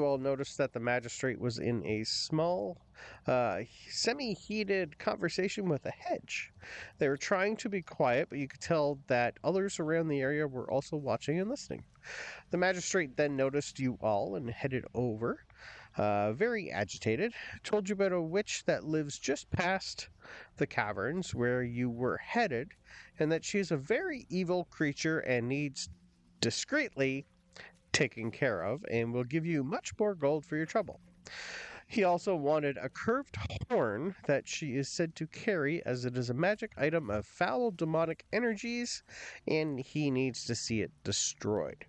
You all noticed that the magistrate was in a small, semi-heated conversation with a hedge. They were trying to be quiet, but you could tell that others around the area were also watching and listening. The magistrate then noticed you all and headed over, very agitated, told you about a witch that lives just past the caverns where you were headed, and that she is a very evil creature and needs discreetly taken care of and will give you much more gold for your trouble. He also wanted a curved horn that she is said to carry, as it is a magic item of foul demonic energies, and he needs to see it destroyed.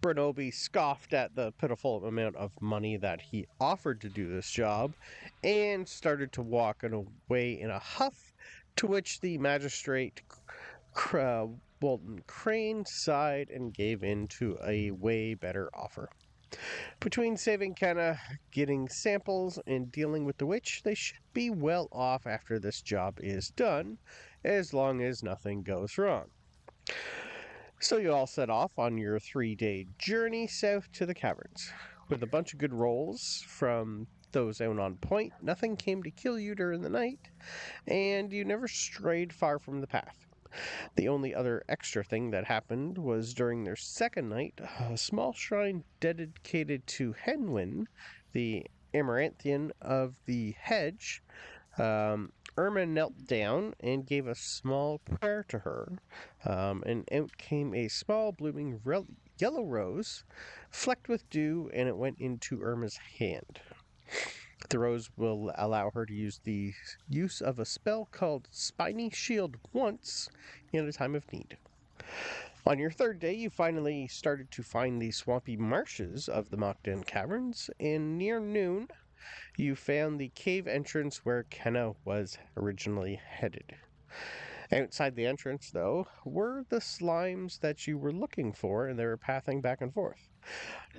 Bronobi scoffed at the pitiful amount of money that he offered to do this job and started to walk away in a huff, to which the magistrate Bolton Crane sighed and gave in to a way better offer. Between saving Kenna, getting samples, and dealing with the witch, they should be well off after this job is done, as long as nothing goes wrong. So you all set off on your 3-day journey south to the caverns. With a bunch of good rolls from those out on point, nothing came to kill you during the night, and you never strayed far from the path. The only other extra thing that happened was during their second night, a small shrine dedicated to Henwin, the Amaranthian of the Hedge. Irma knelt down and gave a small prayer to her, and out came a small blooming yellow rose, flecked with dew, and it went into Irma's hand. The rose will allow her to use the use of a spell called Spiny Shield once in a time of need. On your third day, you finally started to find the swampy marshes of the Mockden Caverns, and near noon, you found the cave entrance where Kenna was originally headed. Outside the entrance, though, were the slimes that you were looking for, and they were pathing back and forth.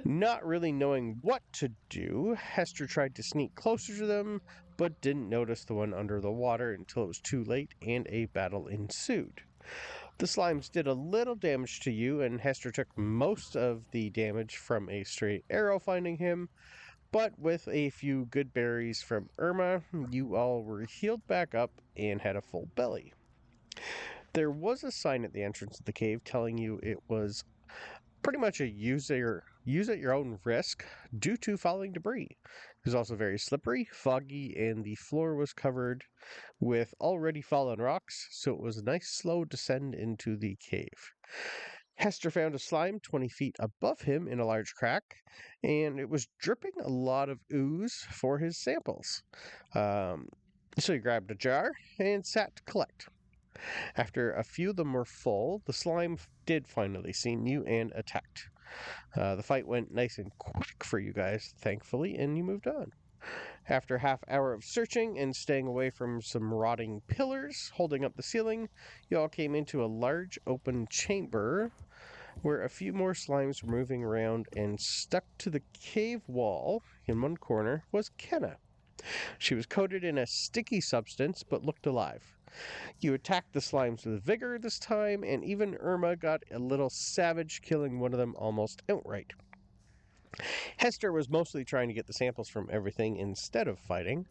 Not really knowing what to do, Hester tried to sneak closer to them, but didn't notice the one under the water until it was too late and a battle ensued. The slimes did a little damage to you, and Hester took most of the damage from a stray arrow finding him, but with a few good berries from Irma, you all were healed back up and had a full belly. There was a sign at the entrance of the cave telling you it was pretty much a use at your own risk due to falling debris. It was also very slippery, foggy, and the floor was covered with already fallen rocks, so it was a nice slow descent into the cave. Hester found a slime 20 feet above him in a large crack, and it was dripping a lot of ooze for his samples. So he grabbed a jar and sat to collect. After a few of them were full, the slime did finally see you and attacked. The fight went nice and quick for you guys, thankfully, and you moved on. After a half hour of searching and staying away from some rotting pillars holding up the ceiling, you all came into a large open chamber where a few more slimes were moving around, and stuck to the cave wall in one corner was Kenna. She was coated in a sticky substance but looked alive. You attacked the slimes with vigor this time, and even Irma got a little savage, killing one of them almost outright. Hester was mostly trying to get the samples from everything instead of fighting,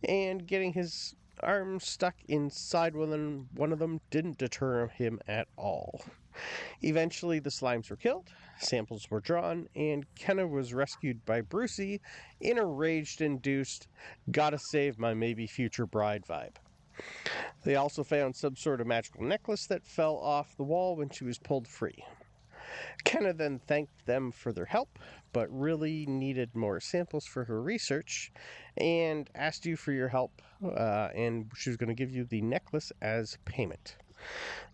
and getting his arm stuck inside one of them didn't deter him at all. Eventually, the slimes were killed, samples were drawn, and Kenna was rescued by Brucie in a rage-induced, gotta save my maybe future bride vibe. They also found some sort of magical necklace that fell off the wall when she was pulled free. Kenna then thanked them for their help, but really needed more samples for her research, and asked you for your help, and she was going to give you the necklace as payment.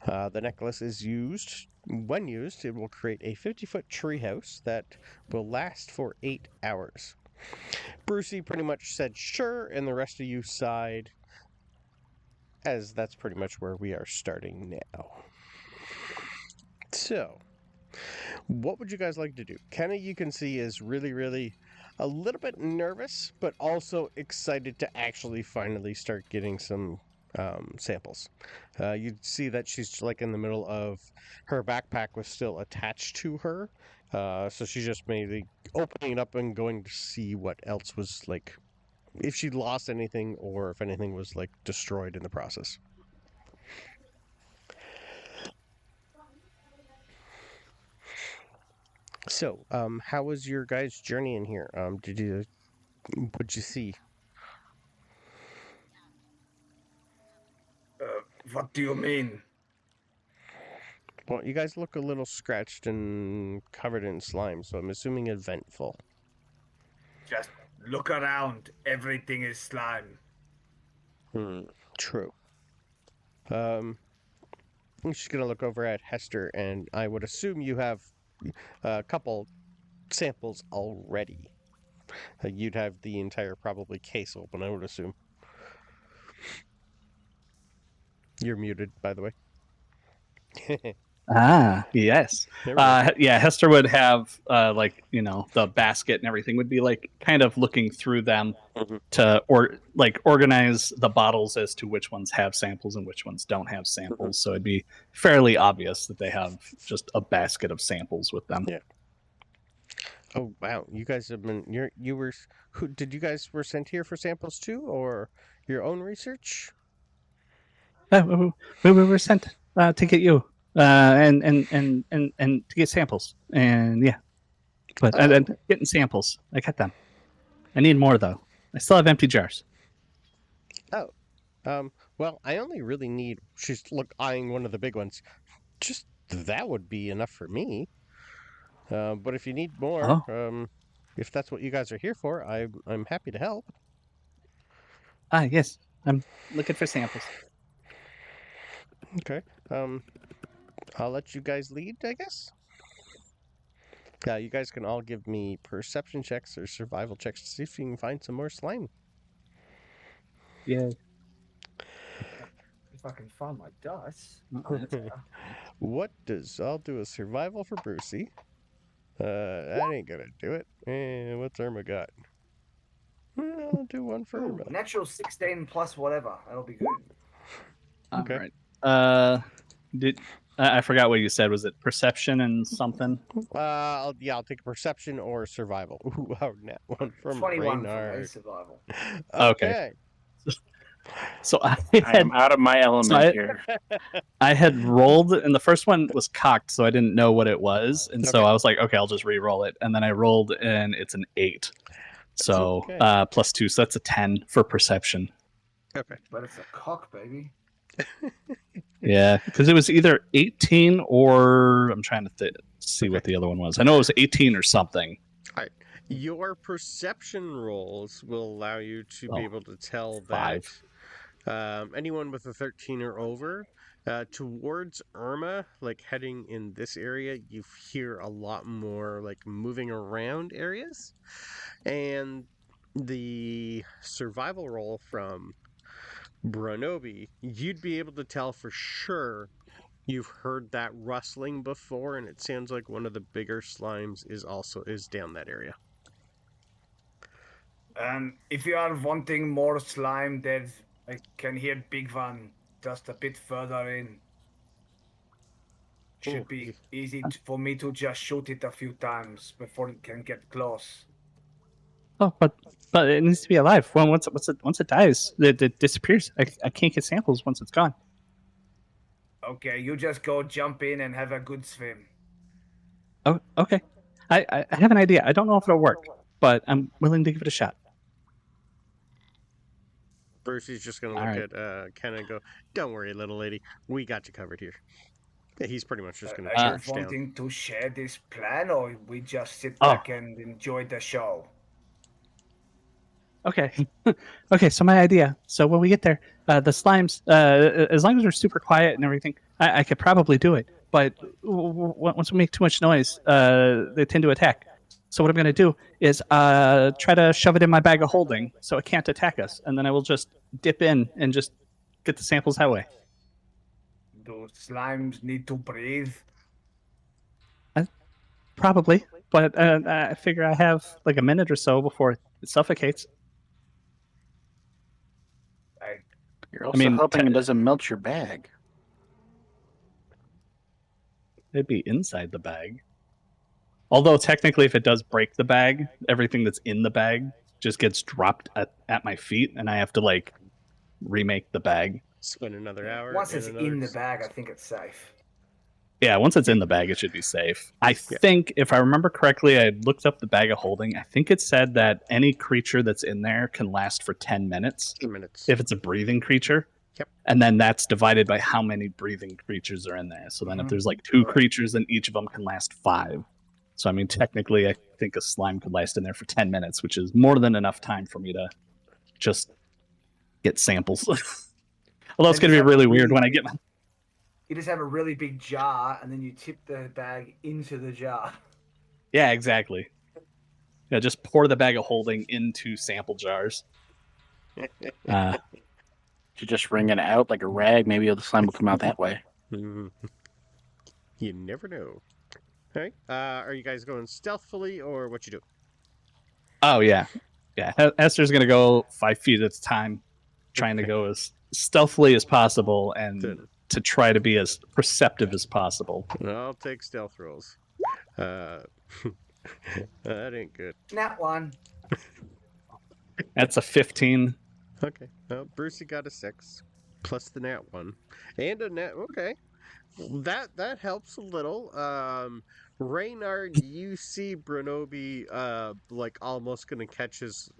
The necklace is used, when used, it will create a 50-foot treehouse that will last for 8 hours. Brucie pretty much said sure, and the rest of you sighed, as that's pretty much where we are starting now. So, what would you guys like to do? Kenna, you can see, is really a little bit nervous, but also excited to actually finally start getting some samples. You see that she's like in the middle of her backpack was still attached to her, So she's just maybe opening it up and going to see what else was like, if she lost anything or if anything was like destroyed in the process. So, how was your guys' journey in here? What'd you see? What do you mean? Well, you guys look a little scratched and covered in slime, so I'm assuming eventful. Just look around. Everything is slime. True. I'm just gonna look over at Hester, and I would assume you have a couple samples already. You'd have the entire probably case open, I would assume. You're muted, by the way. Ah, yes. There we go. Yeah, Hester would have the basket and everything would be like kind of looking through them Mhm. to organize the bottles as to which ones have samples and which ones don't have samples. So it'd be fairly obvious that they have just a basket of samples with them. Yeah. Oh wow, you guys have been you were who did you guys were sent here for samples too, or your own research? We were sent to get you and to get samples, and yeah, but Oh. getting samples, I got them. I need more though. I still have empty jars. Oh. Well, I only really need, she's eyeing one of the big ones. Just that would be enough for me. But if you need more, Oh, if that's what you guys are here for, I'm happy to help. yes, I'm looking for samples. Okay. I'll let you guys lead, I guess. Yeah, you guys can all give me perception checks or survival checks to see if you can find some more slime. Yeah. If I can find my dice. I'll do a survival for Brucie. That ain't gonna do it. What's Irma got? I'll do one for Irma. Natural 16 plus whatever. That'll be good. Okay. All right. I forgot what you said? Was it perception and something? I'll take a perception or survival. Ooh, wow, nat one from 21 Reynard. for me, survival. Okay. So I am out of my element here. I had rolled, and the first one was cocked, so I didn't know what it was, and so I was like, okay, I'll just re-roll it, and then I rolled, and it's an 8. So plus 2, so that's a 10 for perception. Okay. But it's a cock, baby. Yeah, because it was either 18 or I'm trying to see what the other one was. I know it was 18 or something. All right. Your perception rolls will allow you to be able to tell 5. that anyone with a 13 or over, towards Irma, like heading in this area, you hear a lot more like moving around areas. And the survival roll from Bronobi, you'd be able to tell for sure you've heard that rustling before, and it sounds like one of the bigger slimes is down that area. If you are wanting more slime, I can hear big one just a bit further in. Should be easy for me to just shoot it a few times before it can get close. Oh, but it needs to be alive. Well, once it dies, it disappears. I can't get samples once it's gone. Okay, you just go jump in and have a good swim. Oh, okay. I have an idea. I don't know if it'll work, but I'm willing to give it a shot. Brucie's just going to look at Ken and go, "Don't worry, little lady. We got you covered here." He's pretty much just going to Are charge you down. wanting to share this plan, or we just sit back and enjoy the show? Okay. Okay, so my idea. So when we get there, the slimes, as long as they're super quiet and everything, I could probably do it. But once we make too much noise, they tend to attack. So what I'm going to do is try to shove it in my bag of holding so it can't attack us. And then I will just dip in and just get the samples that way. Do slimes need to breathe? Probably. But I figure I have like a minute or so before it suffocates. You're also hoping it doesn't melt your bag. It'd be inside the bag. Although technically, if it does break the bag, everything that's in the bag just gets dropped at my feet, and I have to like remake the bag. Spend another hour. Once and it's another in the bag, I think it's safe. Yeah, once it's in the bag, it should be safe. I think, if I remember correctly, I looked up the bag of holding. I think it said that any creature that's in there can last for 10 minutes. 10 minutes. If it's a breathing creature. Yep. And then that's divided by how many breathing creatures are in there. So then if there's like 2 creatures, then each of them can last 5. So, I mean, technically, I think a slime could last in there for 10 minutes, which is more than enough time for me to just get samples. Although it's going to be really weird when I get my... You just have a really big jar, and then you tip the bag into the jar. Yeah, exactly. Yeah, just pour the bag of holding into sample jars. You just wring it out like a rag. Maybe the slime will come out that way. You never know. All right. Are you guys going stealthily or what you do? Oh, yeah. Yeah, Hester's going to go 5 feet at a time, trying to go as stealthily as possible and to try to be as perceptive as possible. I'll take stealth rolls. That ain't good. Nat 1. That's a 15. Okay. Well, Brucie got a 6 plus the nat 1 and a nat. Okay. That helps a little. Reynard, you see Bronobi like almost gonna catch his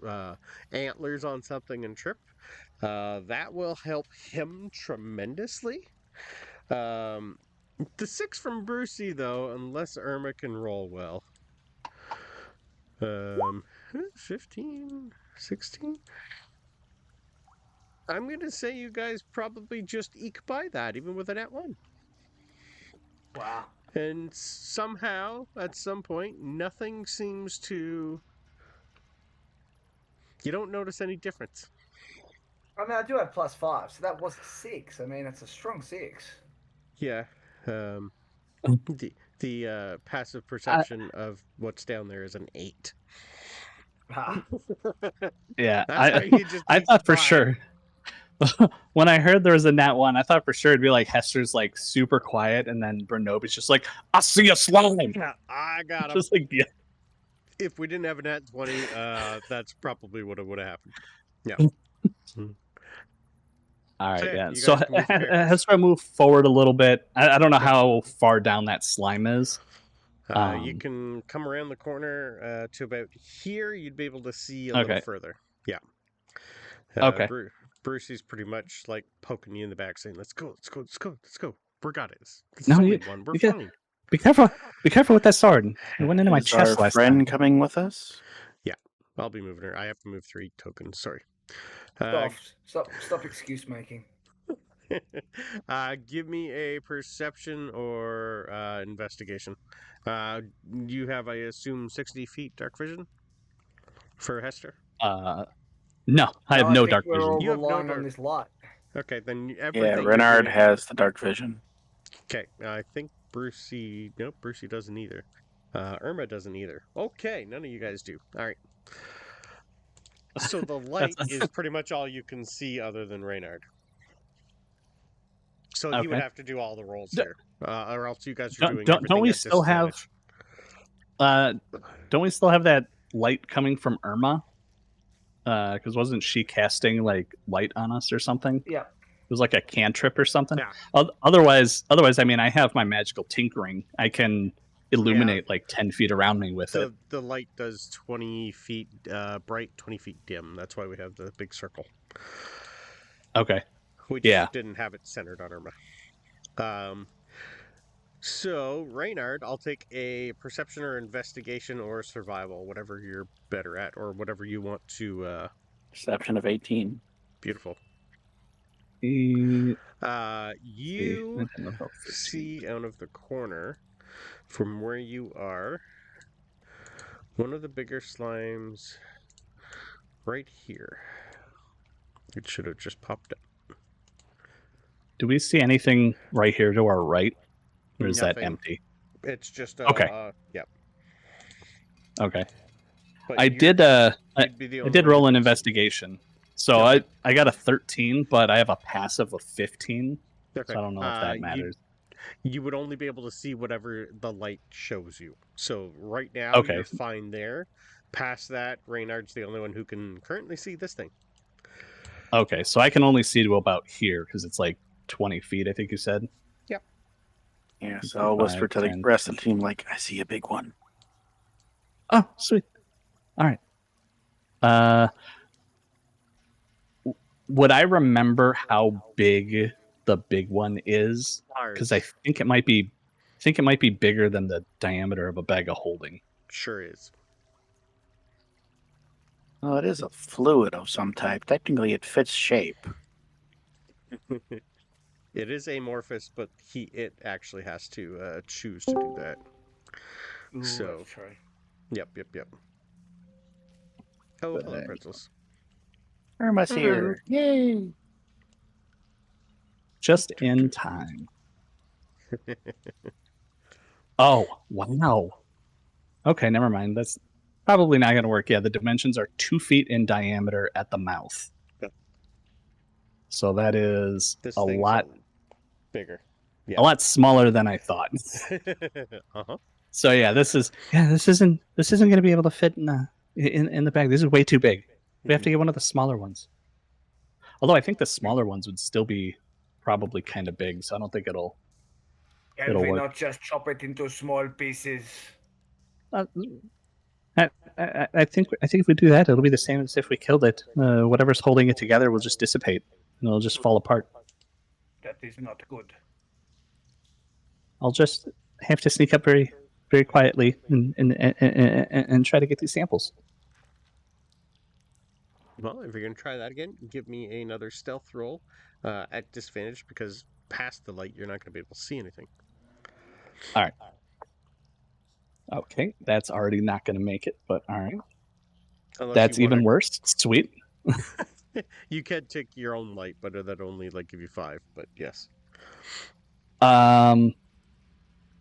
antlers on something and trip. That will help him tremendously. The 6 from Brucie, though, unless Irma can roll well. 15, 16. I'm gonna say you guys probably just eke by that, even with a nat 1. Wow. And somehow, at some point, nothing seems to... You don't notice any difference. I mean, I do have +5, so that was a 6. I mean, it's a strong 6. Yeah. The passive perception of what's down there is an 8. Yeah, I thought for sure. When I heard there was a nat 1, I thought for sure it'd be like Hester's like super quiet, and then Bronobi's just like, I see a slime. Yeah, I got him. Just like, yeah. If we didn't have a nat 20, that's probably what would have happened. Yeah. All right, So, yeah. you So guys can move pairs. Hester move forward a little bit. I don't know how far down that slime is. You can come around the corner to about here. You'd be able to see a little further. Yeah. Okay. Brucie's pretty much like poking you in the back, saying, "Let's go, let's go, let's go, let's go. We got it. It's No, only you- one. We're you got- fine." Be careful with that sword. It went into my Is chest our last friend time. coming with us? I'll be moving her. I have to move 3 tokens. Sorry. Stop excuse making. Give me a perception or investigation. You have, I assume, 60 feet dark vision for Hester. No, I have no dark We're vision. all You have no relying dark- on this light. Okay, then Yeah, everything. Reynard has the dark vision. Okay, I think Brucie. Nope, Brucie doesn't either. Irma doesn't either. Okay, none of you guys do. All right. So the light is pretty much all you can see other than Reynard. So he would Okay. have to do all the rolls there, or else you guys are doing everything Don't we at still have? Don't we still have that light coming from Irma? Because wasn't she casting like light on us or something? Yeah. It was like a cantrip or something. Yeah. Otherwise, I mean, I have my magical tinkering. I can illuminate like 10 feet around me with it. The light does 20 feet bright, 20 feet dim. That's why we have the big circle. Okay. We Yeah. just didn't have it centered on Irma. So, Reynard, I'll take a perception or investigation or survival, whatever you're better at, or whatever you want to... Perception of 18. Beautiful. Eh, You see out of the corner from where you are one of the bigger slimes right here. It should have just popped up. Do we see anything right here to our right? Or is that Nothing. empty? It's just Okay. Yep. Okay. But I you'd did be the I only did one roll who an can see. investigation. So I got a 13, but I have a passive of 15. Okay. So I don't know if that matters. You would only be able to see whatever the light shows you. So right now, Okay. you're fine there. Past that, Reynard's the only one who can currently see this thing. Okay, so I can only see to about here because it's like 20 feet, I think you said. Yeah, so I'll whisper to the 10. rest of the team, like, I see a big one. Oh, sweet. All right. Would I remember how big the big one is? Because I think it might be bigger than the diameter of a bag of holding. Sure is. Well, it is a fluid of some type. Technically, it fits shape. It is amorphous, but it actually has to choose to do that. Ooh, So- that's right. Yep. Oh, hello, pretzels. Irma's here. Yay! Just in time. Oh, wow. Okay, never mind. That's probably not going to work. Yeah, the dimensions are 2 feet in diameter at the mouth. Yep. So that is This a thing's lot bigger. a lot smaller than I thought. Uh-huh. So yeah, this isn't going to be able to fit in the bag. This is way too big. We have to get one of the smaller ones. Although I think the smaller ones would still be probably kind of big, so I don't think it'll Can we work. not just chop it into small pieces? I think if we do that, it'll be the same as if we killed it. Whatever's holding it together will just dissipate and it'll just fall apart. That is not good. I'll just have to sneak up very, very quietly and try to get these samples. Well, if you're going to try that again, give me another stealth roll at disadvantage because past the light, you're not going to be able to see anything. All right. Okay, that's already not going to make it, but all right. Unless That's you even wanna- worse. Sweet. You can take your own light, but that only give you 5. But yes. Well,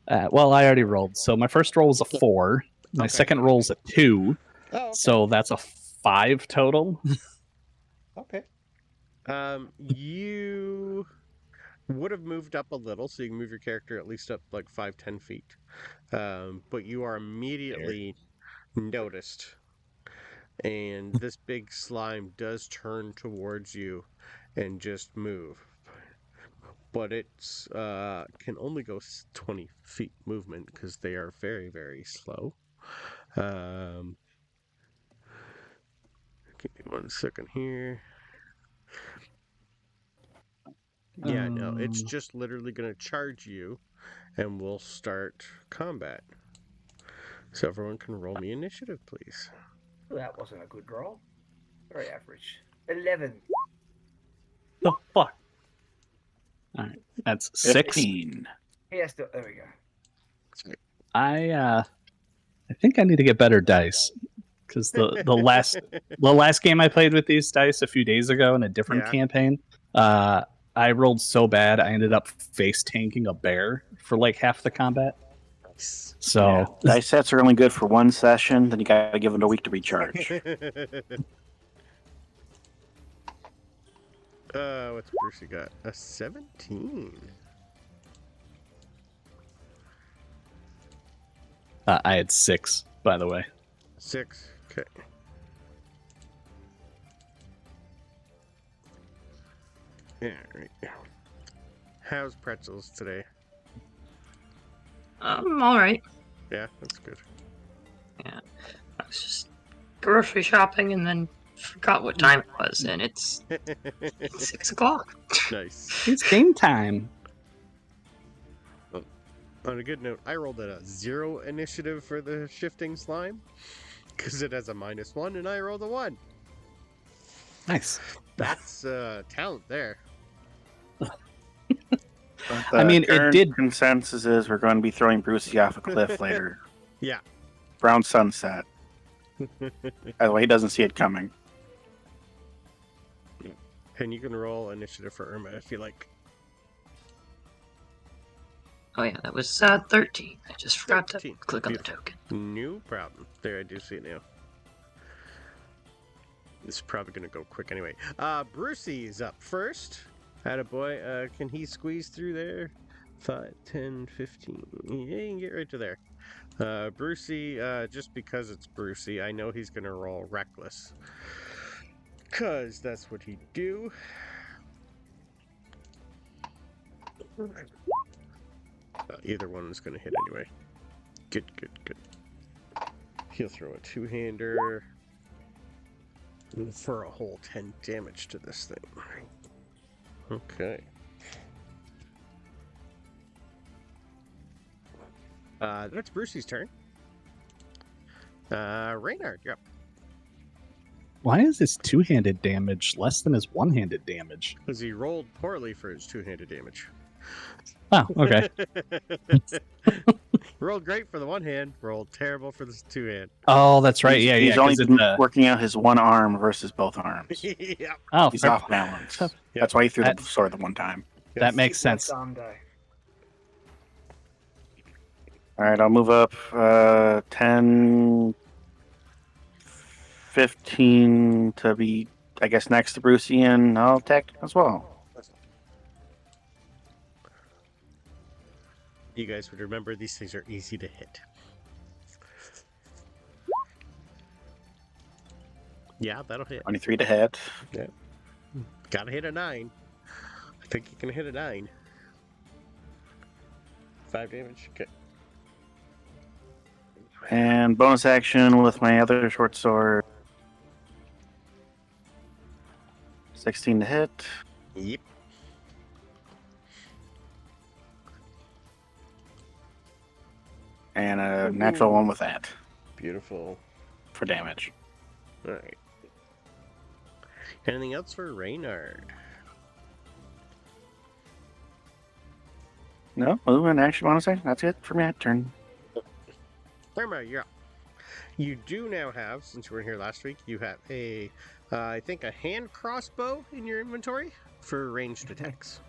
I already rolled. So my first roll was a 4. My Okay. second roll is a 2. Oh, okay. So that's a 5 total. Okay. You would have moved up a little, so you can move your character at least up 5-10 feet. But you are immediately noticed, and this big slime does turn towards you and just move. But it's can only go 20 feet movement because they are very, very slow. Give me 1 second here. Yeah, no, it's just literally going to charge you, and we'll start combat. So everyone can roll me initiative, please. That wasn't a good roll. Very average. 11. The fuck? All right, that's 6. 15. Yes, there we go. I think I need to get better dice because the last game I played with these dice a few days ago in a different Yeah. campaign, I rolled so bad I ended up face tanking a bear for half the combat. So Yeah, dice sets are only good for one session, then you gotta give them a week to recharge. What's Brucie got? A 17. I had 6, by the way. 6. Okay. All right. How's pretzels today? All right. Yeah, that's good. I was just grocery shopping and then forgot what time it was, and it's 6 o'clock. Nice. It's game time. On a good note, I rolled a 0 initiative for the shifting slime because it has a -1, and I rolled a 1. Nice. That's talent there. But I mean, it current did- Consensus is we're going to be throwing Brucie off a cliff later. Yeah. Brown sunset. By the way, he doesn't see it coming. And you can roll initiative for Irma if you like. Oh yeah, that was 13. I just forgot 13. to click on the Beautiful. token. No problem. There, I do see it now. This is probably going to go quick anyway. Brucie is up first. Attaboy. Can he squeeze through there? 5, 10, 15. Yeah, you can get right to there. Brucie, just because it's Brucie, I know he's going to roll reckless. Because that's what he'd do. Either one is going to hit anyway. Good. He'll throw a two-hander for a whole 10 damage to this thing. Okay. That's Brucie's turn. Reynard, you're up. Why is his two-handed damage less than his one-handed damage? Because he rolled poorly for his two-handed damage. Oh, okay. Rolled great for the one hand, rolled terrible for the two hand. Oh, that's right. Yeah, He's yeah. only 'cause been it's, working out his one arm versus both arms. Yeah. oh, He's fair- off balance. Yep. That's why he threw That- the sword the one time. that makes sense. Someday. All right, I'll move up 10, 15 to be, I guess, next to Brucie, and I'll attack as well. You guys would remember these things are easy to hit. Yeah, that'll hit. 23 to hit. Gotta hit a 9. I think you can hit a 9. 5 damage. Okay. And bonus action with my other short sword. 16 to hit. Yep. And a natural one with that Beautiful. for damage. Alright. Anything else for Reynard? No, move and action bonus action. That's it for my turn. Irma, you're up. You do now have, since you weren't here last week, you have a, I think, a hand crossbow in your inventory for ranged attacks.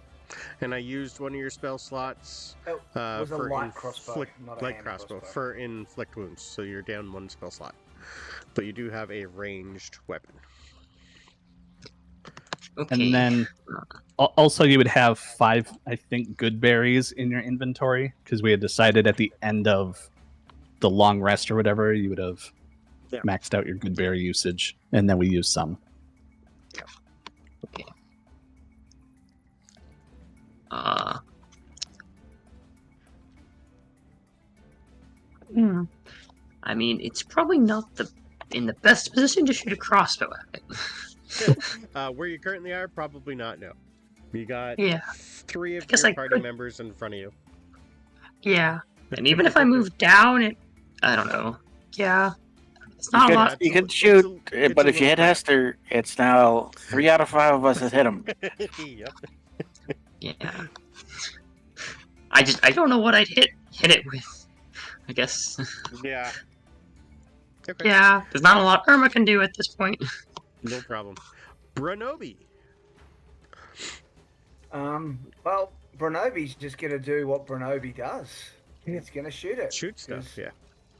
And I used one of your spell slots It was a for light crossbow, not a light hand crossbow crossbow. for inflict wounds. So you're down 1 spell slot, but you do have a ranged weapon. Okay. And then also you would have 5, I think, good berries in your inventory because we had decided at the end of the long rest or whatever, you would have Yeah. maxed out your good berry usage, and then we used some. Okay. I mean, it's probably not in the best position to shoot a crossbow at it. Where you currently are, probably not. No, you got Yeah. 3 of guess your I party could- members in front of you. Yeah. And even if I move down, I don't know. Yeah. It's not a lot. You could It's shoot, it's but a if you hit little Hester, it's now 3 out of 5 of us that hit him. Yep. Yeah. I don't know what I'd hit it with. I guess. Yeah. Okay. Yeah. There's not a lot Irma can do at this point. No problem. Bronobi. Well, Bronobi's just gonna do what Bronobi does. He's gonna shoot it. Shoot stuff, yeah.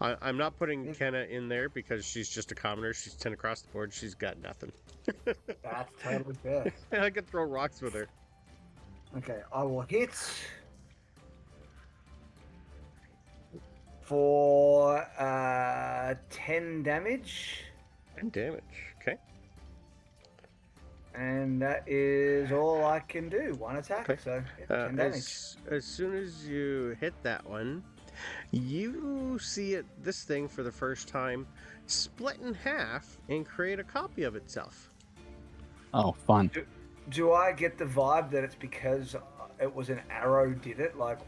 I'm not putting Kenna in there because she's just a commoner. She's 10 across the board. She's got nothing. That's totally fair. I could throw rocks with her. Okay, I will hit for 10 damage, 10 damage. Okay. and that is all I can do. 1 attack, Okay. so yeah, 10 damage. As soon as you hit that one, you see this thing for the first time split in half and create a copy of itself. Oh, fun. Do I get the vibe that it's because it was an arrow did it? Like,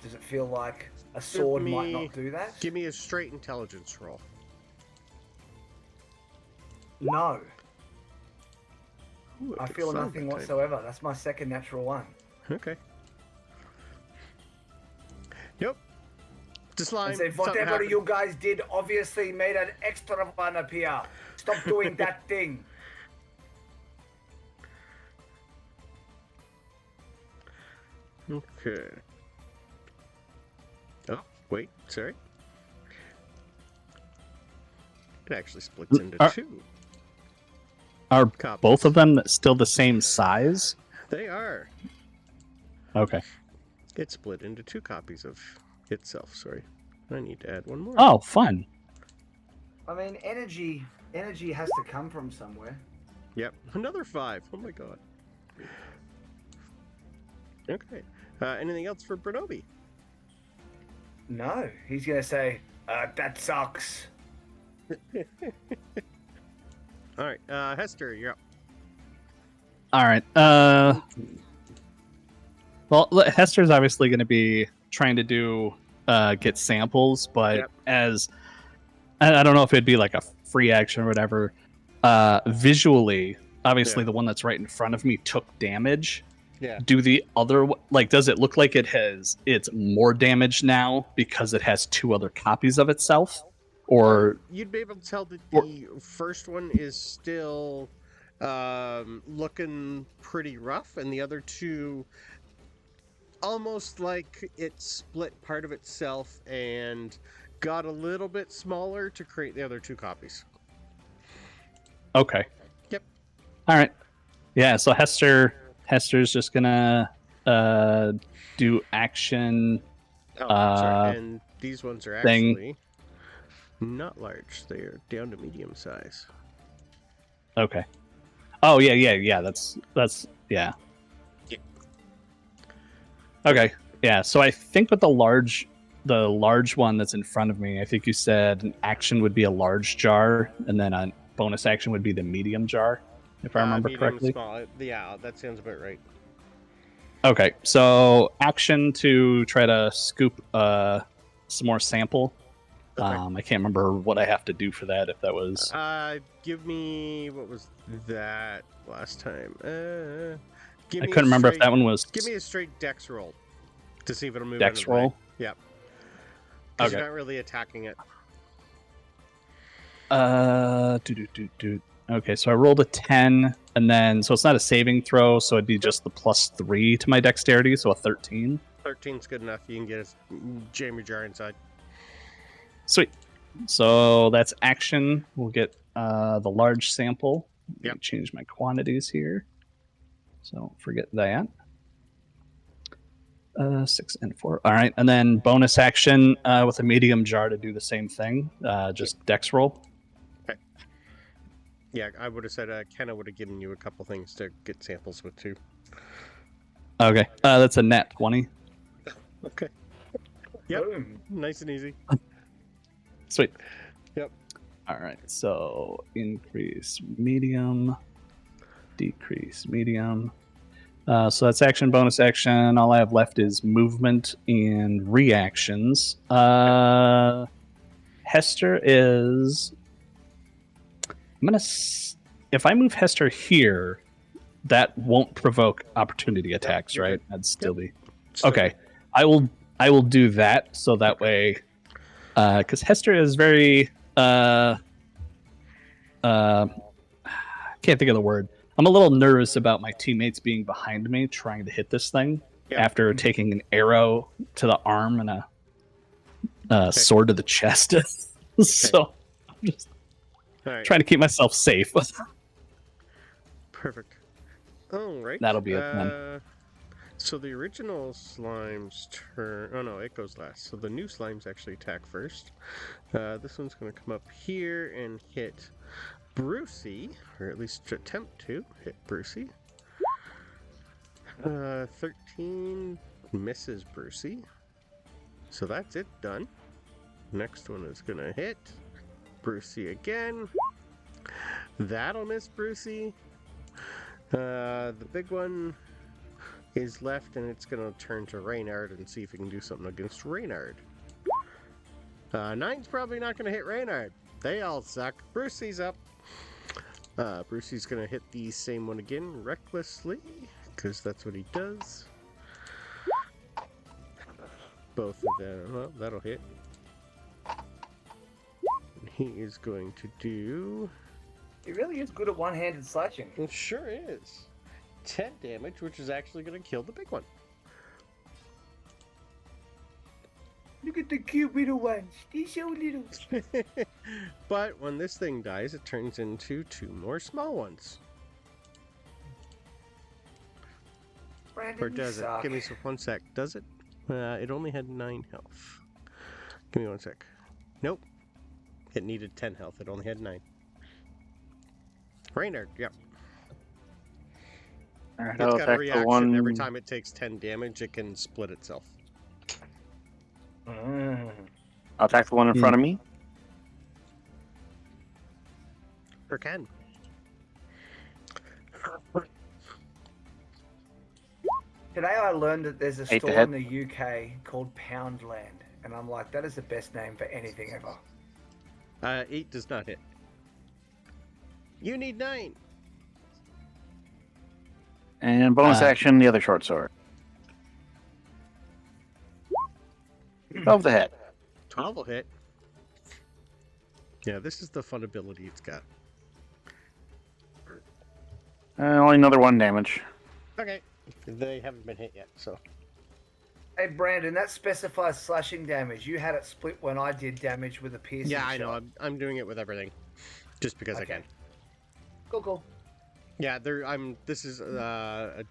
does it feel like a sword might me- not do that? Give me a straight intelligence roll. No, Ooh, I could feel find nothing that type. whatsoever. That's my second natural one. Okay. Yep. The slime. And say, something whatever happened. you guys did obviously made an extra one appear. Stop doing that thing. Okay. Oh, wait, sorry. It actually splits into Are- 2 Are copies. both of them still the same size? They are. Okay. It's split into 2 copies of itself. Sorry, I need to add one more. Oh, fun. I mean, energy has to come from somewhere. Yep, another 5. Oh my god. Okay. Anything else for Bronobi? No, he's gonna say, that sucks. All right, Hester, you're up. All right. Well, Hester's obviously going to be trying to do get samples, but Yep. as I don't know if it'd be like a free action or whatever. Visually, obviously, Yeah. the one that's right in front of me took damage. Yeah. Do the other does it look like it's more damage now because it has 2 other copies of itself, or You'd be able to tell that Or- the first one is still looking pretty rough, and the other 2 almost like it split part of itself and got a little bit smaller to create the other 2 copies. okay? Yep. All right. Yeah. So Hester's just gonna do action. Oh, sorry. Uh, And these ones are thing. actually not large. They are down to medium size. Okay. Oh yeah. That's yeah. Yeah. Okay. Yeah. So I think with the large one that's in front of me, I think you said an action would be a large jar, and then a bonus action would be the medium jar, if I remember Medium, correctly. Small. Yeah, that sounds about right. Okay. So action to try to scoop some more sample. Okay. I can't remember what I have to do for that. If that was Give me what was that last time? Give I me couldn't a remember if straight- that one was Give me a straight dex roll to see if it'll move. dex out of the way. roll. Yep. 'Cause Okay. You're not really attacking it. Okay, so I rolled a 10, and then so it's not a saving throw, so it'd be just the +3 to my dexterity, so a 13. 13's good enough. You can get a jam your jar inside. Sweet. So that's action. We'll get the large sample. Let me Yep. change my quantities here. So forget that. 6 and 4. All right, and then bonus action with a medium jar to do the same thing. Just dex roll. Yeah, I would have said Kenna would have given you a couple things to get samples with too. Okay, that's a net 20. Okay. Yep. Boom. Nice and easy. Sweet. Yep. All right, so increase medium, decrease medium. So that's action, bonus action. All I have left is movement and reactions. Hester is. If I move Hester here, that won't provoke opportunity attacks, you're right? good. That'd still be So- okay. I will do that so that way, because Hester is very can't think of the word. I'm a little nervous about my teammates being behind me trying to hit this thing Yeah. after taking an arrow to the arm and a sword to the chest. So I'm just All right. trying to keep myself safe. Perfect. All right. That'll be it then. So the original slime's turn. Oh no, it goes last. So the new slimes actually attack first. This one's going to come up here and hit Brucie, or at least attempt to hit Brucie. 13 misses Brucie. So that's it done. Next one is going to hit Brucie again. That'll miss Brucie. The big one is left, and it's going to turn to Reynard and see if he can do something against Reynard. 9's probably not going to hit Reynard. They all suck. Brucie's up. Brucie's going to hit the same one again recklessly, because that's what he does. Both of them. Well, that'll hit. And he is going to do... He really is good at one-handed slashing. It sure is. 10 damage, which is actually going to kill the big one. Look at the cute little ones. They're so little. But when this thing dies, it turns into 2 more small ones. Brandon, Or you does it? suck. Give me one sec. Does it? It only had 9 health. Give me 1 sec. Nope. It needed 10 health. It only had 9. Reynard, yep. Alright, It's I'll got a attack the reaction. one. Every time it takes 10 damage, it can split itself. Mm. I'll attack the one in front of me. Or can. Today I learned that there's a Hate the store head. in the UK called Poundland, and I'm like, that is the best name for anything ever. 8 does not hit. You need 9. And bonus action, the other short sword. 12 the head. 12 will hit. Yeah, this is the fun ability it's got. Only another 1 damage. Okay. They haven't been hit yet, so. Hey Brandon, that specifies slashing damage. You had it split when I did damage with a piercing Yeah, I know. shot. I'm doing it with everything. Just because I Okay. can. Cool. Yeah, this is a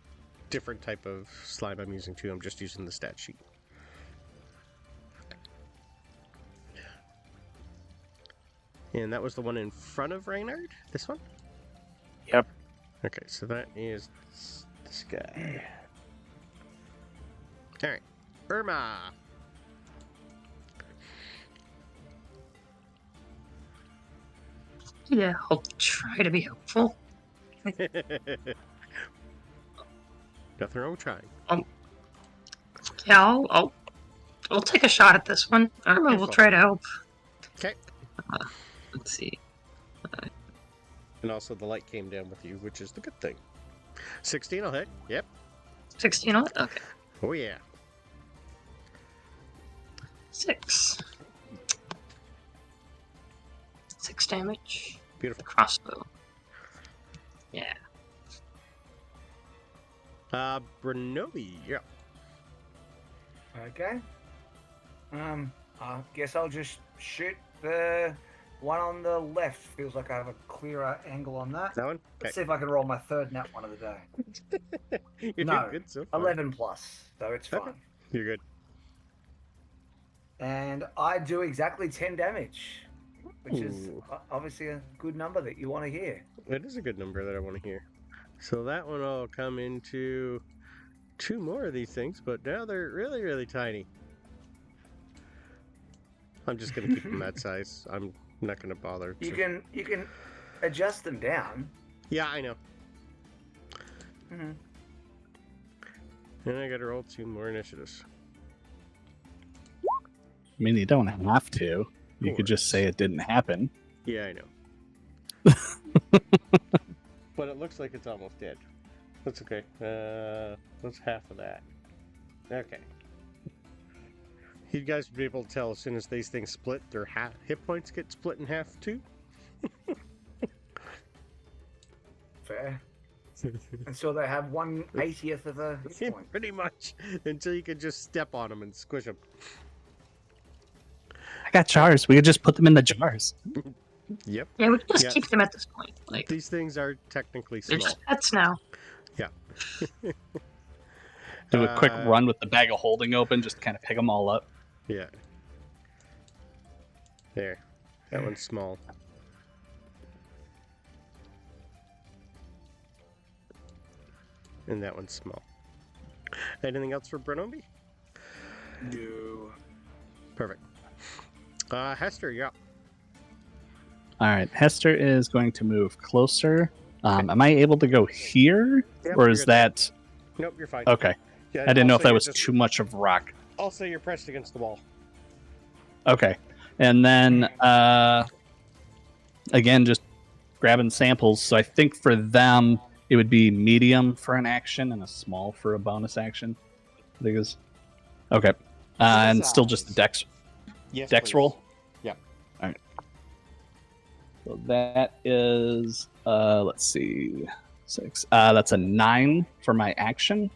different type of slime I'm using too. I'm just using the stat sheet. And that was the one in front of Reynard? This one? Yep. Okay, so that is this guy. Alright. Irma! Yeah, I'll try to be helpful. Nothing wrong with trying. Yeah, I'll take a shot at this one. Irma will try to help. Okay. Let's see. And also the light came down with you, which is the good thing. 16 will hit. Yep. 16 on it? Okay. Oh yeah. 6. 6 damage. Beautiful. The crossbow. Yeah. Bronobi, yeah. Okay. I guess I'll just shoot the one on the left. Feels like I have a clearer angle on that. That one? Let's see if I can roll my third nat one of the day. You're No. doing good so far. 11 plus, so it's Okay. fine. You're good. And I do exactly 10 damage, which is Ooh. obviously a good number that you want to hear. It is a good number that I want to hear. So that one will come into 2 more of these things, but now they're really, really tiny. I'm just going to keep them that size. I'm not going to bother. You to- can adjust them down. Yeah, I know. Mm-hmm. And I got to roll 2 more initiatives. I mean, you don't have to. You could just say it didn't happen. Yeah, I know. But it looks like it's almost dead. That's okay. What's half of that? Okay. You guys would be able to tell as soon as these things split, their hit points get split in half too. Fair. And so they have 1/80th of a hit point. Pretty much. Until you can just step on them and squish them. I got jars. We could just put them in the jars. Yep. Yeah, we can just Yeah. keep them at this point. Like, These things are technically they're small. just pets now. Do a quick Uh, run with the bag of holding open, just kind of pick them all up. Yeah. There. That one's small. And that one's small. Anything else for Bronobi? No. Perfect. Hester, yeah. All right, Hester is going to move closer. Am I able to go here, Yep, or you're is good. that Nope, you're fine. okay? Yeah, I didn't know if also that you're was just- too much of rock. Also, you're pressed against the wall. Okay, and then again, just grabbing samples. So I think for them, it would be medium for an action and a small for a bonus action. I think is okay, and still just the dex Yes, dex please. roll. Yeah. All right. So that is let's see, 6. That's a 9 for my action.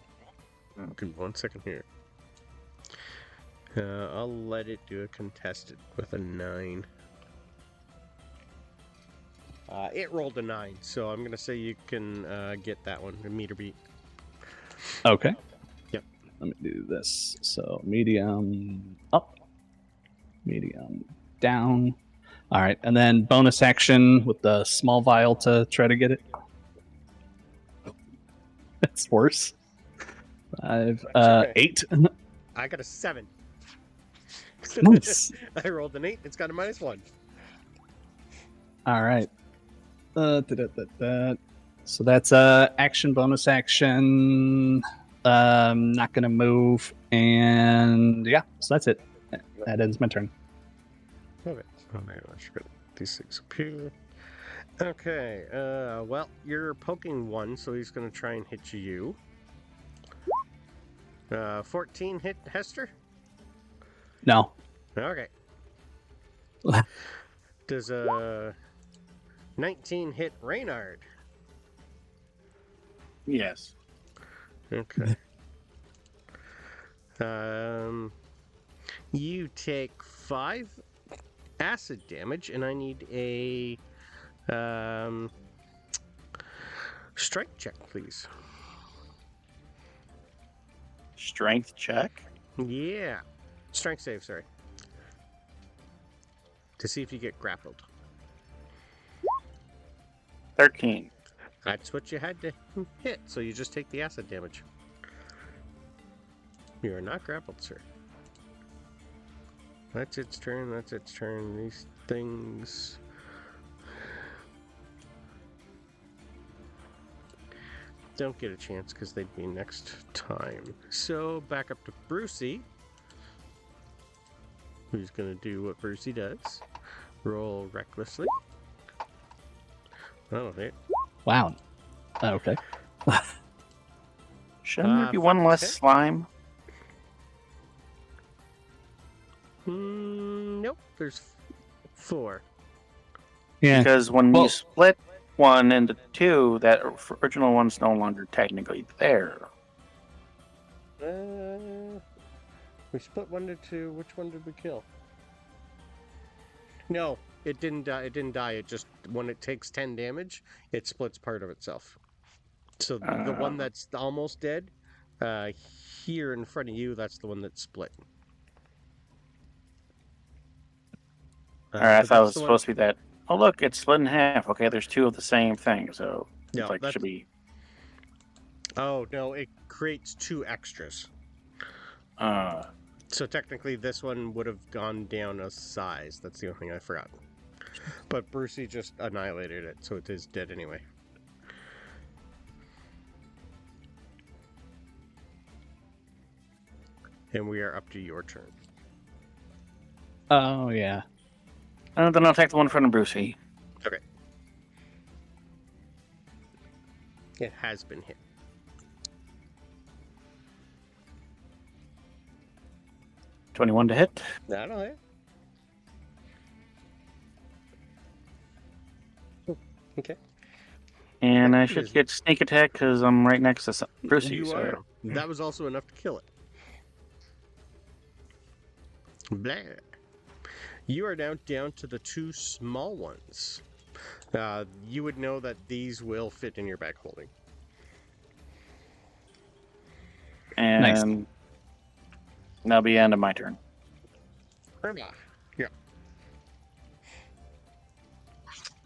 Give me 1 second here. I'll let it do a contested with a 9. It rolled a 9, so I'm gonna say you can get that one, a meter beat. Okay. Yep. let me do this. So medium up, medium down. All right, and then bonus action with the small vial to try to get it. That's worse. 5, okay. 8. I got a 7. Nice. I rolled an 8. It's got a -1. All right. So that's action, bonus action. Not gonna move, and yeah, so that's it. That ends my turn. Okay. Oh, man, I should get these things up here. Okay. Well, you're poking one, so he's gonna try and hit you. 14 hit Hester? No. Okay. Does 19 hit Reynard? Yes. Okay. You take 5 acid damage, and I need a strength check, please. Strength check. Yeah. Strength save, sorry. To see if you get grappled. 13. That's what you had to hit, so you just take the acid damage. You are not grappled, sir. That's its turn, that's its turn. These things... don't get a chance because they'd be next time. So, back up to Brucie. Who's going to do what Brucie does. Roll recklessly. Oh, hit. Wow. Okay. Shouldn't there be one 5 less hit? slime? Nope, there's 4. Yeah. Because when Well- you split one into 2, that original one's no longer technically there. We split 1 to 2. Which one did we kill? No, it didn't die. It didn't die. It just, when it takes 10 damage, it splits part of itself. So the one that's almost dead, here in front of you, that's the one that's split. Alright, I so thought it that's was the one- supposed to be that. Oh, look, it's split in half. Okay, there's 2 of the same thing, so No, it's like it that's- should be. Oh, no, it creates 2 extras. So technically, this one would have gone down a size. That's the only thing I forgot. But Brucie just annihilated it, so it is dead anyway. And we are up to your turn. Oh yeah. Then I'll take the one in front of Brucie. Okay. It has been hit. $21 to hit. That'll hit. Okay. And I That should is- get sneak attack because I'm right next to Brucie. You So. are. That was also enough to kill it. Blah. You are now down to the 2 small ones. You would know that these will fit in your bag holding. And Nice. that'll be the end of my turn. Irma. Yeah.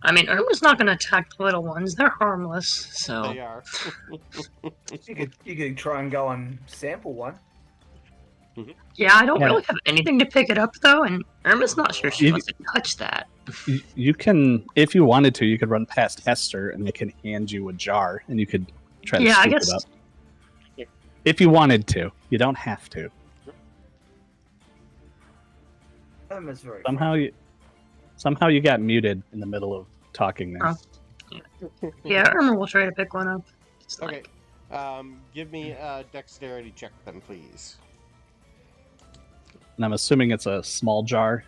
I mean, Irma's not going to attack the little ones. They're harmless, so... They are. You could try and go and sample one. Yeah, I don't Yeah. really have anything to pick it up, though, and Irma's not sure she You- wants to touch that. You can, if you wanted to, you could run past Hester and they can hand you a jar and you could try to Yeah, I scoop guess- it up. If you wanted to. You don't have to. Irma's very Somehow you got muted in the middle of talking there. Oh. Yeah, Irma will try to pick one up. It's Okay. like, Give me a dexterity check then, please. And I'm assuming it's a small jar,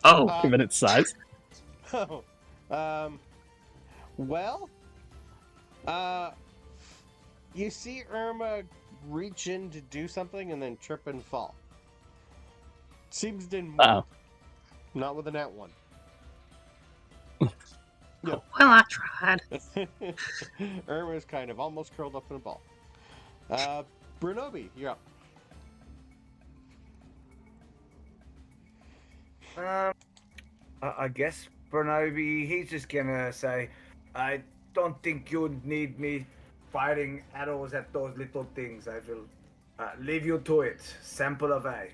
oh, given its size. Oh. Well, you see Irma reach in to do something and then trip and fall. Seems didn't move. Uh-oh. Not with a nat 1. well, I tried. Irma's kind of almost curled up in a ball. Bronobi, you're up. I guess Bronobi, he's just gonna say, I don't think you need me firing arrows at those little things. I will leave you to it. Sample away.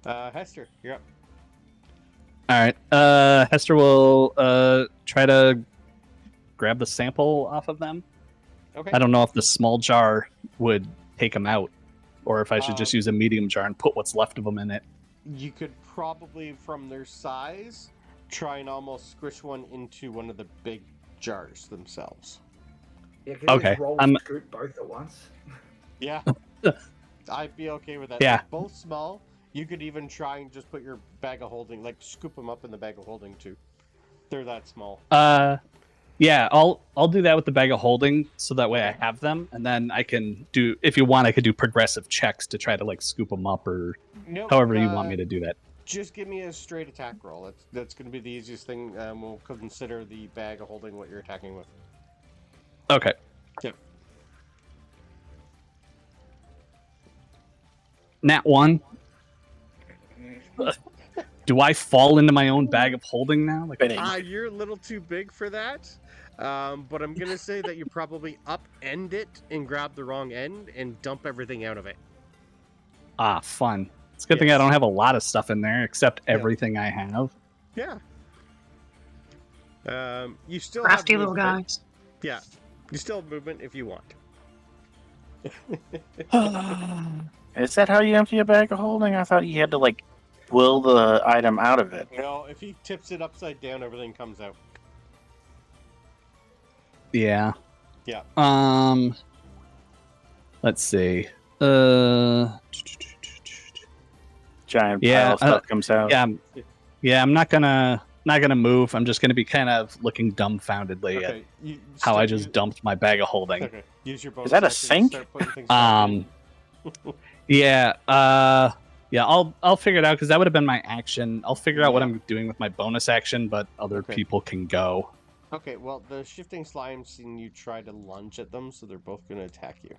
Hester, you're up. All right. Hester will try to grab the sample off of them. Okay. I don't know if the small jar would take them out, or if I should just use a medium jar and put what's left of them in it. You could probably, from their size, try and almost squish one into one of the big jars themselves. Yeah, Okay, roll and scoot both at once. Yeah. I'd be okay with that. Yeah. They're both small. You could even try and just put your bag of holding, like scoop them up in the bag of holding too. They're that small. Yeah, I'll do that with the bag of holding, so that way I have them, and then I can do, if you want, I could do progressive checks to try to like scoop them up, or however you want me to do that. Just give me a straight attack roll. That's going to be the easiest thing. We'll consider the bag of holding what you're attacking with. Okay. Yep. Nat 1. Do I fall into my own bag of holding now? Like, you're a little too big for that. But I'm gonna say that you probably upend it and grab the wrong end and dump everything out of it. Fun. It's a good thing I don't have a lot of stuff in there, except everything I have. Yeah. You still Crafty have little movement. guys. Yeah. You still have movement if you want. Is that how you empty a bag of holding? I thought you had to like will the item out of it. No, if he tips it upside down, everything comes out. Yeah. Yeah. Let's see. Giant pile of stuff comes out. Yeah. I'm not gonna move. I'm just gonna be kind of looking dumbfoundedly at how I just dumped my bag of holding. Okay. Use your bonus Is that a action to sink? start putting things back in. Yeah. I'll figure it out, because that would have been my action. I'll figure out what I'm doing with my bonus action, but other people can go. Okay, well, the shifting slimes seen you try to lunge at them, so they're both going to attack you.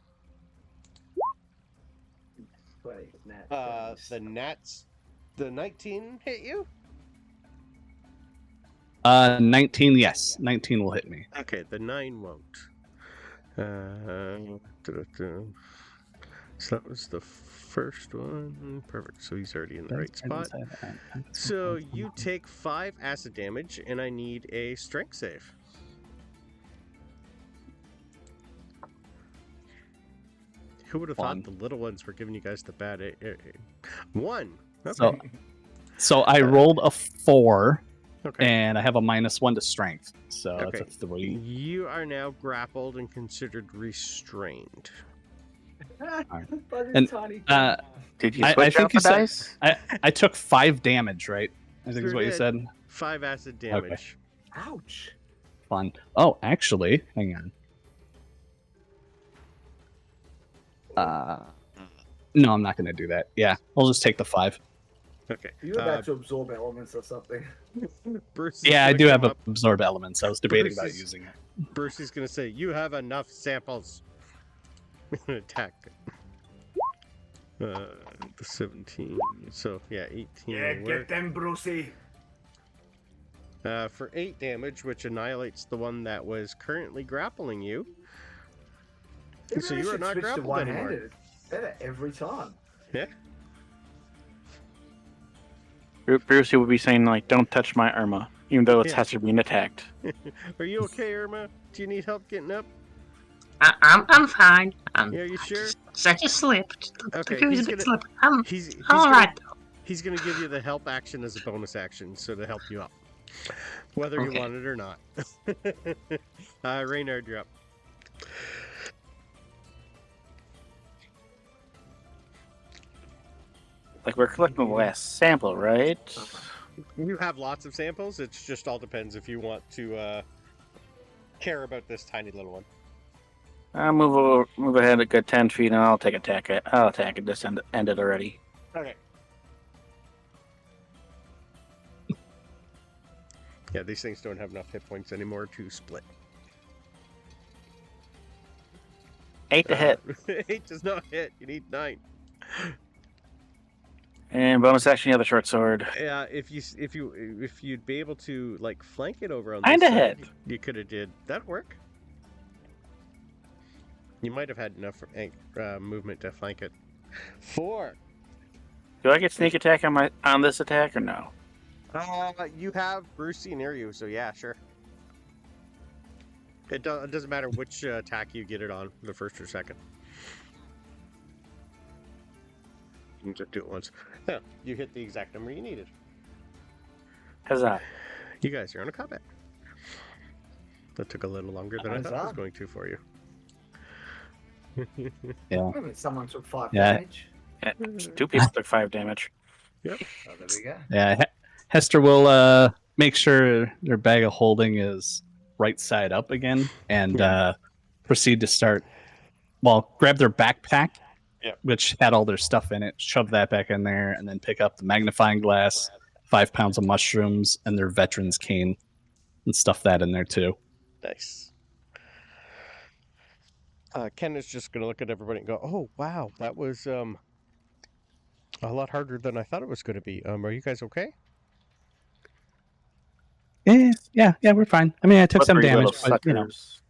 The 19 hit you? 19, yes. 19 will hit me. Okay, the 9 won't. So that was the first one. Perfect, so he's already in the right spot. So you take 5 acid damage, and I need a strength save. Who would have thought the little ones were giving you guys the bad 1? Okay. So I rolled a 4, Okay. and I have a -1 to strength, so that's a 3. You are now grappled and considered restrained. And Did you I switch think out you the said dice? I took 5 damage, right? I think is what you did. said. 5 acid damage. Ouch. Fun. Oh, actually, hang on. No, I'm not going to do that. Yeah, I'll just take the 5. Okay. You're about to absorb elements or something. Bruce. Yeah, I do have absorb elements. I was debating about using it. Bruce is going to say, "You have enough samples." Attack it. The 17. So yeah, 18. Yeah, will get work. them, Brucie. For 8 damage, which annihilates the one that was currently grappling you. So you are not grappled anymore. Better every time. Yeah. Brucie would be saying like, "Don't touch my Irma," even though it's Hester being attacked. Are you okay, Irma? Do you need help getting up? I'm fine. Yeah, you sure? I just slipped. Okay, It was he's a bit gonna- slippery. I'm He's all gonna, right though. He's going to give you the help action as a bonus action, so to help you up, whether you Okay. want it or not. Reynard, you're up. Like we're collecting the last sample, right? You have lots of samples. It just all depends if you want to care about this tiny little one. I'll move ahead a good 10 feet, and I'll attack it. I'll attack it. Just end it already. Okay. Yeah, these things don't have enough hit points anymore to split. 8 to hit. 8 does not hit. You need 9. And bonus action, you have the short sword. Yeah, if you'd be able to like flank it over on this Kinda side, hit. you could have did that work. You might have had enough movement to flank it. 4. Do I get sneak attack on this attack or no? You have Brucie near you, so yeah, sure. It doesn't matter which attack you get it on, the first or second. You can just do it once. Yeah, you hit the exact number you needed. Huzzah. You guys are on a combat. That took a little longer than I thought it was going to for you. Yeah. Someone took 5 Yeah. damage. Yeah, 2 people took 5 damage. Yep. Oh, there we go. Yeah, Hester will make sure their bag of holding is right side up again and proceed to start. Well, grab their backpack, which had all their stuff in it, shove that back in there, and then pick up the magnifying glass, 5 pounds of mushrooms, and their veteran's cane, and stuff that in there too. Nice. Ken is just going to look at everybody and go, "Oh, wow, that was a lot harder than I thought it was going to be. Are you guys okay?" Yeah, we're fine. I mean, I took What some 3 damage, little but you know, suckers?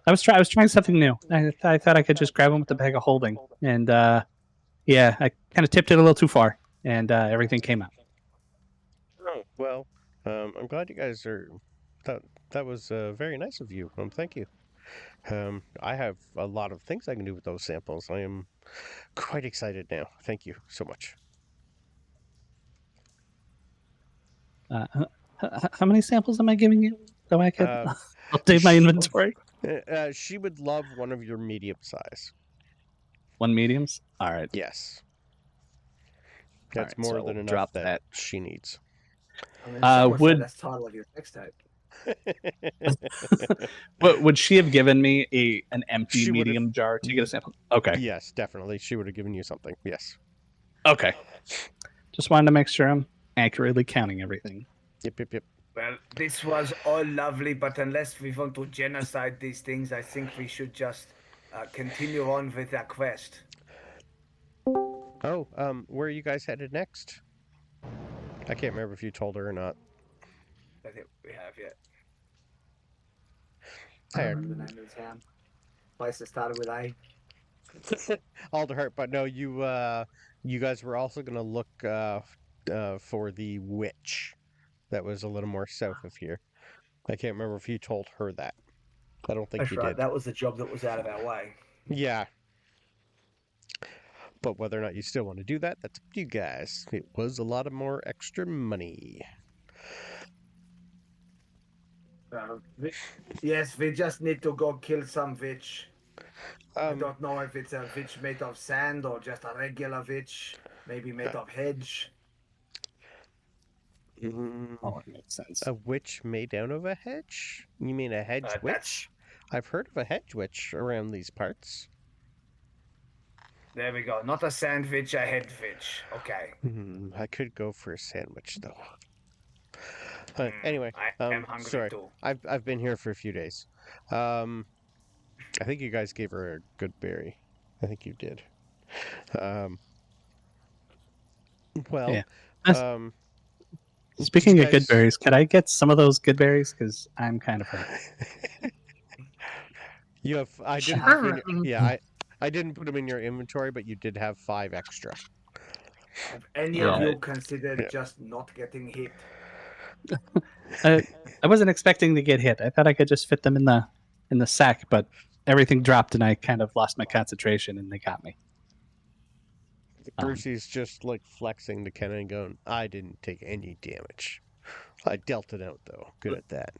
I was trying something new. I thought I could just grab them with the bag of holding, and yeah, I kind of tipped it a little too far, and everything came out. Oh, well, I'm glad you guys are. That was very nice of you. Thank you. I have a lot of things I can do with those samples. I am quite excited now. Thank you so much. How many samples am I giving you? So I could update my inventory. She would love one of your medium size. 1 mediums? All right. Yes. That's Alright, more so than we'll enough drop that that. she needs. I mean, someone would- said that's the title of your next tape. But would she have given me an empty She would've- medium jar to get a sample? Okay. Yes, definitely. She would have given you something. Yes. Okay. Just wanted to make sure I'm accurately counting everything. Yep. Well, this was all lovely, but unless we want to genocide these things, I think we should just continue on with our quest. Oh, where are you guys headed next? I can't remember if you told her or not. I think we have yet. I There. don't remember the name of the town. Place that started with A. Alderheart, but no, you guys were also going to look for the witch that was a little more south of here. I can't remember if you told her that. I don't think That's you right. did. That was the job that was out of our way. Yeah. But whether or not you still want to do that, that's up to you guys. It was a lot of more extra money. Yes, we just need to go kill some witch. I Um, don't know if it's a witch made of sand or just a regular witch. Maybe made of hedge. Oh, it makes sense. a witch made out of a hedge? You mean a hedge witch? I've heard of a hedge witch around these parts. There we go. Not a sandwich, a head witch. Okay. I could go for a sandwich though. Anyway, I am hungry sorry. too. I've been here for a few days. I think you guys gave her a good berry. I think you did. Well, Yeah. did Speaking you of good guys- berries, could I get some of those good berries? Because I'm kind of hurt. You have. I didn't. Sure. I didn't put them in your inventory, but you did have 5 extra. Have any Yeah. of you considered Yeah. just not getting hit? I wasn't expecting to get hit. I thought I could just fit them in the sack, but everything dropped and I kind of lost my concentration and they got me. Brucie's just like flexing to Ken and going, "I didn't take any damage. I dealt it out though. Good at that."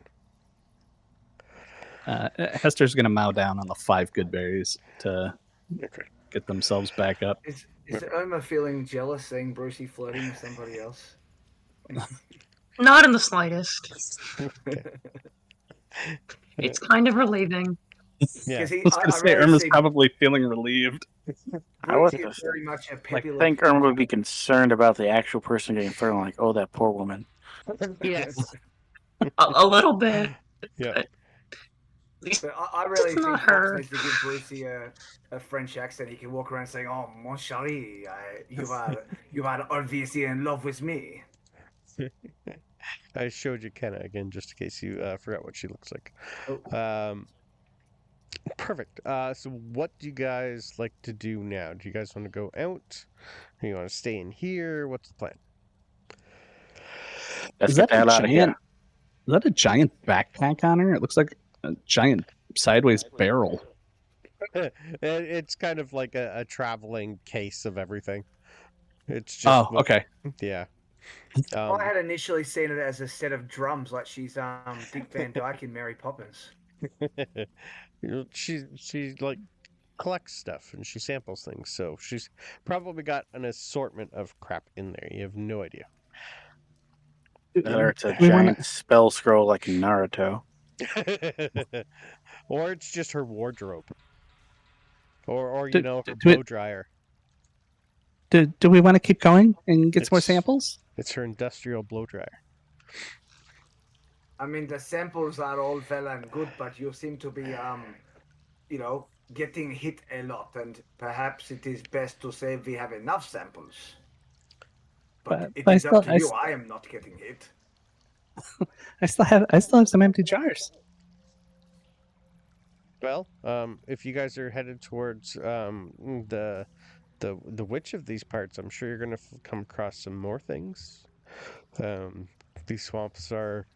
Hester's gonna mow down on the 5 good berries to Okay. get themselves back up. Is Irma feeling jealous seeing Brucie flirting with somebody else? Not in the slightest. It's kind of relieving. Yeah. 'Cause he- I was gonna say rarely Irma's see probably feeling relieved. I was Brucie is very much a I peppy think Irma would be concerned about the actual person getting flirted. Like, oh, that poor woman. Yes. A little bit. Yeah. least But I really It's think not Fox her. needs to give Brucie a French accent. He can walk around saying, "Oh, mon chéri, you are obviously in love with me." I showed you Kenna again just in case you forgot what she looks like. Oh. Perfect. So what do you guys like to do now? Do you guys want to go out? Do you want to stay in here? What's the plan? Let's Is get that the a hell out of here. giant? Is that a giant backpack on her? It looks like a giant sideways barrel. It's kind of like a traveling case of everything. It's just Oh, okay. yeah. I had initially seen it as a set of drums, like she's Dick Van Dyke in Mary Poppins. she like collects stuff and she samples things, so she's probably got an assortment of crap in there. You have no idea. Or it's a We wanna- giant spell scroll like in Naruto. Or it's just her wardrobe. Or you Do- know, do- her do it- blow dryer. Do we want to keep going and get some more It's- samples? It's her industrial blow dryer. I mean, the samples are all well and good, but you seem to be, getting hit a lot, and perhaps it is best to say we have enough samples. But it I is up to still- you. I am not getting hit. I still have some empty jars. Well, if you guys are headed towards the witch of these parts, I'm sure you're gonna come across some more things. These swamps are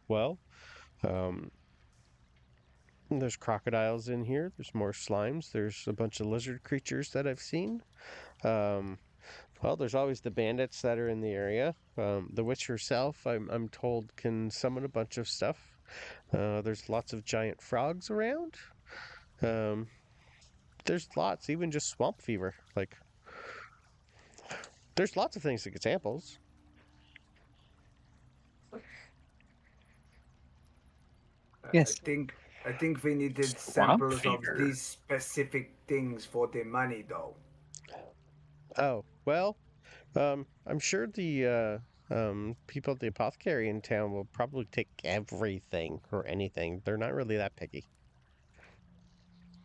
there's crocodiles in here. There's more slimes. There's a bunch of lizard creatures that I've seen. Well, there's always the bandits that are in the area. The witch herself, I'm told, can summon a bunch of stuff. There's lots of giant frogs around. There's lots, even just swamp fever. Like, there's lots of things to get samples. Yes. I think we needed Swamp samples fever. of these specific things for the money, though. Oh, well, I'm sure the people at the apothecary in town will probably take everything or anything. They're not really that picky,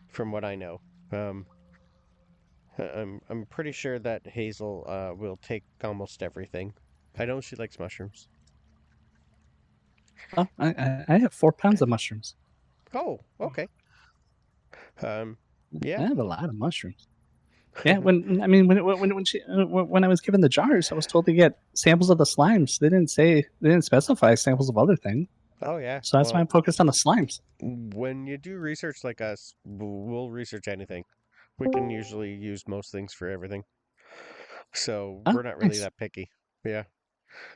from what I know. I'm pretty sure that Hazel will take almost everything. I know she likes mushrooms. Oh, I have 4 pounds of mushrooms. Oh, okay. I Yeah. have a lot of mushrooms. Yeah, when I was given the jars, I was told to get samples of the slimes. They didn't specify samples of other things. Oh, yeah. So that's why I'm focused on the slimes. When you do research like us, we'll research anything. We can usually use most things for everything. So Oh, we're not really nice. that picky. Yeah.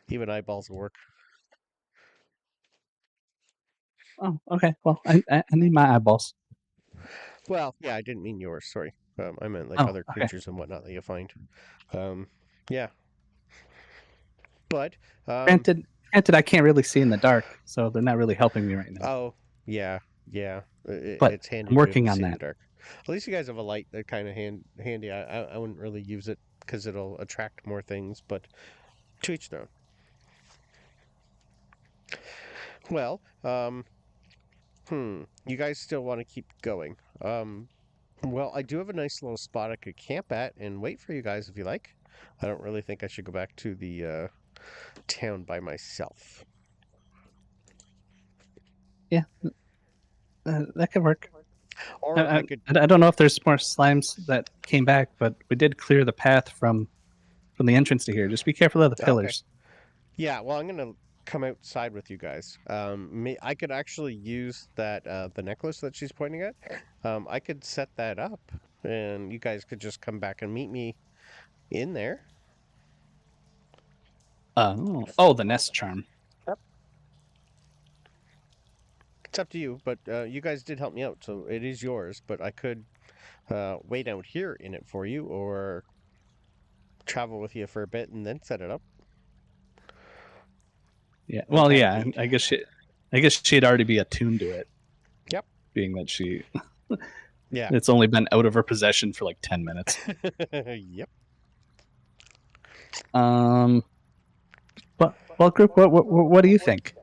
Even eyeballs will work. Oh, okay. Well, I need my eyeballs. Well, yeah, I didn't mean yours. Sorry. I meant like Oh, other okay. creatures and whatnot that you find. Yeah. But Granted, I can't really see in the dark, so they're not really helping me right now. oh, yeah. But It's handy. I'm working to on see in that. the dark. At least you guys have a light that kind of handy. I wouldn't really use it because it'll attract more things, but to each their own. Well, you guys still want to keep going. Well, I do have a nice little spot I could camp at and wait for you guys if you like. I don't really think I should go back to the town by myself. Yeah, that could work. Or I could. I don't know if there's more slimes that came back, but we did clear the path from the entrance to here. Just be careful of the Okay. pillars. Yeah, well, I'm gonna come outside with you guys. I could actually use that the necklace that she's pointing at. I could set that up, and you guys could just come back and meet me in there. The nest charm. It's up to you, but you guys did help me out, so it is yours. But I could wait out here in it for you, or travel with you for a bit and then set it up. Yeah. Well, kinda yeah. neat. I guess she'd already be attuned to it. Yep. Being that she, Yeah. it's only been out of her possession for like 10 minutes. Yep. But well, group, what do you think?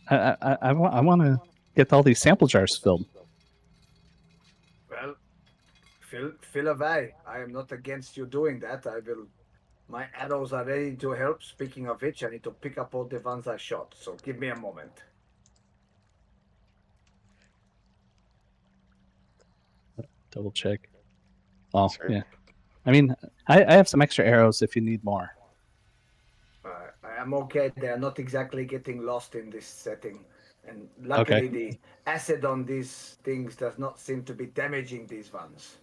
I want to get all these sample jars filled. Well, fill away. I am not against you doing that. I will. My arrows are ready to help. Speaking of which, I need to pick up all the ones I shot. So give me a moment. Double check. Oh, Sure. yeah. I mean, I have some extra arrows if you need more. I am okay. They are not exactly getting lost in this setting. And luckily, the acid on these things does not seem to be damaging these ones.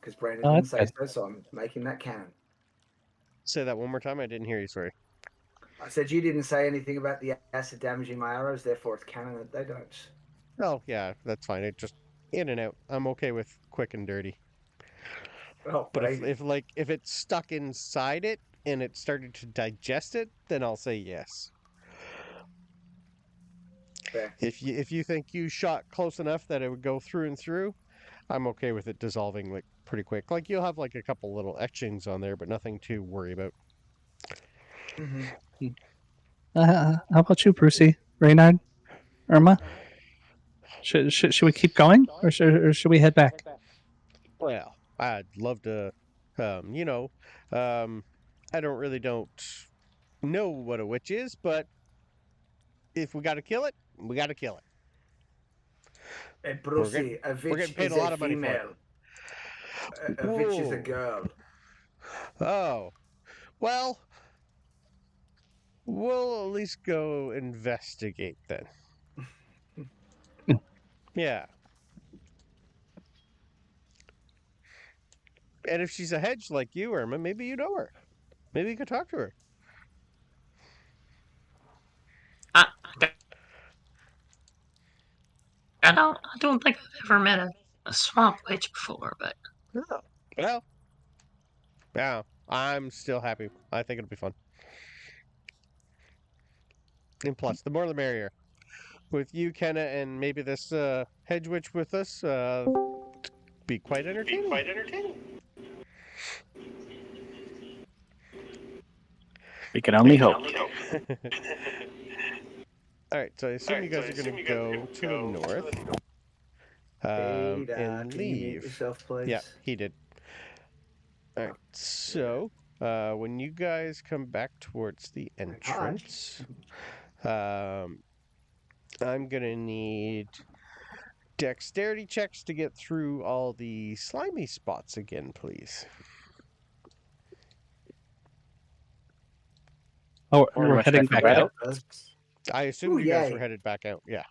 Because Brandon Oh, didn't that's say so, so I'm making that canon. Say that one more time. I didn't hear you. Sorry. I said you didn't say anything about the acid damaging my arrows, therefore it's canon that they don't. Oh yeah, that's fine. It just in and out. I'm okay with quick and dirty. Oh, But gravy. if it's stuck inside it and it started to digest it, then I'll say yes. Fair. If you think you shot close enough that it would go through and through, I'm okay with it dissolving like pretty quick. Like you'll have like a couple little etchings on there, but nothing to worry about. Mm-hmm. How about you, Brucie, Reynard, Irma? Should we keep going, or should we head back? Well, I'd love to, I don't know what a witch is, but if we got to kill it, we got to kill it. And Brucie, a we're witch getting paid is a lot of money for it. female. A witch is a Whoa. girl. Oh, well, we'll at least go investigate then. Yeah. And if she's a hedge like you, Irma, maybe you know her. Maybe you could talk to her. I don't think I've ever met a swamp witch before, but Oh. Well, yeah, I'm still happy. I think it'll be fun. And plus, the more the merrier. With you, Kenna, and maybe this hedge witch with us, be quite entertaining. We can only hope. All right, so I assume you guys are going to go to the north and Can you mute leave. yourself, please? Yeah, he did. All right, so when you guys come back towards the entrance, I'm going to need dexterity checks to get through all the slimy spots again, please. Oh, Or we're much heading like back a out. I assumed you guys yay. were headed back out. Yeah,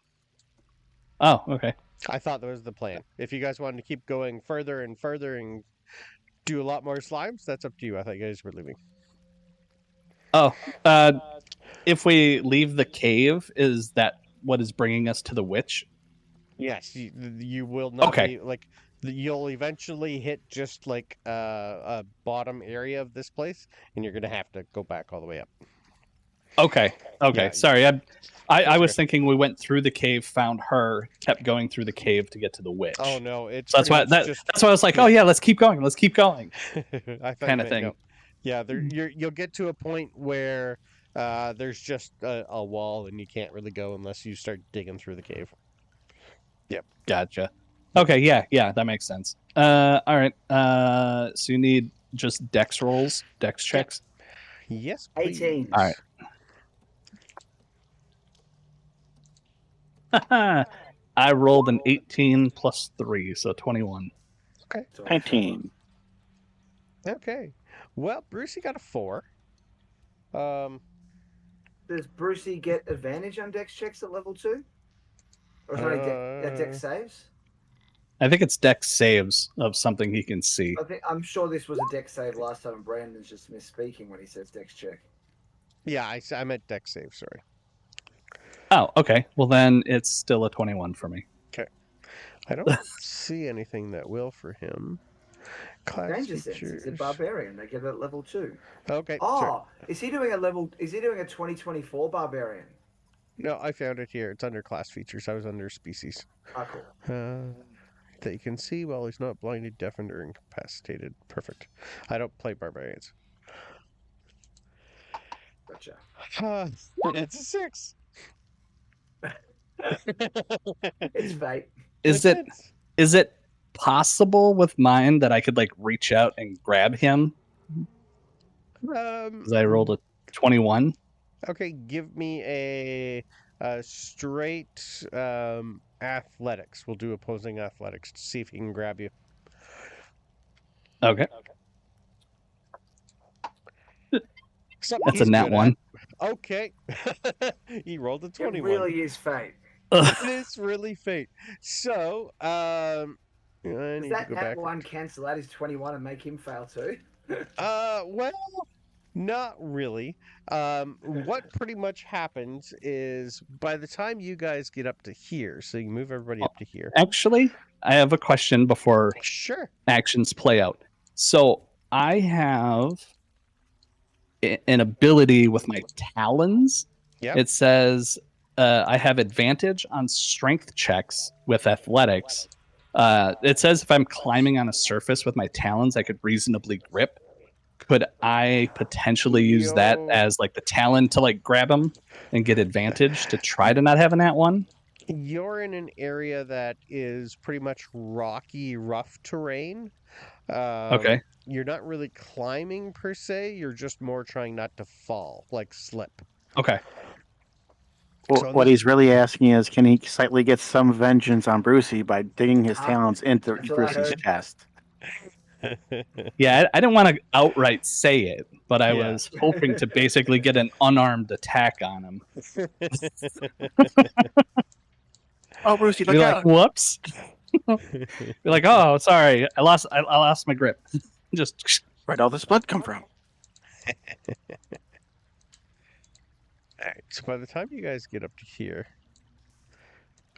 Oh, okay. I thought that was the plan. If you guys wanted to keep going further and further and do a lot more slimes, that's up to you. I thought you guys were leaving. Oh, if we leave the cave, is that what is bringing us to the witch? Yes, you will not Okay. be like you'll eventually hit just like a bottom area of this place, and you're gonna have to go back all the way up. Okay. Yeah. Sorry, I was okay. thinking we went through the cave, found her, kept going through the cave to get to the witch. Oh no, it's So that's why pretty much just that's why I was like, oh yeah, let's keep going. I thought Kind you of meant no. thing. Yeah, you'll get to a point where there's just a wall, and you can't really go unless you start digging through the cave. Yep. Gotcha. Okay, yeah, that makes sense. All right. So you need just dex rolls, dex checks. Yes, please. 18. All right. I rolled an 18 plus 3, so 21. Okay. 19. Okay. Well, Brucie got a 4. Does Brucie get advantage on dex checks at level 2? Or sorry, dex saves? I think it's dex saves of something he can see. I'm sure this was a dex save last time, and Brandon's just misspeaking when he says dex check. Yeah, I meant dex save. Sorry. Oh, okay. Well, then it's still a 21 for me. I don't see anything that will for him. Class Danger sense. He's a features. barbarian. They get it at level 2. Okay. Oh, Sure. is he doing a 2024 barbarian? No, I found it here. It's under class features. I was under species. Ah, cool. That you can see while he's not blinded, deafened, or incapacitated. Perfect. I don't play barbarians. Gotcha. It's a 6. It's fate. Is it possible with mine that I could like reach out and grab him? Because I rolled a 21. Okay, give me a straight athletics. We'll do opposing athletics to see if he can grab you. Okay. Something That's a he's nat good one. at. Okay. He rolled a It 21. really is fate. It is really fate. So, I Does need to that go nat back. one cancel out his 21 and make him fail too? Well, not really. What pretty much happens is by the time you guys get up to here, so you move everybody up to here. Actually, I have a question before Sure. actions play out. So I have an ability with my talons. Yep. It says I have advantage on strength checks with athletics. It says if I'm climbing on a surface with my talons, I could reasonably grip. Could I potentially use that as like the talon to like grab him and get advantage to try to not have a nat one? You're in an area that is pretty much rocky, rough terrain. Okay. You're not really climbing per se. You're just more trying not to fall, like slip. Okay. Well, So what he's really asking is, can he slightly get some vengeance on Brucie by digging his talons into That's what I Brucie's heard. chest? Yeah, I didn't want to outright say it, but I Yeah. was hoping to basically get an unarmed attack on him. Oh, Brucie, Be look like, out! whoops. Be like, oh, sorry, I lost my grip. Just Where'd all this blood come from? Alright, so by the time you guys get up to here,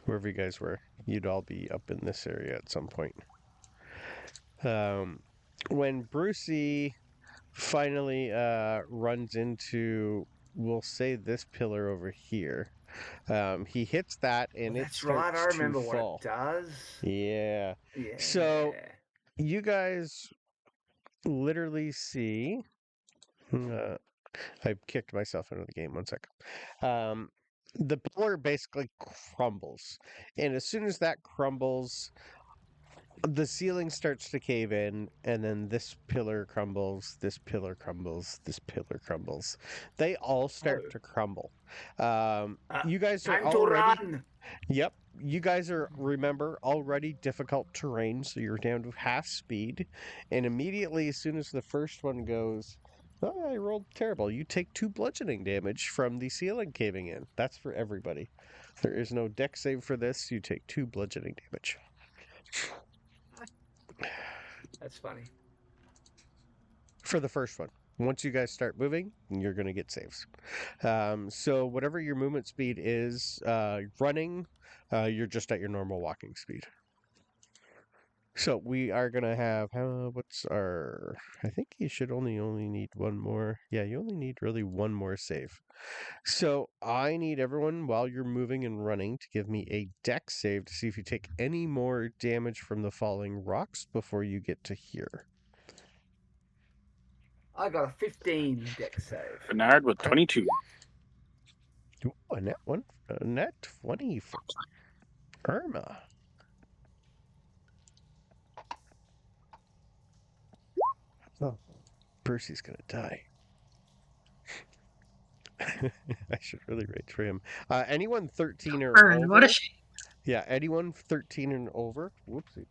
wherever you guys were, you'd all be up in this area at some point. When Brucie finally runs into, we'll say, this pillar over here, he hits that and it That's right. starts I remember to what fall. it does. Yeah. Yeah. So you guys literally see. I kicked myself out of the game. 1 sec. The pillar basically crumbles, and as soon as that crumbles, the ceiling starts to cave in, and then this pillar crumbles, this pillar crumbles, this pillar crumbles. They all start to crumble. You guys are time to already. run. Yep. You guys are, remember, already difficult terrain, so you're down to half speed. And immediately, as soon as the first one goes, oh, I rolled terrible, you take 2 bludgeoning damage from the ceiling caving in. That's for everybody. There is no deck save for this. You take 2 bludgeoning damage. That's funny. For the first one. Once you guys start moving, you're going to get saves. So whatever your movement speed is, running, you're just at your normal walking speed. So we are going to have, what's our, I think you should only need one more. Yeah, you only need really one more save. So I need everyone, while you're moving and running, to give me a deck save to see if you take any more damage from the falling rocks before you get to here. I got a 15 deck save. Reynard with 22. Ooh, a net 20 for Irma. Oh, Brucie's gonna die. I should really rage for him. Anyone 13 or Burn, over? what a shame. Yeah, anyone 13 and over? Whoopsie.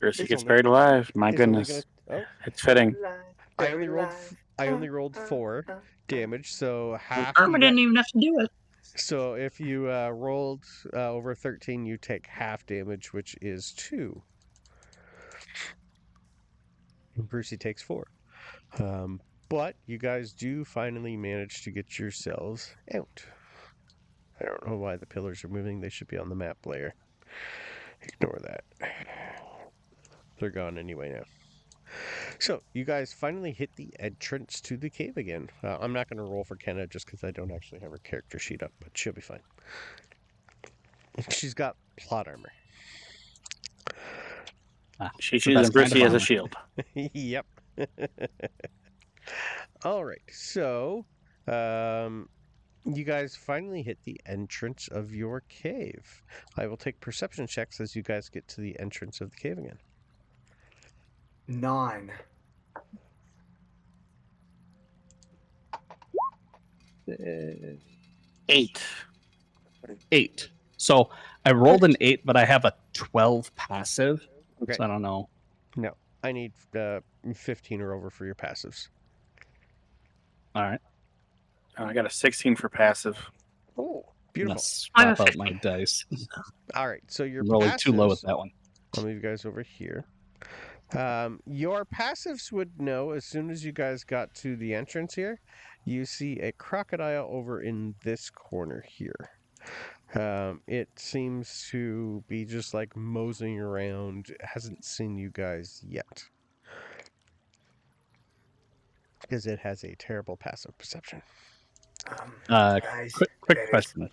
Brucie He's gets only- buried alive. My He's only goodness. gonna- It's fitting. I only rolled 4 damage, so half. Irma didn't even have to do it. So if you rolled over 13, you take half damage, which is 2. And Brucie takes 4. But you guys do finally manage to get yourselves out. I don't know why the pillars are moving. They should be on the map layer. Ignore that. They're gone anyway now. So, you guys finally hit the entrance to the cave again. I'm not going to roll for Kenna just because I don't actually have her character sheet up, but she'll be fine. She's got plot armor. She's the using best kind of Brucie as a armor. shield. Yep. All right. So, You guys finally hit the entrance of your cave. I will take perception checks as you guys get to the entrance of the cave again. 9. Uh, 8. 8. So I rolled an 8, but I have a 12 passive. Okay. So I don't know. No, I need 15 or over for your passives. All right. I got a 16 for passive. Oh, I'm beautiful. gonna I'm a swap out my 15. dice. All right, so your I'm rolling too low with passives- that one. I'll move you guys over here. Your passives would know as soon as you guys got to the entrance here, you see a crocodile over in this corner here. It seems to be just like moseying around. It hasn't seen you guys yet. Because it has a terrible passive perception. Guys, Quick there is- question.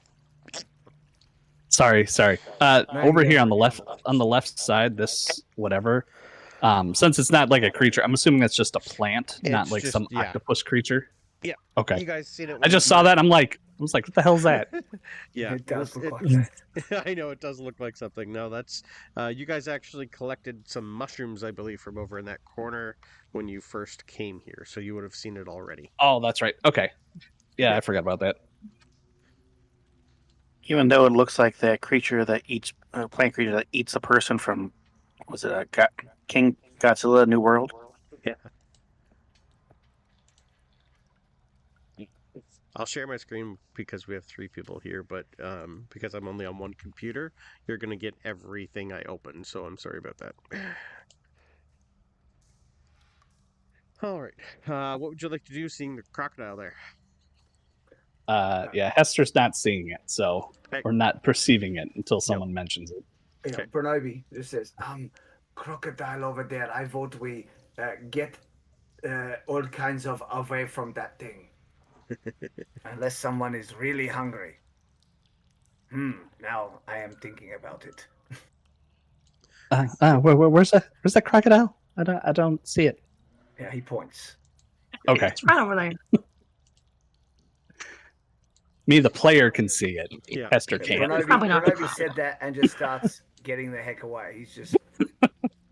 Sorry. Over yeah. here on the left side, this whatever. Since it's not like a creature, I'm assuming that's just a plant, not It's like just- some yeah. octopus creature. Yeah. Okay. You guys seen it? I just saw that. I was like, what the hell's that? Yeah, It does look it- like that. I know it does look like something. No, that's you guys actually collected some mushrooms, I believe, from over in that corner when you first came here, so you would have seen it already. Oh, that's right. Okay. Yeah, I forgot about that. Even though it looks like that creature that eats plant creature that eats a person from, was it King Godzilla New World? Yeah. I'll share my screen because we have 3 people here, but because I'm only on one computer, you're gonna get everything I open. So I'm sorry about that. All right. What would you like to do, seeing the crocodile there? Yeah, Hester's not seeing it, so Okay. or not perceiving it until someone mentions it. Yeah, Okay. Bronobi just says, crocodile over there. I vote we get all kinds of away from that thing. Unless someone is really hungry. Now I am thinking about it. Where's that crocodile? I don't see it. Yeah, he points. Okay. It's right over there. Me, the player, can see it. Yeah. Hester can't. Probably not. Bronobi said that and just starts getting the heck away. He's just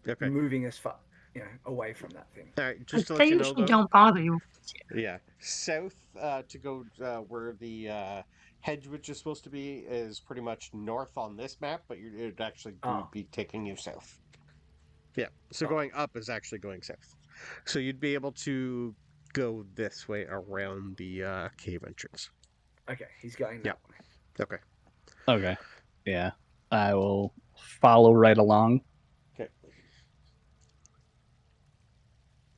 Okay. moving as far, away from that thing. All right. Just to They let you know, usually though. don't bother you. Yeah. South to go where the hedge, which is supposed to be, is pretty much north on this map, but it'd actually be taking you south. Yeah. So going up is actually going south. So you'd be able to go this way around the cave entrance. Okay, he's going that way. Okay. Okay. Yeah. I will follow right along. Okay.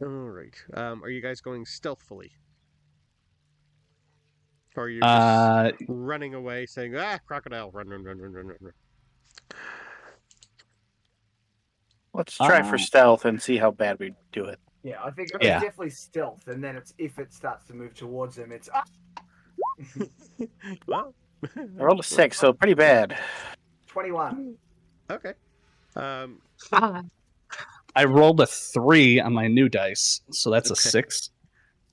All right. Are you guys going stealthily? Or are you just running away saying, crocodile, run. Let's try for stealth and see how bad we do it. Yeah, I think Yeah. it's definitely stealth, and then if it starts to move towards him, it's Well, I rolled a 6, so pretty bad. 21. okay. I rolled a 3 on my new dice, so that's a Okay. 6.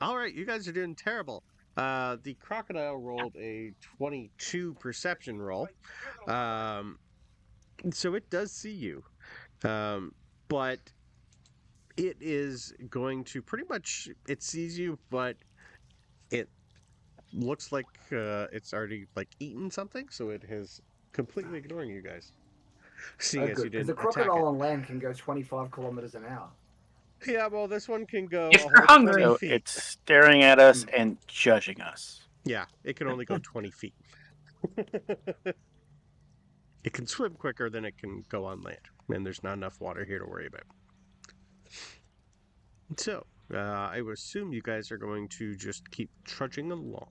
All right, you guys are doing terrible. The crocodile rolled a 22 perception roll. So it does see you. But it is going to pretty much, it sees you, but it looks like it's already eaten something, so it is completely ignoring you guys. Seeing as you Because didn't the attack crocodile it. on land can go 25 kilometers an hour. Yeah, well, this one can go If a you're whole hungry. 20 So feet. it's staring at us and judging us. Yeah, it can only go 20 feet. It can swim quicker than it can go on land, and there's not enough water here to worry about. So, I would assume you guys are going to just keep trudging along.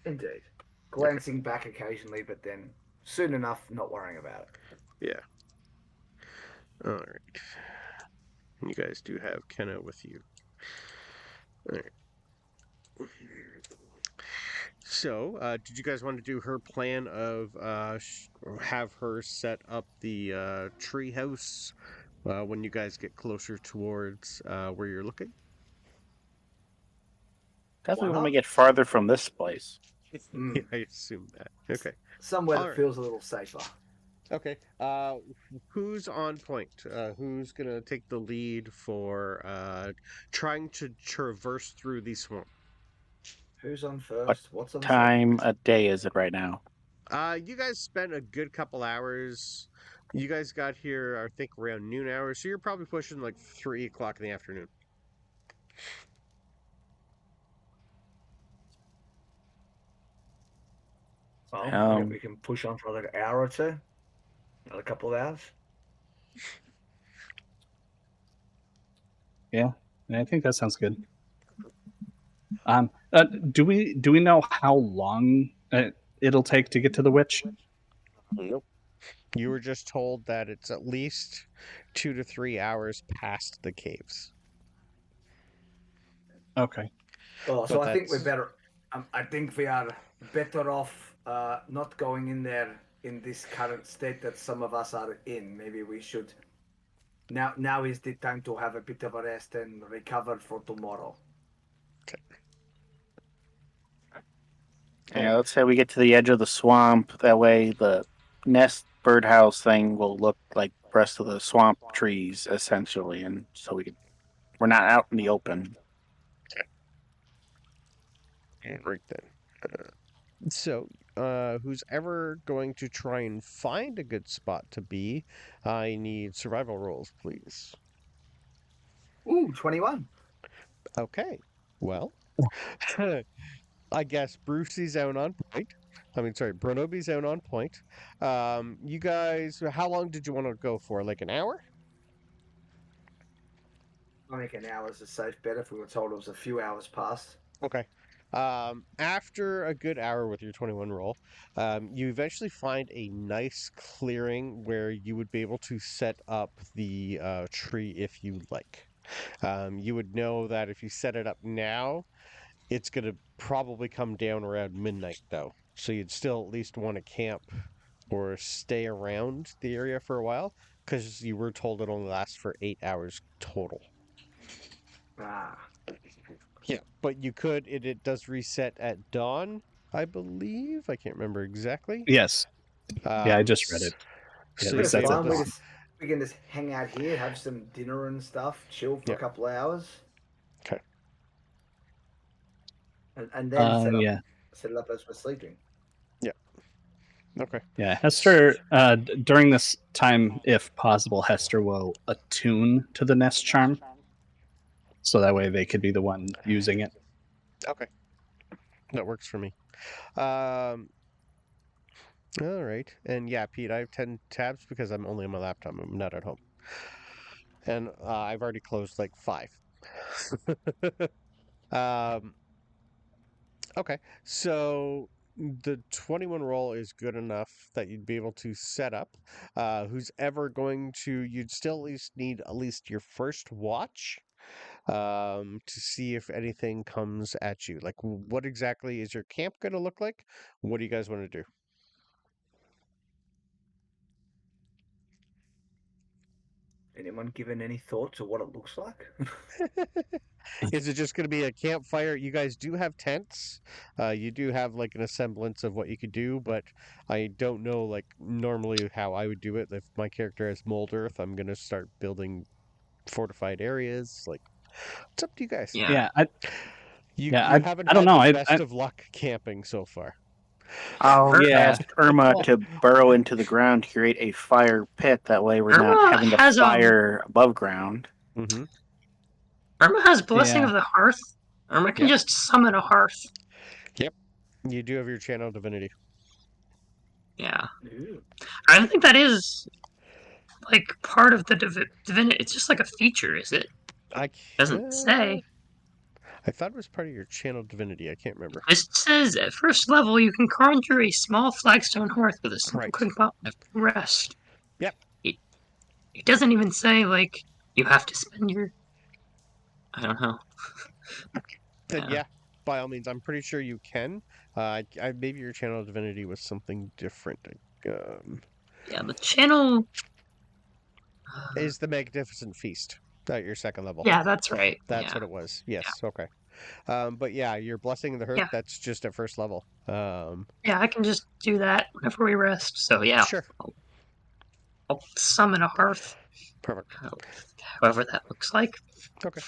Indeed. Glancing back occasionally, but then soon enough, not worrying about it. Yeah. All right. And you guys do have Kenna with you. All right. So, did you guys want to do her plan of have her set up the tree house when you guys get closer towards where you're looking? Definitely Why when we not? get farther from this place. Yeah, I assume that. Okay. Somewhere that Alright. feels a little safer. Okay. Who's on point? Who's gonna take the lead for trying to traverse through the swamp? Who's on What first? What's on time second? of day is it right now? You guys spent a good couple hours. You guys got here, I think, around noon hours, so you're probably pushing like 3 o'clock in the afternoon. Well, we can push on for like an hour or two. Another couple of hours. Yeah, I think that sounds good. Do we know how long it'll take to get to the witch? Nope. You were just told that it's at least 2 to 3 hours past the caves. Okay. Oh, so But I think we're that's- better. I think we are better off not going in there in this current state that some of us are in. Maybe we should. Now is the time to have a bit of a rest and recover for tomorrow. Yeah, let's say we get to the edge of the swamp. That way, the nest birdhouse thing will look like the rest of the swamp trees, essentially, and so we're not out in the open. Right then. So, who's ever going to try and find a good spot to be, I need survival rolls, please. Ooh, 21. Okay. Well, I guess Brucie's out on point. Bronobi's out on point. You guys, how long did you want to go for? Like an hour? I think an hour is a safe bet if we were told it was a few hours past. Okay. After a good hour with your 21 roll, you eventually find a nice clearing where you would be able to set up the tree if you like. You would know that if you set it up now, it's going to probably come down around midnight, though. So you'd still at least want to camp or stay around the area for a while, because you were told it only lasts for 8 hours total. Ah. Yeah, but you could. It does reset at dawn, I believe. I can't remember exactly. Yes. Yeah, I just read it. So Yeah, you'd it be resets able at to- dawn. we can just hang out here, have some dinner and stuff, chill for Yeah. a couple of hours. Okay. And then set it up as we're sleeping. Okay. Yeah, Hester, during this time, if possible, Hester will attune to the nest charm. So that way they could be the one using it. Okay. That works for me. All right. And yeah, Pete, I have 10 tabs because I'm only on my laptop. I'm not at home. And I've already closed like 5. Okay. So the 21 roll is good enough that you'd be able to set up. Who's ever going to, you'd still at least need at least your first watch to see if anything comes at you. Like, what exactly is your camp going to look like? What do you guys want to do? Anyone given any thought to what it looks like? Is it just going to be a campfire? You guys do have tents. You do have like an semblance of what you could do, but I don't know like normally how I would do it. If my character has mold earth, I'm going to start building fortified areas. Like, it's up to you guys. Yeah. You I haven't don't had know. the best of luck camping so far. I'll ask Irma Well- to burrow into the ground to create a fire pit. That way we're Irma not having to has, fire above ground. Mm-hmm. Irma has Blessing Yeah. of the Hearth. Irma can Yeah. just summon a hearth. You do have your channel divinity. Yeah. Ooh. I don't think that is like part of the divinity. It's just like a feature, is it? I Doesn't say. I thought it was part of your channel divinity. I can't remember. This says at first level you can conjure a small flagstone hearth with a simple Right. quick button of rest. Yep. It doesn't even say like you have to spend your. I don't know. Then yeah, by all means, I'm pretty sure you can. Maybe your channel divinity was something different. Yeah, the channel. Is the Magnificent Feast at your second level? Yeah, that's right. That's yeah. what it was. Yes. Okay. But yeah, your Blessing of the Hearth, Yeah. that's just at first level. Yeah, I can just do that whenever we rest. So yeah, Sure. I'll summon a hearth. Perfect. However that looks like. Okay.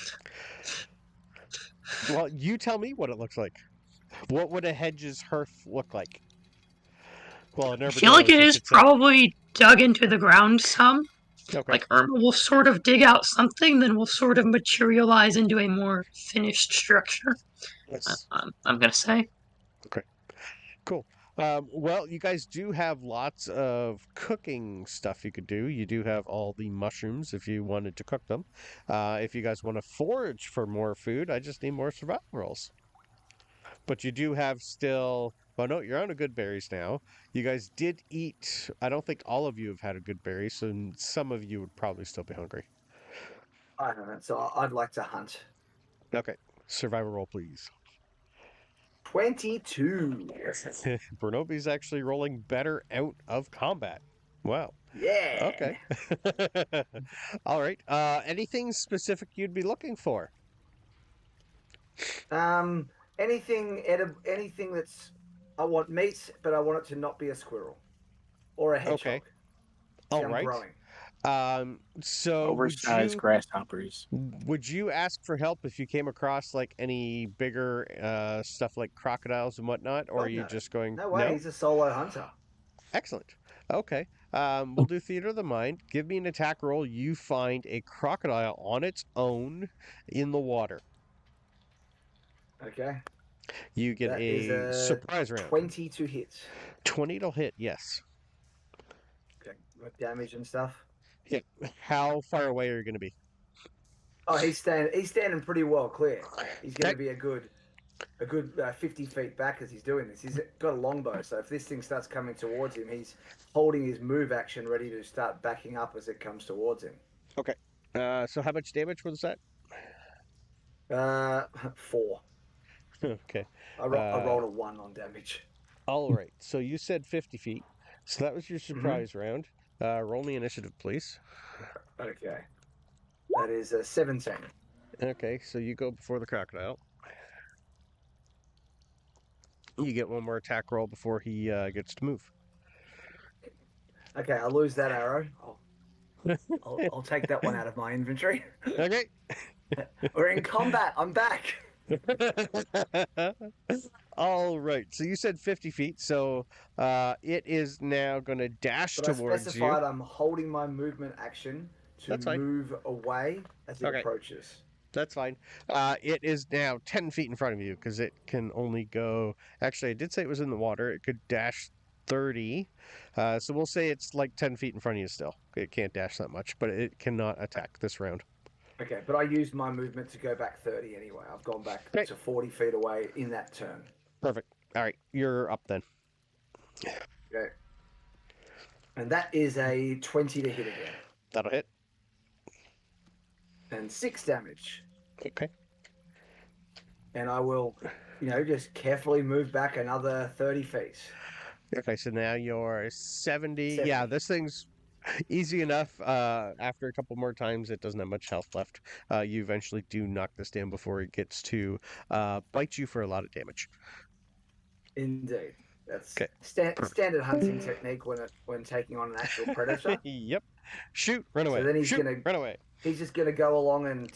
Well, you tell me what it looks like. What would a Hedge's hearth look like? Well, I feel like it is probably dug into the ground some. Okay. Like Irma will sort of dig out something, then will sort of materialize into a more finished structure. Yes. I'm gonna say. Cool. Well, you guys do have lots of cooking stuff you could do. You do have all the mushrooms if you wanted to cook them. If you guys want to forage for more food, I just need more survival rolls. But you do have still. Well, no, you're on a good berries now. You guys did eat. I don't think all of you have had a good berry, so some of you would probably still be hungry. I don't know. So I'd like to hunt. Okay. Survival roll, please. 22. Bronobi's actually rolling better out of combat. Wow. Yeah. Okay. All right. Anything specific you'd be looking for? Anything anything that's I want meat, but I want it to not be a squirrel or a hedgehog. Okay. All I'm right. growing. So Oversized grasshoppers. would you ask for help if you came across like any bigger stuff like crocodiles and whatnot, or Oh, are you no. just going? No way, he's a solo hunter. Excellent. Okay. We'll do Theater of the Mind. Give me an attack roll. You find a crocodile on its own in the water. Okay. You get That is a surprise round. 20 to hit. 20 to hit, yes. Okay. What damage and stuff? Yeah. How far away are you going to be? Oh, he's standing pretty well clear. He's going Okay. to be a good 50 feet back as he's doing this. He's got a longbow, so if this thing starts coming towards him, he's holding his move action ready to start backing up as it comes towards him. Okay. So how much damage was that? 4. Okay. I rolled a 1 on damage. All right. So you said 50 feet. So that was your surprise round. Roll me initiative, please. Okay. That is 17. Okay. So you go before the crocodile. You get one more attack roll before he gets to move. Okay, I'll lose that arrow. I'll take that one out of my inventory. Okay. We're in combat. I'm back. All right. So you said 50 feet. So it is now going to dash But I towards specified you. I'm holding my movement action to That's fine. move away as it Okay. approaches. That's fine. It is now 10 feet in front of you because it can only go. Actually, I did say it was in the water. It could dash 30. So we'll say it's like 10 feet in front of you still. It can't dash that much, but it cannot attack this round. Okay, but I used my movement to go back 30 anyway. I've gone back Okay. to 40 feet away in that turn. Perfect. All right. You're up then. Okay. And that is a 20 to hit again. That'll hit. And 6 damage. Okay. And I will, just carefully move back another 30 feet. Okay, so now you're 70. 70. Yeah, this thing's easy enough. After a couple more times, it doesn't have much health left. You eventually do knock this down before it gets to bite you for a lot of damage. Indeed. That's Okay. standard hunting technique when taking on an actual predator. Yep. Shoot, run away. So then he's Shoot, gonna- run away. He's just going to go along and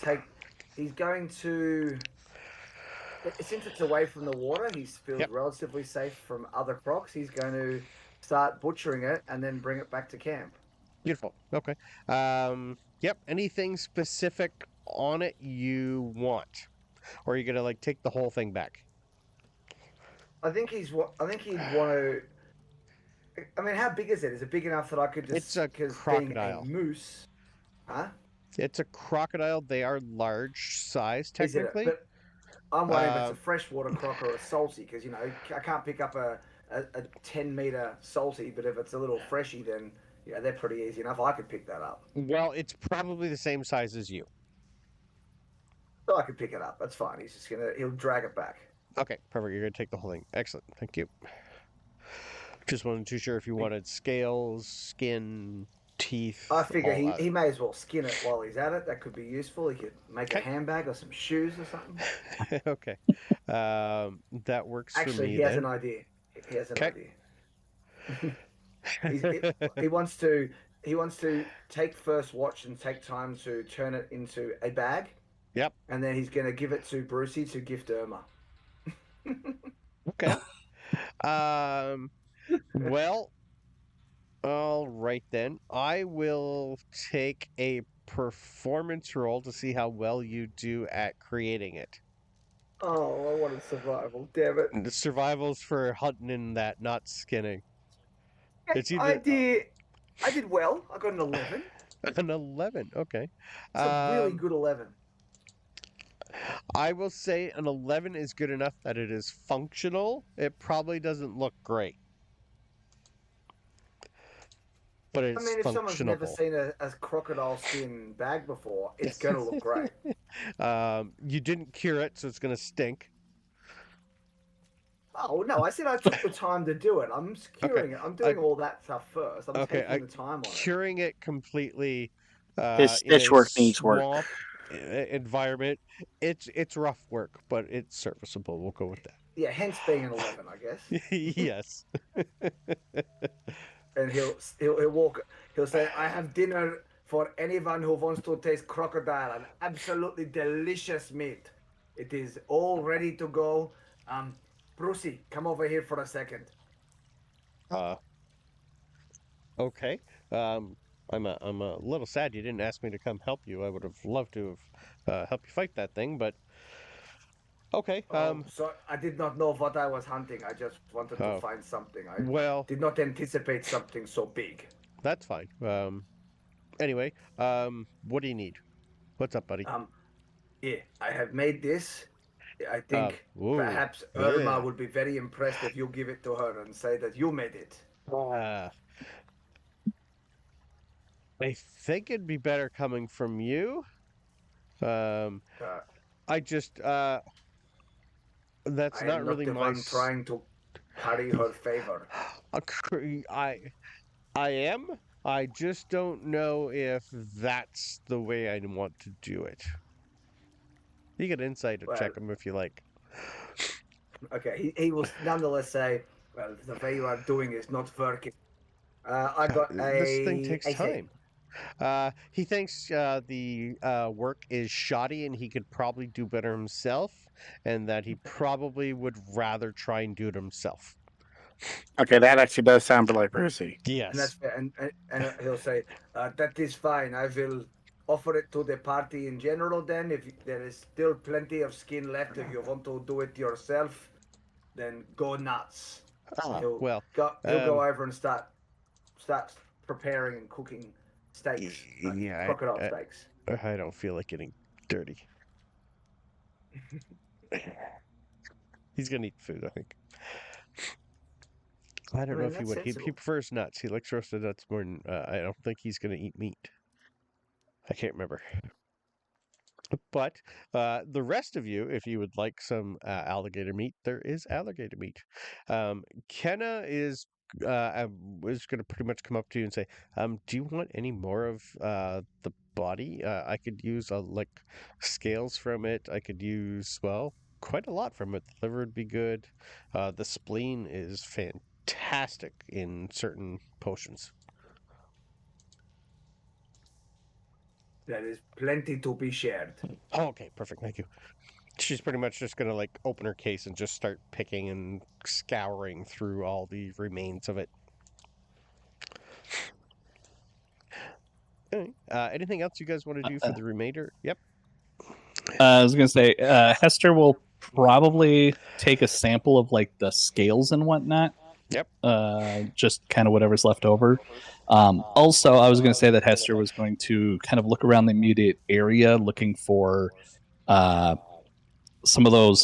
he's going to, since it's away from the water, he feels Yep. relatively safe from other crocs. He's going to start butchering it and then bring it back to camp. Beautiful. Okay. Yep. Anything specific on it you want, or are you gonna take the whole thing back? I think he'd want to. I mean, how big is it? Is it big enough that I could just? It's a 'cause crocodile. Being a moose, huh? It's a crocodile. They are large size, Is it? technically. But I'm wondering if it's a freshwater croc or a salty, because I can't pick up a 10-meter salty, but if it's a little freshy, then they're pretty easy enough. I could pick that up. Well, it's probably the same size as you. So I could pick it up. That's fine. He'll drag it back. Okay, perfect. You're gonna take the whole thing. Excellent. Thank you. Just wasn't too sure if you wanted scales, skin, teeth. teeth. I figure all that. he may as well skin it while he's at it. That could be useful. He could make a Okay. handbag or some shoes or something. Okay. That works for Actually, me he has then. an idea. He has an Okay. idea. he wants to take first watch and take time to turn it into a bag. Yep. And then he's going to give it to Brucie to gift Irma. Okay. Well, all right then. I will take a performance roll to see how well you do at creating it. Oh, I wanted survival. Damn it. And the survival's for hunting in that, not skinning. It's I either did well. I got an 11. an 11. Okay. It's a really good 11. I will say an 11 is good enough that it is functional. It probably doesn't look great. But it's I mean, if someone's never functionable. seen a crocodile skin bag before, it's going to look great. You didn't cure it, so it's going to stink. Oh, no, I said I took the time to do it. I'm curing it. I'm doing all that stuff first. I'm taking the time on it. Curing it completely His stitch work needs work. swamp environment. It's rough work, but it's serviceable. We'll go with that. Yeah, hence being an 11, I guess. Yes. And he'll walk. He'll say, "I have dinner for anyone who wants to taste crocodile, an absolutely delicious meat. It is all ready to go. Brucie, come over here for a second." Okay. I'm a little sad you didn't ask me to come help you. I would have loved to have helped you fight that thing, but okay. So I did not know what I was hunting. I just wanted to find something. I did not anticipate something so big. That's fine. Anyway, what do you need? What's up, buddy? Yeah, I have made this. I think ooh, perhaps Irma would be very impressed if you give it to her and say that you made it. I think it'd be better coming from you. I just that's I not am really the my one trying to curry her favor. I am. I just don't know if that's the way I want to do it. You get insight to check him if you like. Okay, he will nonetheless say, "Well, the way you are doing is not working." I got this thing takes time. He thinks the work is shoddy and he could probably do better himself, and that he probably would rather try and do it himself. Okay, that actually does sound like Brucie. Yes. And that's fair. And he'll say, "That is fine. I will offer it to the party in general then. If there is still plenty of skin left, if you want to do it yourself, then go nuts." He'll go over and start preparing and cooking steaks. Crocodile steaks. I don't feel like getting dirty. He's gonna eat food, I think. I don't know if he would. He prefers nuts. He likes roasted nuts more than. I don't think he's gonna eat meat. I can't remember. But the rest of you, if you would like some alligator meat, there is alligator meat. Kenna is going to pretty much come up to you and say, "Do you want any more of the body? I could use like scales from it. I could use quite a lot from it. The liver would be good. The spleen is fantastic in certain potions." There is plenty to be shared. Oh, okay, perfect. Thank you. She's pretty much just going to like open her case and just start picking and scouring through all the remains of it. Okay. Anything else you guys want to do for the remainder? Yep. I was going to say, Hester will probably take a sample of like the scales and whatnot. Yep. Just kind of whatever's left over. Also, I was going to say that Hester was going to kind of look around the immediate area looking for some of those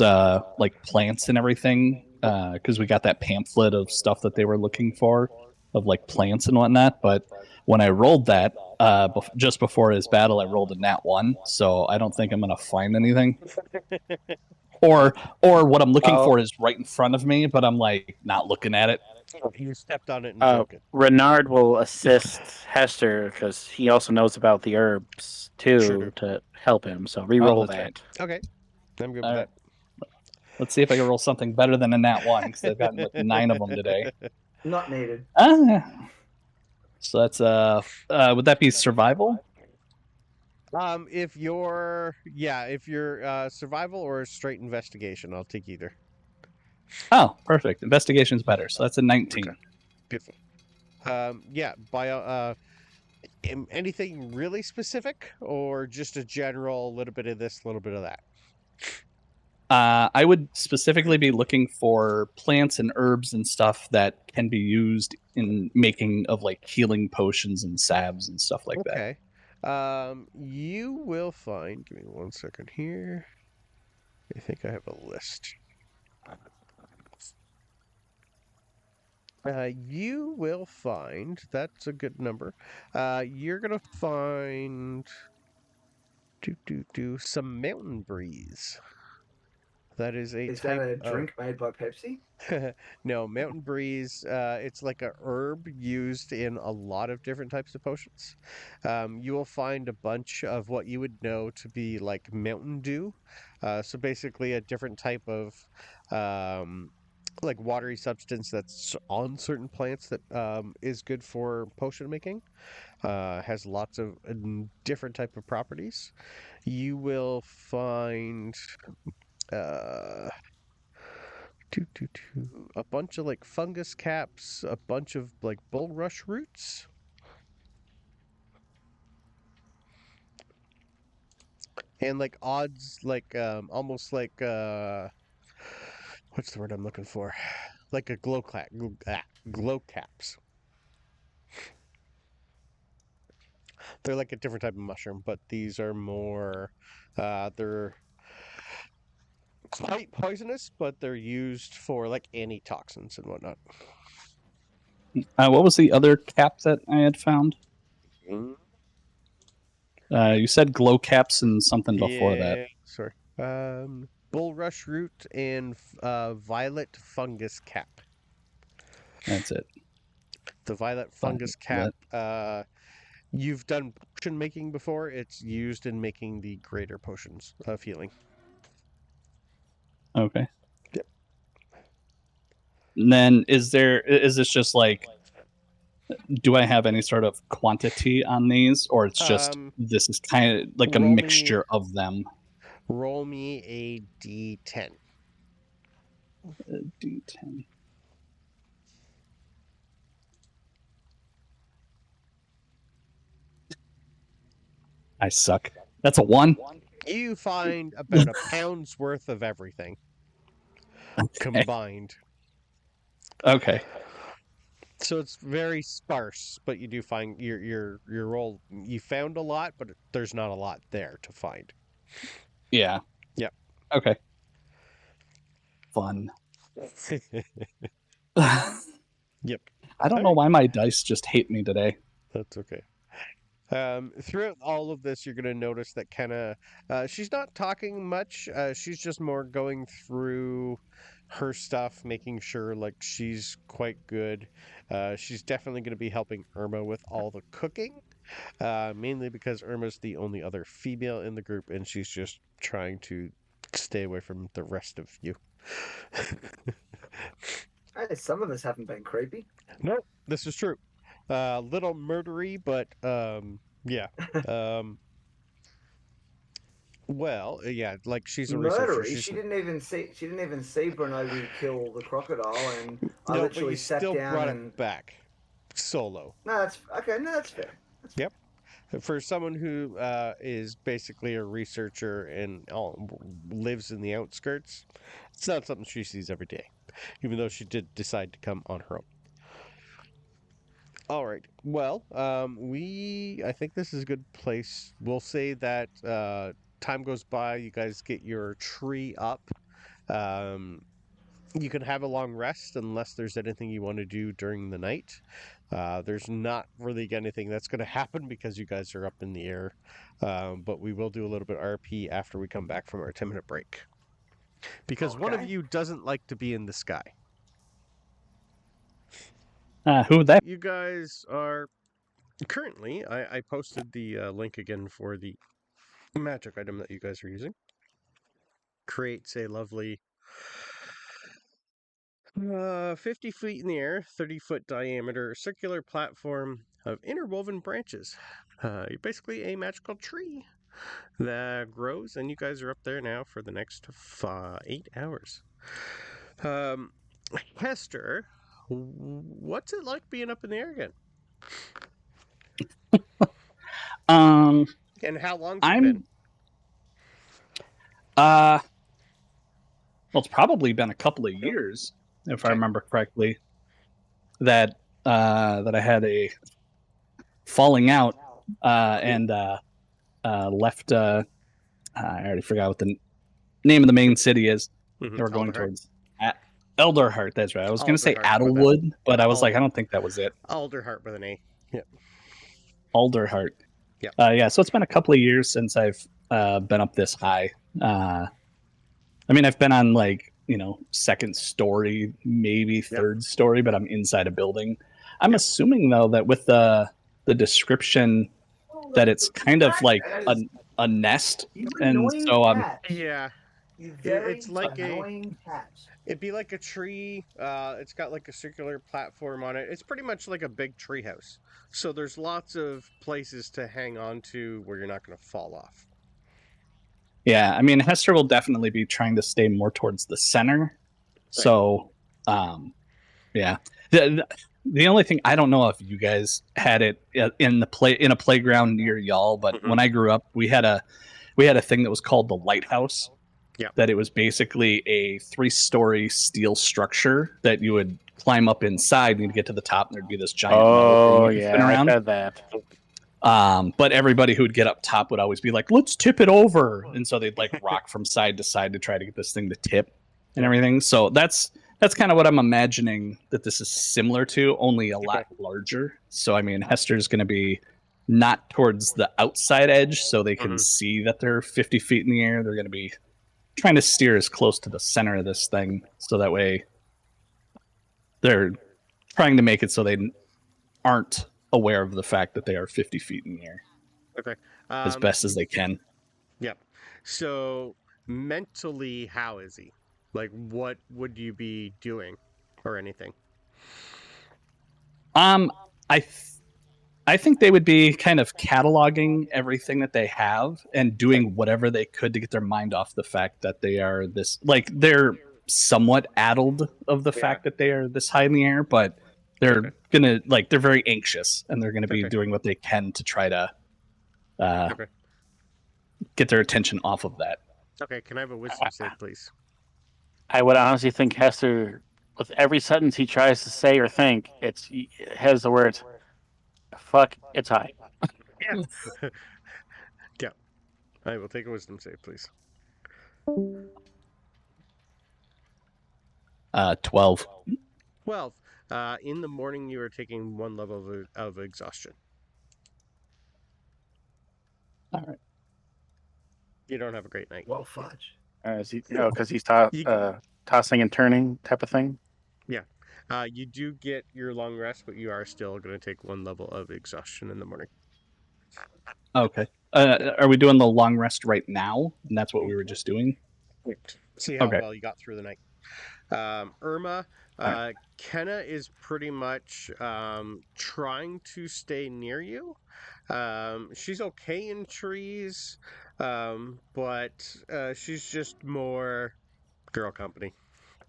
like plants and everything, because we got that pamphlet of stuff that they were looking for, of like plants and whatnot. But when I rolled that just before his battle, I rolled a nat 1, so I don't think I'm going to find anything. Or what I'm looking for is right in front of me, but I'm like not looking at it. You stepped on it and broke it. Reynard will assist Hester because he also knows about the herbs too Sure. to help him. So re-roll that's that. right. Okay, I'm good All with right. Let's see if I can roll something better than a nat 1, because I've gotten like 9 of them today. Not needed. So that's would that be survival? If you're survival or straight investigation, I'll take either. Oh, perfect. Investigation's better. So that's a 19. Okay. Beautiful. Anything really specific, or just a general little bit of this, little bit of that? I would specifically be looking for plants and herbs and stuff that can be used in making of like healing potions and salves and stuff like that. Okay. You will find. Give me 1 second here. I think I have a list. You will find. That's a good number. You're gonna find. Some mountain breeze. That is a Is type that a drink made by Pepsi? No, mountain breeze. It's like a herb used in a lot of different types of potions. You will find a bunch of what you would know to be like mountain dew. So basically, a different type of like watery substance that's on certain plants that is good for potion making. Has lots of different type of properties. You will find. A bunch of like fungus caps, a bunch of like bulrush roots. And like odds, like almost like what's the word I'm looking for? Like a glow caps. They're like a different type of mushroom, but these are more they're quite poisonous, but they're used for like antitoxins and whatnot. What was the other cap that I had found? Mm. You said glow caps and something before that. Sorry. Bulrush root and violet fungus cap. That's it. The violet fungus cap. You've done potion making before. It's used in making the greater potions of healing. Okay. Yep. And then is this just like, do I have any sort of quantity on these, or it's just this is kind of like a mixture of them? Roll me a d10. A d10. I suck. That's a 1. You find about a pound's worth of everything combined. Okay. So it's very sparse, but you do find your roll. You found a lot, but there's not a lot there to find. Yeah. Yep. Okay. Fun. Yep. I don't know why my dice just hate me today. That's okay. Throughout all of this, you're going to notice that Kenna, she's not talking much. She's just more going through her stuff, making sure like she's quite good. She's definitely going to be helping Irma with all the cooking, mainly because Irma's the only other female in the group, and she's just trying to stay away from the rest of you. Hey, some of us haven't been creepy. Nope, this is true. Little murdery, but yeah. Well, yeah, like she's a researcher. Murdery. She didn't even see Bronobi kill the crocodile, and I No, literally but you sat still down brought and it back solo. No, that's okay. No, that's fair. Yep. For someone who is basically a researcher and lives in the outskirts, it's not something she sees every day, even though she did decide to come on her own. All right. Well, I think this is a good place. We'll say that time goes by. You guys get your tree up. You can have a long rest unless there's anything you want to do during the night. There's not really anything that's going to happen because you guys are up in the air. But we will do a little bit of RP after we come back from our 10-minute break. Because one of you doesn't like to be in the sky. Who would that? You guys are currently. I posted the link again for the magic item that you guys are using. Creates a lovely 50 feet in the air, 30-foot diameter circular platform of interwoven branches. You're basically a magical tree that grows, and you guys are up there now for the next 8 hours. Hester, what's it like being up in the air again? And how long's it been? Well, it's probably been a couple of years, if I remember correctly, that I had a falling out and left. I already forgot what the name of the main city is. Mhm, They were going Alderheart. towards Elderheart. That's right. I was going to say Alderheart, Adelwood, but I was like, I don't think that was it. Alderheart with an A. Yep. Alderheart. Yep. Yeah. So it's been a couple of years since I've been up this high. I mean, I've been on like, second story, maybe third story, but I'm inside a building. I'm assuming though that with the description that it's kind of like a nest, and so yeah, it's like it'd be like a tree. It's got like a circular platform on it. It's pretty much like a big tree house. So there's lots of places to hang on to where you're not going to fall off. Yeah, I mean, Hester will definitely be trying to stay more towards the center. Right. So, yeah. The only thing, I don't know if you guys had it in a playground near y'all, but when I grew up, we had a thing that was called the lighthouse. Yeah. That it was basically a 3-story steel structure that you would climb up inside and you'd get to the top and there'd be this giant Oh thing yeah, spin around. I had that. But everybody who would get up top would always be like, let's tip it over. And so they'd like rock from side to side to try to get this thing to tip and everything. So that's kind of what I'm imagining that this is similar to, only a lot larger. So, I mean, Hester's going to be not towards the outside edge so they can see that they're 50 feet in the air. They're going to be trying to steer as close to the center of this thing. So that way they're trying to make it so they aren't aware of the fact that they are 50 feet in the air. Okay. As best as they can. Yep. So mentally, how is he? Like, what would you be doing or anything? I think they would be kind of cataloging everything that they have and doing whatever they could to get their mind off the fact that they are this, like, they're somewhat addled of the fact that they are this high in the air, but they're gonna, like, they're very anxious and they're gonna be doing what they can to try to get their attention off of that. Okay, can I have a wisdom save, please? I would honestly think Hester, with every sentence he tries to say or think, it has the words, fuck, it's high. Yeah. I will take a wisdom save, please. 12. 12. In the morning, you are taking 1 level of exhaustion. All right. You don't have a great night. Well, fudge. Because he's tossing and turning type of thing. Yeah. You do get your long rest, but you are still going to take 1 level of exhaustion in the morning. Okay. Are we doing the long rest right now? And that's what we were just doing? See how well you got through the night. Irma, Kenna is pretty much trying to stay near you. She's okay in trees, but she's just more girl company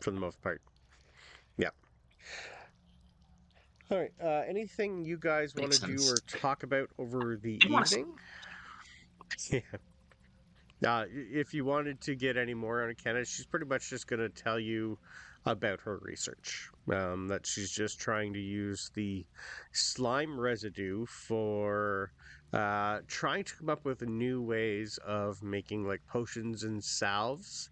for the most part. Yeah. All right. Anything you guys want to do or talk about over the evening? Yeah. If you wanted to get any more on Kenna, she's pretty much just going to tell you about her research. That she's just trying to use the slime residue for trying to come up with new ways of making like potions and salves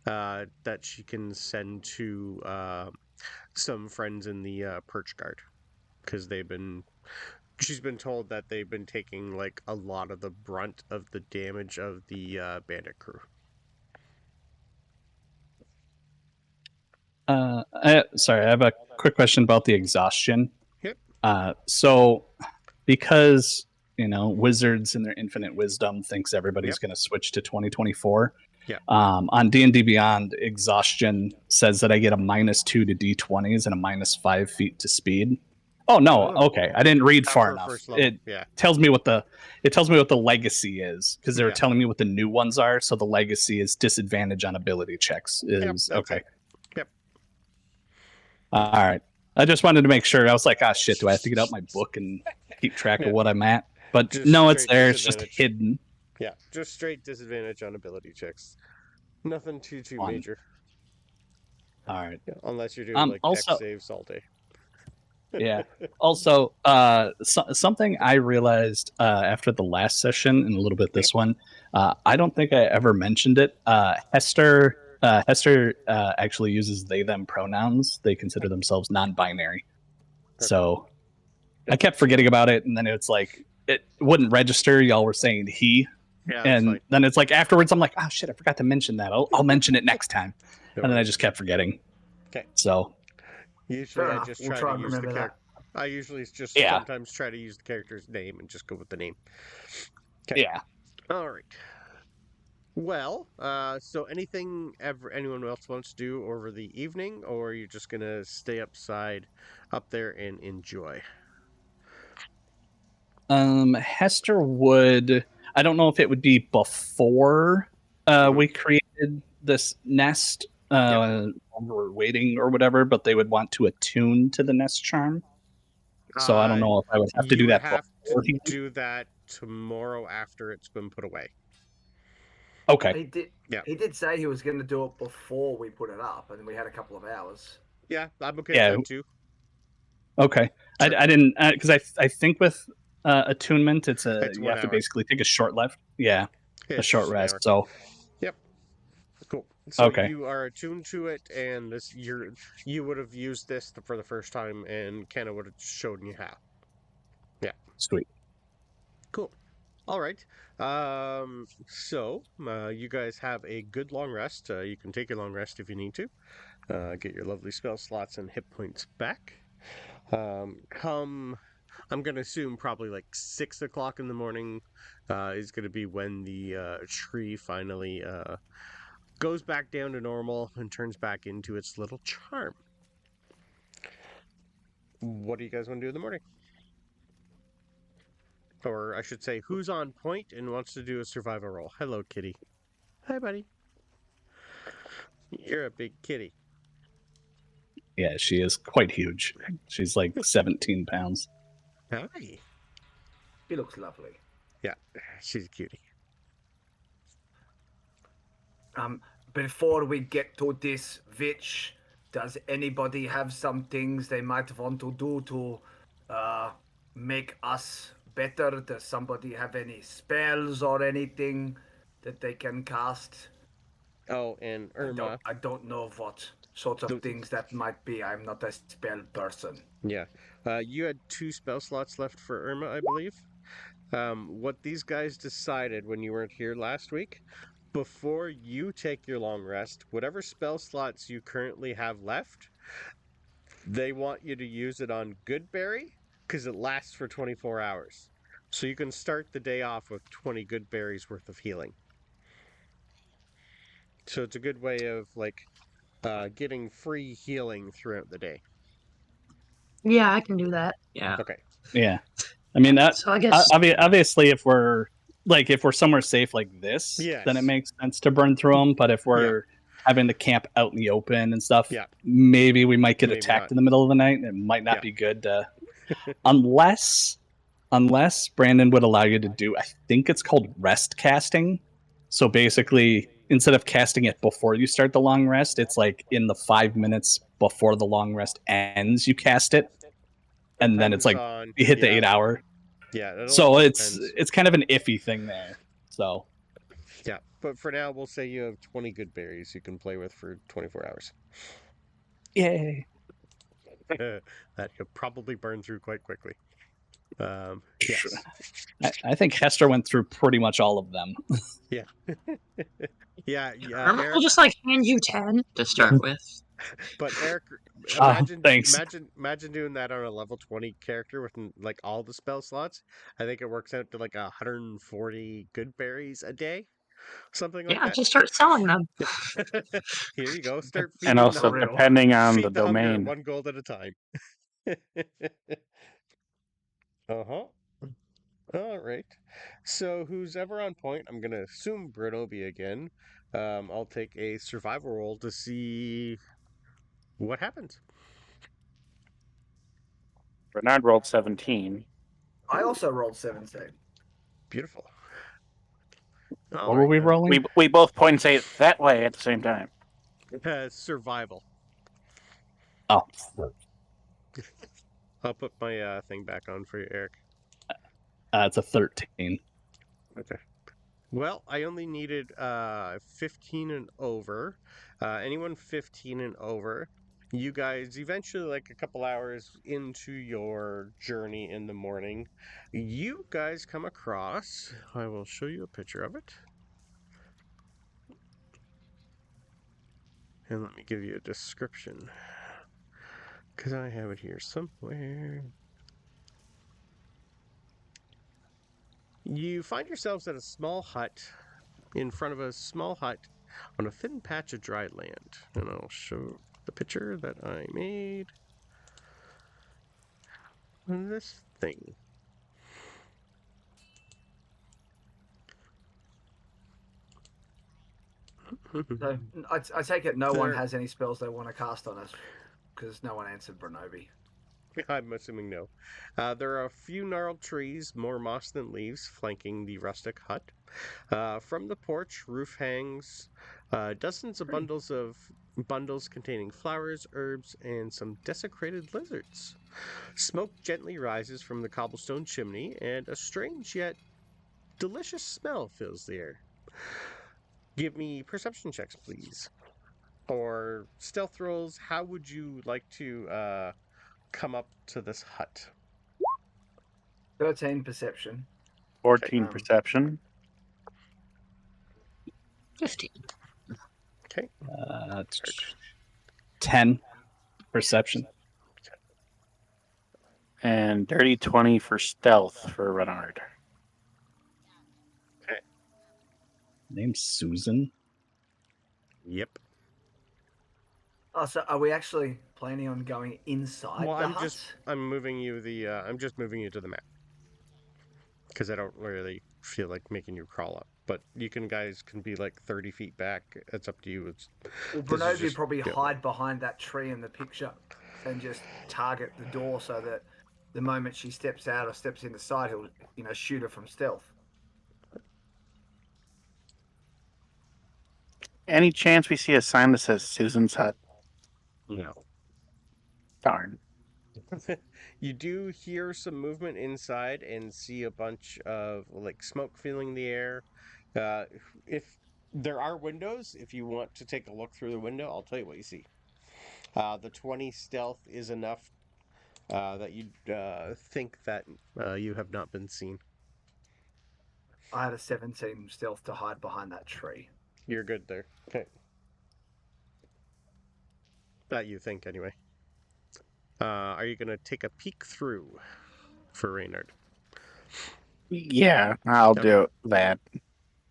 that she can send to some friends in the Perch Guard, because she's been told that they've been taking like a lot of the brunt of the damage of the bandit crew. Sorry, I have a quick question about the exhaustion. So because wizards in their infinite wisdom thinks everybody's Yep. going to switch to 2024. Yeah. On D&D Beyond, exhaustion says that I get a -2 to D20s and a -5 feet to speed. Oh no, Oh. okay. I didn't read Not far for enough. first level, It yeah. tells me what the legacy is, because they were Yeah. telling me what the new ones are. So the legacy is disadvantage on ability checks. That's Okay. it. Yep. All right. I just wanted to make sure. I was like, shit, do I have to get out my book and keep track of what I'm at? But Just no, it's straight there. It's just disadvantage. hidden. Yeah, just straight disadvantage on ability checks. Nothing too Fun. major. All right. Yeah, unless you're doing like also- dex saves all day. Yeah. Also, something I realized after the last session and a little bit this one, I don't think I ever mentioned it. Hester actually uses they them pronouns. They consider themselves non-binary. So I kept forgetting about it, and then it's like it wouldn't register. Y'all were saying he, Yeah, that's and fine. then it's like afterwards I'm like, oh shit, I forgot to mention that. I'll mention it next time. Don't And then I worry. just kept forgetting. Okay. So Usually Fair I enough. just We'll try try to and use the remember character. I usually just Yeah. sometimes try to use the character's name and just go with the name. Okay. yeah. All right. Well, so anything anyone else wants to do over the evening, or are you just gonna stay up there and enjoy? Hester would. I don't know if it would be before we created this nest. While we're waiting or whatever, but they would want to attune to the nest charm. So I don't know if I would have to do You would that have before. to do that tomorrow after it's been put away. Okay. He did. Yeah. He did say he was going to do it before we put it up, and we had a couple of hours. Yeah, I'm okay Yeah. with that too. Okay. Sure. I didn't because I think with attunement it's It's you 1 have to hour. basically take a short left. Yeah, a It's short just an rest. hour. So Cool. So Okay. you are attuned to it, and you would have used this for the first time, and Kenna would have shown you how. sweet. Cool. All right. So you guys have a good long rest. You can take a long rest if you need to. Get your lovely spell slots and hit points back. I'm going to assume probably like 6 o'clock in the morning is going to be when the tree finally goes back down to normal and turns back into its little charm. What do you guys want to do in the morning? Or I should say, who's on point and wants to do a survival roll? Hello, kitty. Hi, buddy. You're a big kitty. Yeah, she is quite huge. She's like 17 pounds. Hi. He looks lovely. Yeah, she's a cutie. Before we get to this, Vitch, does anybody have some things they might want to do to make us better? Does somebody have any spells or anything that they can cast? Oh, and Irma. I don't know what sorts of things that might be. I'm not a spell person. Yeah. You had 2 spell slots left for Irma, I believe. What these guys decided when you weren't here last week, before you take your long rest, whatever spell slots you currently have left, they want you to use it on Goodberry, because it lasts for 24 hours. So you can start the day off with 20 good berries worth of healing. So it's a good way of getting free healing throughout the day. Yeah, I can do that. Yeah. Okay. Yeah, I mean that. So I guess Obviously, if we're somewhere safe like this, Yes. then it makes sense to burn through them. But if we're having to camp out in the open and stuff, maybe we might get Maybe attacked not. in the middle of the night. It might not be good to, unless Brandon would allow you to do. I think it's called rest casting. So basically, instead of casting it before you start the long rest, it's like in the 5 minutes before the long rest ends, you cast it, and then it's like you hit the 8 hour. Yeah. So depends. it's kind of an iffy thing there. So Yeah, but for now, we'll say you have 20 good berries you can play with for 24 hours. yay. That you'll probably burn through quite quickly. Yes. I think Hester went through pretty much all of them. Yeah. Irma will just hand you 10 to start with. But Eric, Oh, thanks. imagine doing that on a level 20 character with like all the spell slots. I think it works out to like 140 good berries a day, something like Yeah, that. just start selling them. Here you go. Start And feeding the also, hunger. Unreal. depending on the Feed the hunger domain, 1 gold at a time. Uh-huh. All right. So who's ever on point, I'm gonna assume Bronobi again. I'll take a survival roll to see what happens. Reynard rolled 17. I also rolled 17. Beautiful. What were we rolling? We both point and say it that way at the same time. Survival. Oh, I'll put my thing back on for you, Eric. it's a 13. Okay. Well, I only needed 15 and over. Anyone 15 and over. You guys, eventually, like a couple hours into your journey in the morning, you guys come across. I will show you a picture of it. And let me give you a description. Because I have it here somewhere. You find yourselves at a small hut, in front of a small hut on a thin patch of dry land. And I'll show the picture that I made. This thing. So I take it no one There- has any spells they want to cast on us because no one answered Bronobi. I'm assuming no. There are a few gnarled trees, more moss than leaves, flanking the rustic hut. From the porch, roof hangs dozens of bundles containing flowers, herbs, and some desecrated lizards. Smoke gently rises from the cobblestone chimney, and a strange yet delicious smell fills the air. Give me perception checks, please. Or stealth rolls. How would you like to come up to this hut? 13 perception. 14 perception. 15. Okay. 10 perception. And dirty 20 for stealth for Reynard. Name's Susan. Yep. Oh, so are we actually planning on going inside Well, the I'm hut? just moving you I'm just moving you to the map because I don't really feel like making you crawl up. But you guys can be like 30 feet back. It's up to you. Well, this is Bronobi just- probably yeah. hide behind that tree in the picture and just target the door so that the moment she steps out or steps in the side, he'll shoot her from stealth. Any chance we see a sign that says Susan's hut? No. Darn. You do hear some movement inside and see a bunch of like smoke filling the air. If there are windows, if you want to take a look through the window, I'll tell you what you see. The 20 stealth is enough that you think that you have not been seen. I had a 17 stealth to hide behind that tree. You're good there. Okay. That you think, anyway. Are you going to take a peek through for Reynard? Yeah, I'll do that.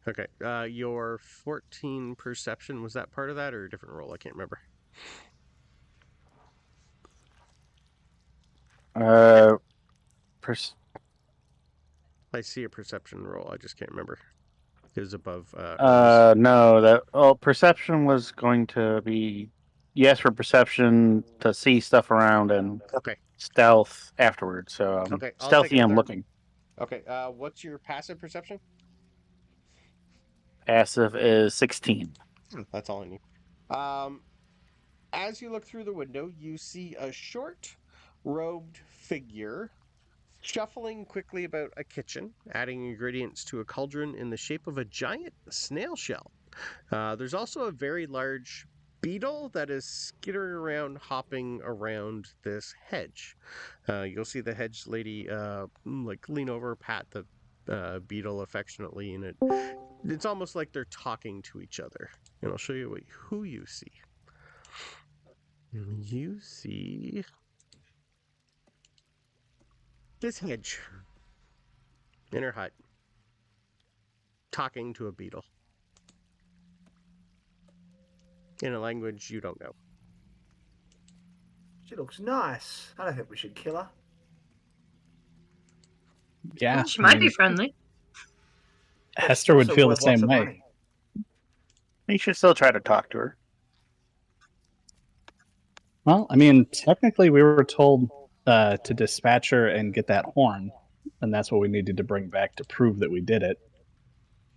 Okay. Your 14 perception, was that part of that or a different roll? I can't remember. I see a perception roll. I just can't remember. It was above. No, perception was going to be yes for perception to see stuff around and Okay. stealth afterwards. So Okay, I'll stealthy take a and third. looking. Okay. What's your passive perception? Passive is 16. That's all I need. As you look through the window, you see a short, robed figure shuffling quickly about a kitchen, adding ingredients to a cauldron in the shape of a giant snail shell. There's also a very large beetle that is skittering around, hopping around this hedge. You'll see the hedge lady like lean over, pat the beetle affectionately, and it's almost like they're talking to each other. And I'll show you who you see. You see this Hedge in her hut talking to a beetle in a language you don't know. She looks nice. I don't think we should kill her. Yeah, Well, she might be friendly. But Hester would also feel the worth lots same of way. money. You should still try to talk to her. Well, I mean, technically, we were told to dispatch her and get that horn, and that's what we needed to bring back to prove that we did it.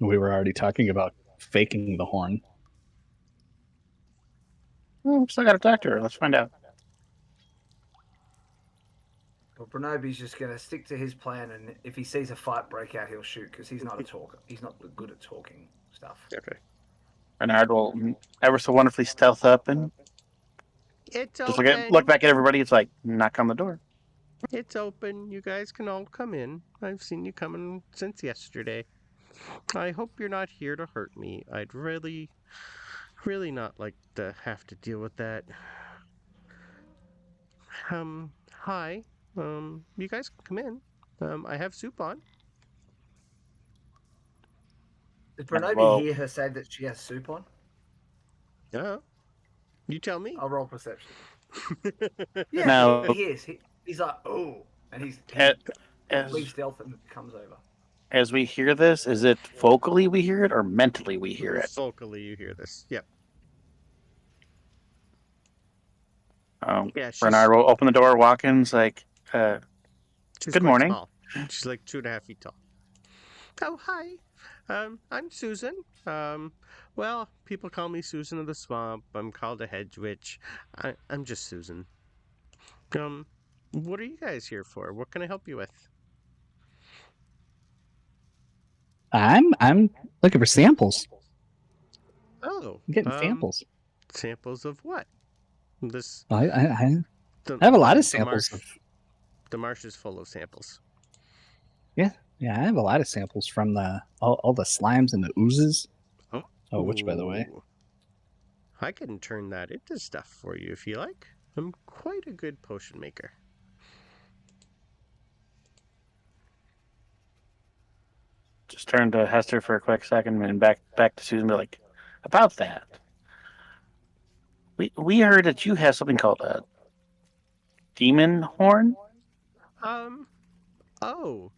We were already talking about faking the horn. Well, still got to talk to her. Let's find out. Well, Bronobi's just going to stick to his plan, and if he sees a fight break out, he'll shoot, because he's not a talker. He's not good at talking stuff. Okay. Reynard will ever so wonderfully stealth up and It's just open. look back at everybody. It's like, knock on the door. It's open. You guys can all come in. I've seen you coming since yesterday. I hope you're not here to hurt me. I'd really not like to have to deal with that. Hi. You guys can come in. I have soup on. Did Bronobi Well- hear her say that she has soup on? You tell me. I'll roll perception. Yeah, No. he hears. He's like, oh, and he As, leaves stealth and comes over. as we hear this, is it vocally we hear it or mentally we hear it? Vocally, you hear this. Yep. Yeah, Reynard will open the door, walk in, it's like, she's good quite morning. tall. She's like 2.5 feet tall. Oh, hi. I'm Susan. Well, people call me Susan of the Swamp. I'm called a hedge witch. I'm just Susan. What are you guys here for? What can I help you with? I'm looking for samples. Oh, I'm getting samples. Samples of what? This. I have a lot of the samples. The marsh is full of samples. Yeah, I have a lot of samples from all the slimes and the oozes. Oh, which, by the way, Ooh. I can turn that into stuff for you if you like. I'm quite a good potion maker. Just turn to Hester for a quick second and back to Susan. Be like, about that. We heard that you have something called a demon horn. Oh.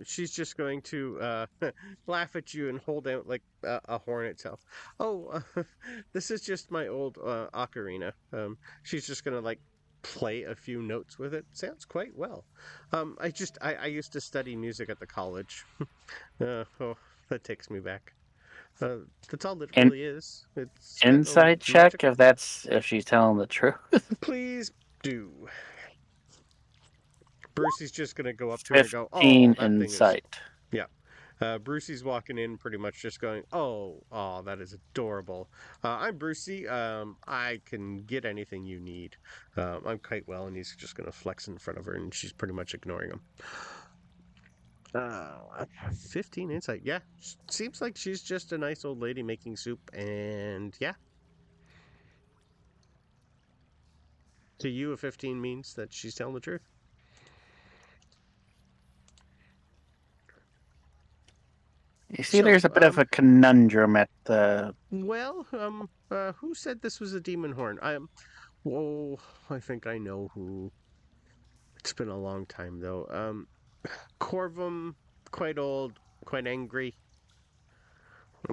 She's just going to laugh at you and hold out like a horn itself. Oh, this is just my old ocarina. She's just gonna like play a few notes with it. Sounds quite well. I used to study music at the college. Oh, that takes me back. That's all it really is. It's got no Inside check magic. if she's telling the truth. Please do. Brucie's just gonna go up to her and go, "Oh, 15 that thing is." insight. Yeah. Brucie's walking in pretty much just going, oh, that is adorable. I'm Brucie. I can get anything you need. I'm quite well, and he's just going to flex in front of her, and she's pretty much ignoring him. 15 insight. Yeah. Seems like she's just a nice old lady making soup, and yeah. To you, a 15 means that she's telling the truth. You see, So, there's a bit of a conundrum at the. Well, who said this was a demon horn? I think I know who. It's been a long time, though. Corvum, quite old, quite angry.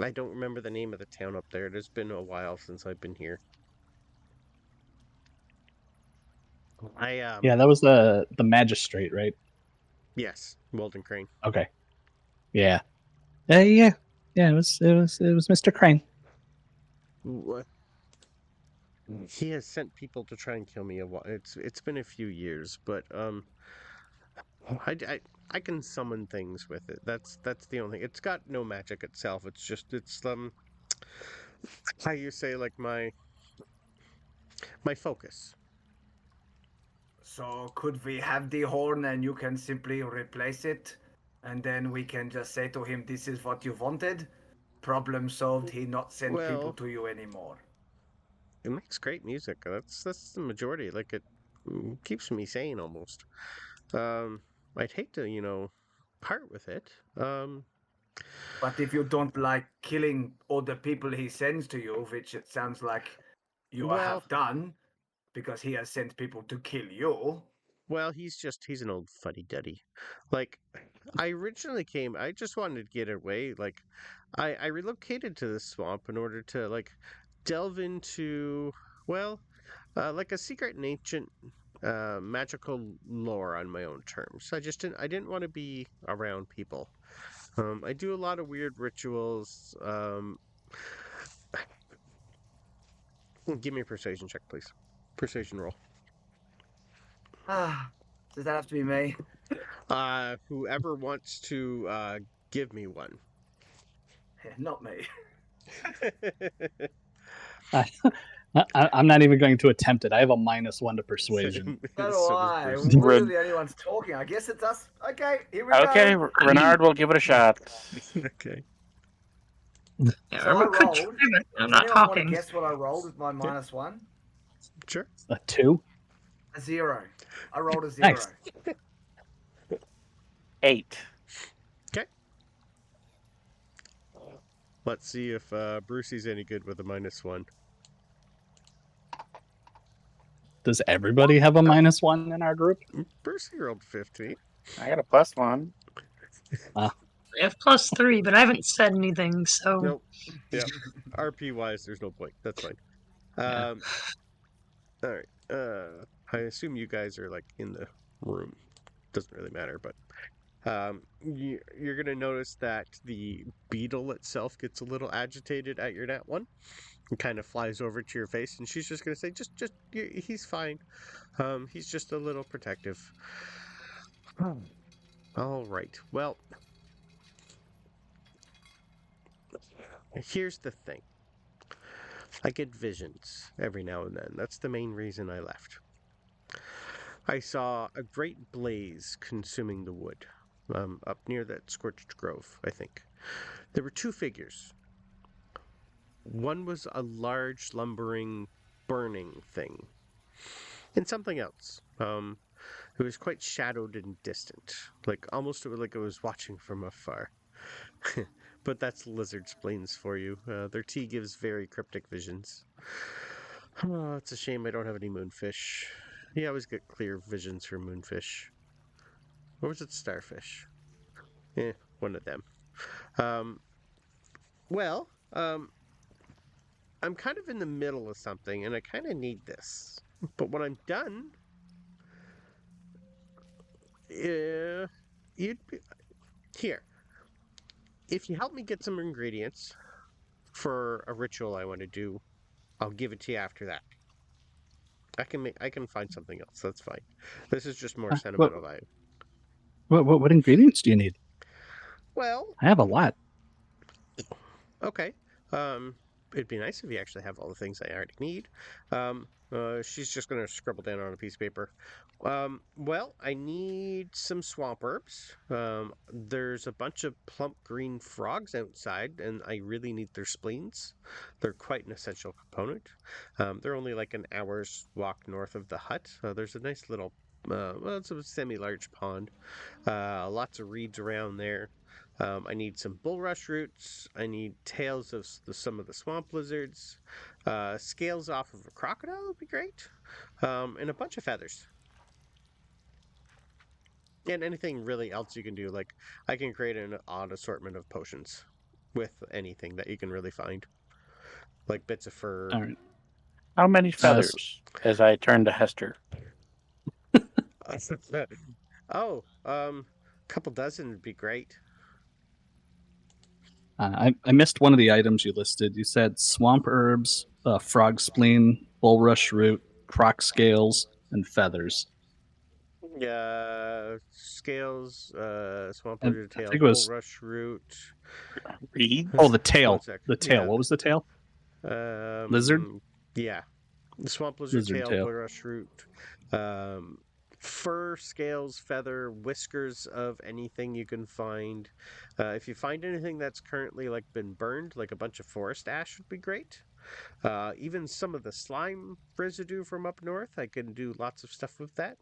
I don't remember the name of the town up there. It has been a while since I've been here. yeah, that was the magistrate, right? Yes, Walden Crane. Okay. Yeah. Yeah. It was Mr. Crane. What? He has sent people to try and kill me a while. It's been a few years, but I can summon things with it. That's the only thing. It's got no magic itself. It's how you say, like my focus. So could we have the horn and you can simply replace it? And then we can just say to him, this is what you wanted. Problem solved. He not send people Well- to you anymore. it makes great music. That's the majority. Like it keeps me sane almost. I'd hate to part with it. But if you don't like killing all the people he sends to you, which it sounds like you Well- have done, because he has sent people to kill you. Well, he's an old fuddy-duddy. Like, I originally came, I just wanted to get away. Like, I relocated to this swamp in order to, like, delve into, well, like a secret and ancient magical lore on my own terms. I didn't want to be around people. I do a lot of weird rituals. Give me a persuasion check, please. Persuasion roll. Does that have to be me? Whoever wants to give me one. Not me. I'm not even going to attempt it. I have a -1 to persuasion. So do So I. does Brucie. We're the only ones talking. I guess it's us. Okay, here we go. Okay, Reynard will give it a shot. Okay. Yeah, So I Irma could rolled. try, but I'm Does not anyone want to talking. guess what I rolled with my -1? Sure. A 2? A 0. I rolled a 0. Nice. 8. Let's see if Brucie's any good with a -1. Does everybody have a -1 in our group? Brucie rolled 15. I got a +1. I have +3, but I haven't said anything, so Nope. Yeah. RP wise, there's no point. That's fine. Yeah. All right. I assume you guys are like in the room. Doesn't really matter, but you're gonna notice that the beetle itself gets a little agitated at your nat 1. It kind of flies over to your face, and she's just gonna say, he's fine. He's just a little protective. All right. Well, here's the thing. I get visions every now and then. That's the main reason I left. I saw a great blaze consuming the wood, up near that scorched grove, I think. There were 2 figures. One was a large, lumbering, burning thing, and something else. It was quite shadowed and distant, like almost like it was watching from afar. But that's lizard spleens for you. Their tea gives very cryptic visions. Oh, it's a shame I don't have any moonfish. You always get clear visions from moonfish. Or was it starfish? One of them. I'm kind of in the middle of something, and I kind of need this. But when I'm done, you'd be... Here. If you help me get some ingredients for a ritual I want to do, I'll give it to you after that. I can find something else. That's fine. This is just more sentimental value. What ingredients do you need? Well, I have a lot. okay. It'd be nice if you actually have all the things I already need. She's just going to scribble down on a piece of paper. Well, I need some swamp herbs. There's a bunch of plump green frogs outside, and I really need their spleens. They're quite an essential component. They're only like an hour's walk north of the hut. There's a nice little, it's a semi-large pond. Lots of reeds around there. I need some bulrush roots. I need tails of some of the swamp lizards. Scales off of a crocodile would be great. And a bunch of feathers. And anything really else you can do. Like, I can create an odd assortment of potions with anything that you can really find. Like bits of fur. All right. How many feathers? As I turn to Hester. Couple dozen would be great. I missed one of the items you listed. You said swamp herbs, frog spleen, bulrush root, croc scales, and feathers. Scales, swamp And lizard I tail, think it was- bulrush root. Reed? Oh, the tail. One sec. The tail. Yeah. What was the tail? Lizard? Yeah. The swamp lizard, Lizard tail, tail. bulrush root. Fur, scales, feather, whiskers of anything you can find. If you find anything that's currently like been burned, like a bunch of forest ash would be great. Even some of the slime residue from up north, I can do lots of stuff with that.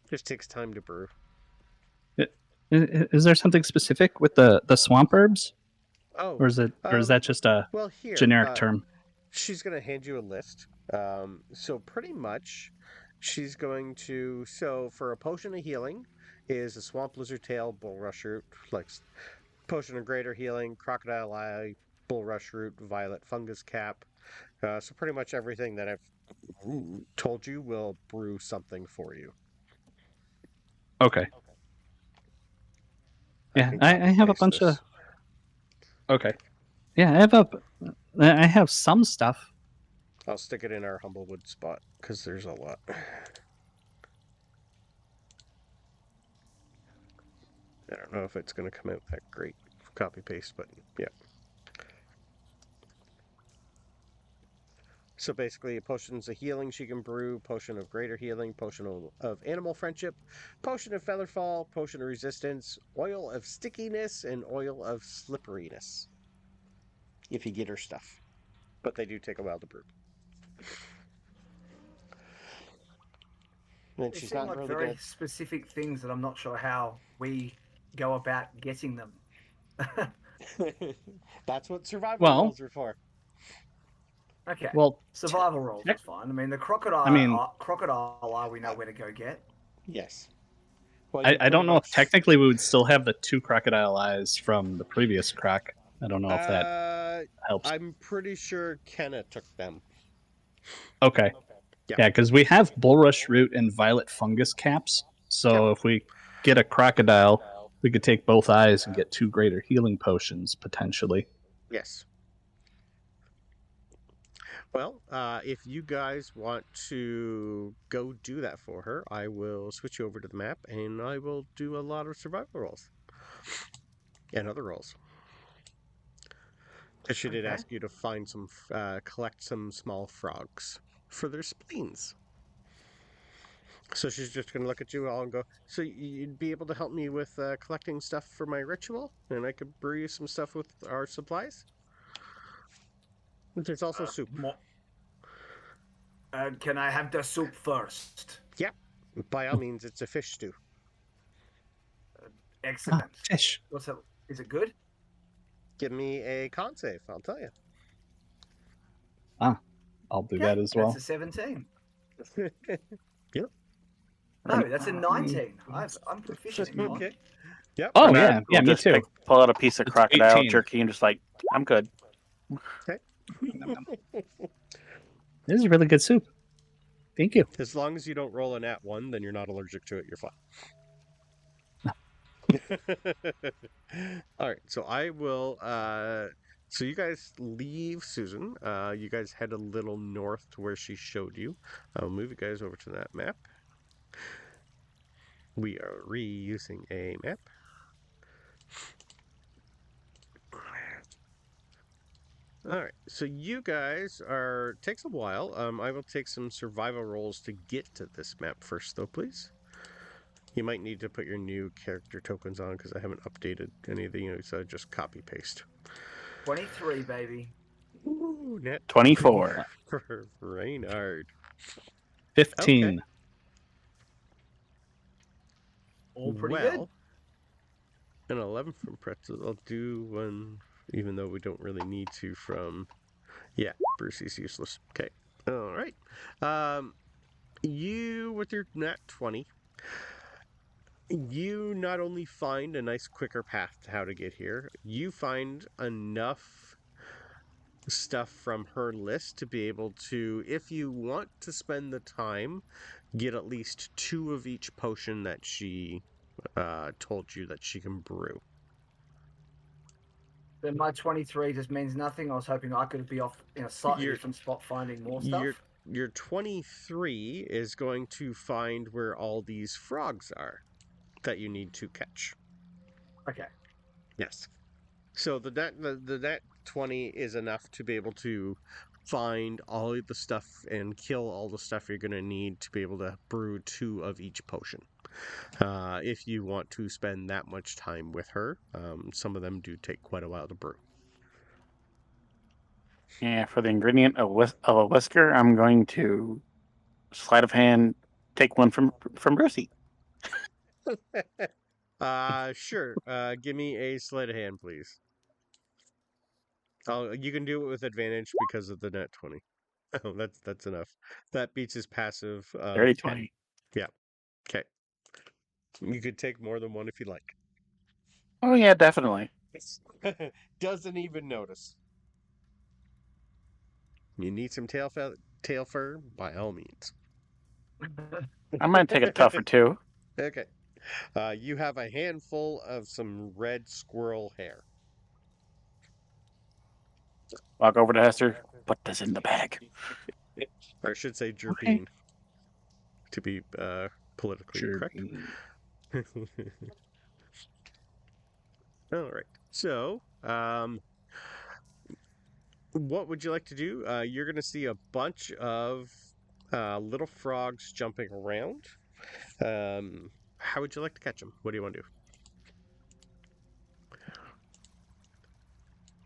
Just takes time to brew. Is there something specific with the swamp herbs, Oh, or is that just a well, here, generic term? She's going to hand you a list. So pretty much, she's going to. So for a potion of healing, is a swamp lizard tail, bulrush root, like potion of greater healing, crocodile eye, bulrush root, violet fungus cap. So pretty much everything that I've told you will brew something for you. Okay. Yeah, I have a bunch of. Okay. Yeah, I have some stuff. I'll stick it in our Humblewood spot because there's a lot. I don't know if it's going to come out that great. Copy paste, but yeah. So basically, potions of healing she can brew, potion of greater healing, potion of animal friendship, potion of featherfall, potion of resistance, oil of stickiness, and oil of slipperiness. If you get her stuff. But they do take a while to brew. And They she's seem not like really very good. specific things that I'm not sure how we go about getting them. That's what survival rolls are for. Okay. Well, Survival rolls is fine. I mean, the crocodile. Crocodile we know where to go get. Yes. Well, I don't know if technically we would still have the 2 crocodile eyes from the previous croc. I don't know if that helps. I'm pretty sure Kenna took them. Okay. Yeah, because we have bulrush root and violet fungus caps. So if we get a crocodile, we could take both eyes and get 2 greater healing potions potentially. Yes. Well, if you guys want to go do that for her, I will switch you over to the map and I will do a lot of survival rolls and other rolls. Because she did ask you to find some, collect some small frogs for their spleens. So she's just going to look at you all and go, so you'd be able to help me with collecting stuff for my ritual? And I could brew you some stuff with our supplies? There's also soup. Can I have the soup first? Yeah. By all means, it's a fish stew. Excellent. Fish. Is it good? Give me a con save, I'll tell you. I'll do that as well. That's a 17. Yep. No, that's a 19. I'm proficient in Okay. Yep. Oh, Bernard yeah, will me just, too. like, pull out a piece of It's crocodile 18. jerky and just like, I'm good. Okay. This is really good soup. Thank you. As long as you don't roll a nat 1, then you're not allergic to it. You're fine. All right. So I will. So you guys leave Susan. You guys head a little north to where she showed you. I'll move you guys over to that map. We are reusing a map. All right, so you guys are. Takes a while. I will take some survival rolls to get to this map first, though, please. You might need to put your new character tokens on because I haven't updated any of the. So just copy paste. 23, baby. Ooh, net 24 for Reynard. 15. Okay. All pretty good. An 11 from Pretzel. I'll do one, even though we don't really need to from... Yeah, Brucie's useless. Okay. All right. You, with your nat 20, you not only find a nice quicker path to how to get here, you find enough stuff from her list to be able to, if you want to spend the time, get at least 2 of each potion that she told you that she can brew. Then my 23 just means nothing. I was hoping I could be off in a slightly different spot finding more stuff. Your 23 is going to find where all these frogs are that you need to catch. Okay. Yes. So the net 20 is enough to be able to find all of the stuff and kill all the stuff you're going to need to be able to brew 2 of each potion. If you want to spend that much time with her, some of them do take quite a while to brew. Yeah, for the ingredient of a whisker, I'm going to sleight of hand take one from Brucie. Sure. Give me a sleight of hand, please. Oh, you can do it with advantage because of the net 20. Oh, that's enough. That beats his passive of Dirty 10. 20. Yeah. Okay. You could take more than one if you like. Oh yeah, definitely. Doesn't even notice. You need some tail fur? By all means. I'm gonna take a tough or two. Okay. You have a handful of some red squirrel hair. Walk over to Hester. Put this in the bag. Or I should say Okay. Jerbeen, to be politically correct. Jerbeen. All right. So, what would you like to do? You're going to see a bunch of little frogs jumping around. How would you like to catch them? What do you want to do?